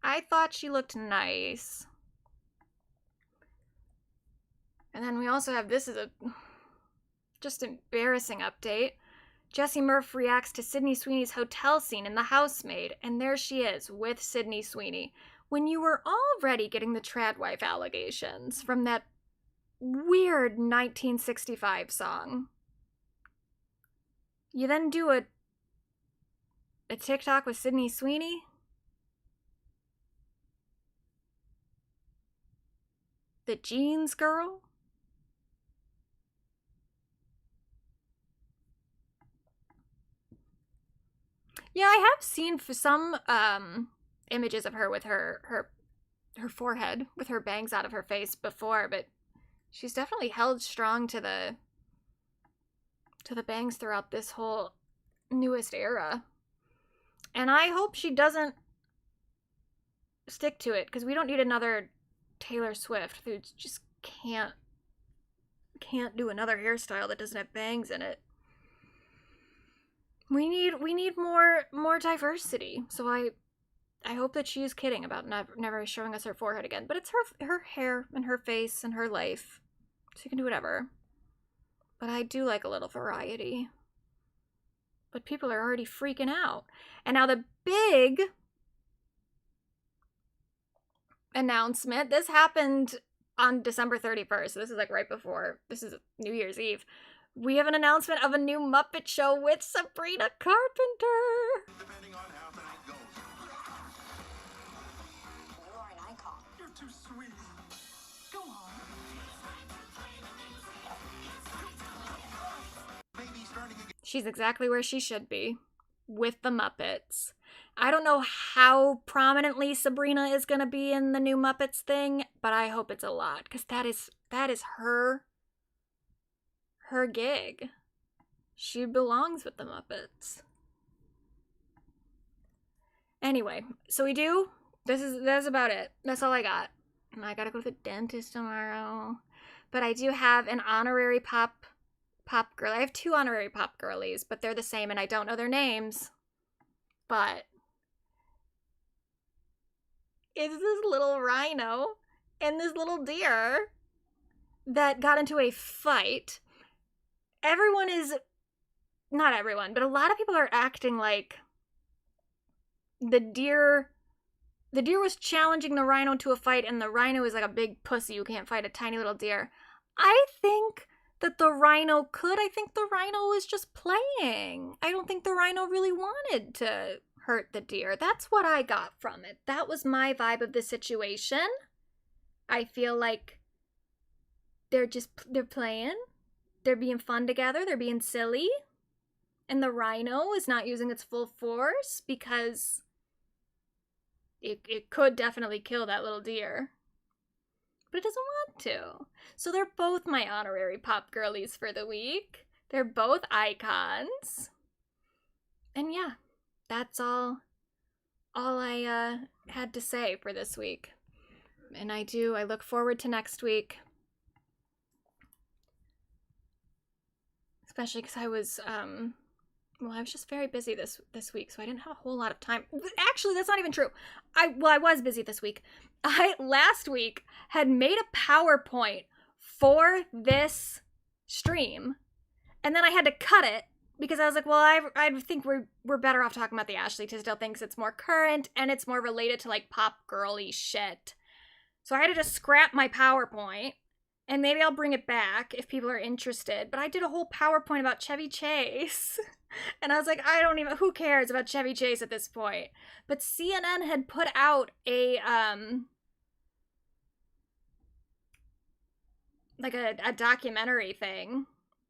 I thought she looked nice. And then we also have, this is a just embarrassing update. Jessie Murph reacts to Sydney Sweeney's hotel scene in The Housemaid, and there she is with Sydney Sweeney. When you were already getting the trad wife allegations from that weird 1965 song, you then do a TikTok with Sydney Sweeney? The Jeans Girl? Yeah, I have seen some images of her with her forehead, with her bangs out of her face before, but she's definitely held strong to the bangs throughout this whole newest era. And I hope she doesn't stick to it, because we don't need another Taylor Swift who just can't do another hairstyle that doesn't have bangs in it. We need more diversity. So I I hope that she is kidding about never showing us her forehead again. But it's her hair and her face and her life. She can do whatever. But I do like a little variety. But people are already freaking out. And now the big announcement. This happened on December 31st. So this is like right before. This is New Year's Eve. We have an announcement of a new Muppet show with Sabrina Carpenter. Depending on how that goes. You are an icon. You're too sweet. Go on. Baby starting again. She's exactly where she should be, with the Muppets. I don't know how prominently Sabrina is going to be in the new Muppets thing, but I hope it's a lot, because that is her gig. She belongs with the Muppets. Anyway, so that's about it. That's all I got. I gotta go to the dentist tomorrow. But I do have an honorary pop girl. I have 2 honorary pop girlies, but they're the same and I don't know their names. But it's this little rhino and this little deer that got into a fight. Not everyone, but a lot of people are acting like the deer was challenging the rhino to a fight and the rhino is like a big pussy who can't fight a tiny little deer. I think that the rhino could. I think the rhino was just playing. I don't think the rhino really wanted to hurt the deer. That's what I got from it. That was my vibe of the situation. I feel like they're playing. They're being fun together. They're being silly. And the rhino is not using its full force because it could definitely kill that little deer. But it doesn't want to. So they're both my honorary pop girlies for the week. They're both icons. And yeah, that's all I had to say for this week. And I look forward to next week. Especially because I was just very busy this week, so I didn't have a whole lot of time. Actually, that's not even true. I was busy this week. I last week had made a PowerPoint for this stream, and then I had to cut it because I was like, well, I think we're better off talking about the Ashely Tisdale thing because it's more current and it's more related to like pop girly shit. So I had to just scrap my PowerPoint. And maybe I'll bring it back if people are interested. But I did a whole PowerPoint about Chevy Chase. And I was like, who cares about Chevy Chase at this point? But CNN had put out a documentary thing.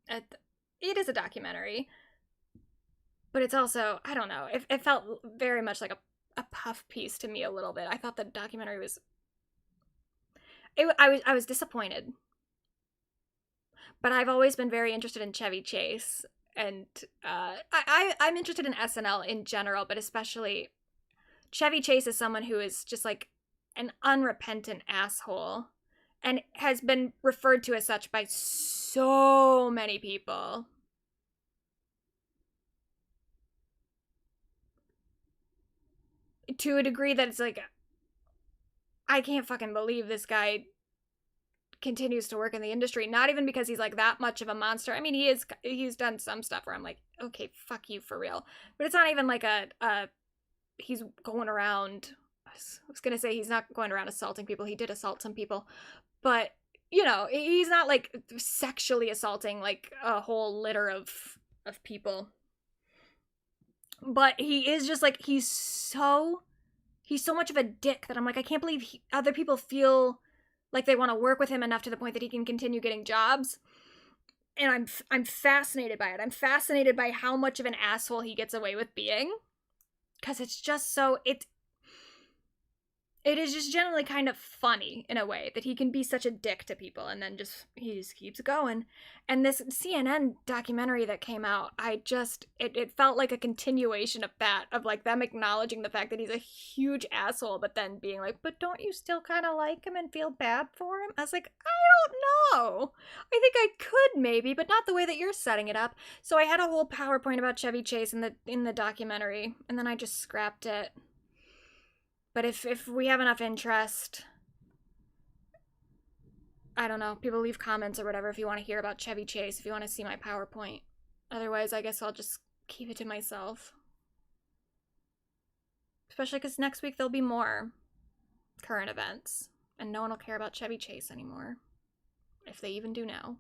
It is a documentary. But it's also, I don't know. It felt very much like a puff piece to me a little bit. I thought the documentary was... I was disappointed. But I've always been very interested in Chevy Chase. And I'm interested in SNL in general, but especially Chevy Chase is someone who is just like an unrepentant asshole and has been referred to as such by so many people. To a degree that it's like, I can't fucking believe this guy continues to work in the industry. Not even because he's like that much of a monster. I mean, he's done some stuff where I'm like, okay, fuck you for real. But it's not even like he's going around, I was gonna say he's not going around assaulting people. He did assault some people. But, you know, he's not like sexually assaulting like a whole litter of people. But he is just like, he's so much of a dick that I'm like, I can't believe other people feel like they want to work with him enough to the point that he can continue getting jobs. And I'm fascinated by it. I'm fascinated by how much of an asshole he gets away with being. Because it's just so, it is just generally kind of funny in a way that he can be such a dick to people and then he just keeps going. And this CNN documentary that came out, it felt like a continuation of that, of like them acknowledging the fact that he's a huge asshole, but then being like, but don't you still kind of like him and feel bad for him? I was like, I don't know. I think I could maybe, but not the way that you're setting it up. So I had a whole PowerPoint about Chevy Chase in the documentary, and then I just scrapped it. But if we have enough interest, I don't know, people leave comments or whatever if you want to hear about Chevy Chase, if you want to see my PowerPoint. Otherwise, I guess I'll just keep it to myself. Especially because next week there'll be more current events, and no one will care about Chevy Chase anymore, if they even do now.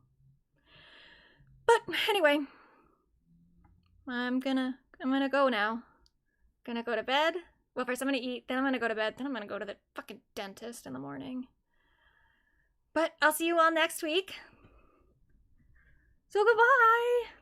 But anyway, I'm gonna go now. Gonna go to bed. Well, first I'm gonna eat, then I'm gonna go to bed, then I'm gonna go to the fucking dentist in the morning. But I'll see you all next week. So goodbye.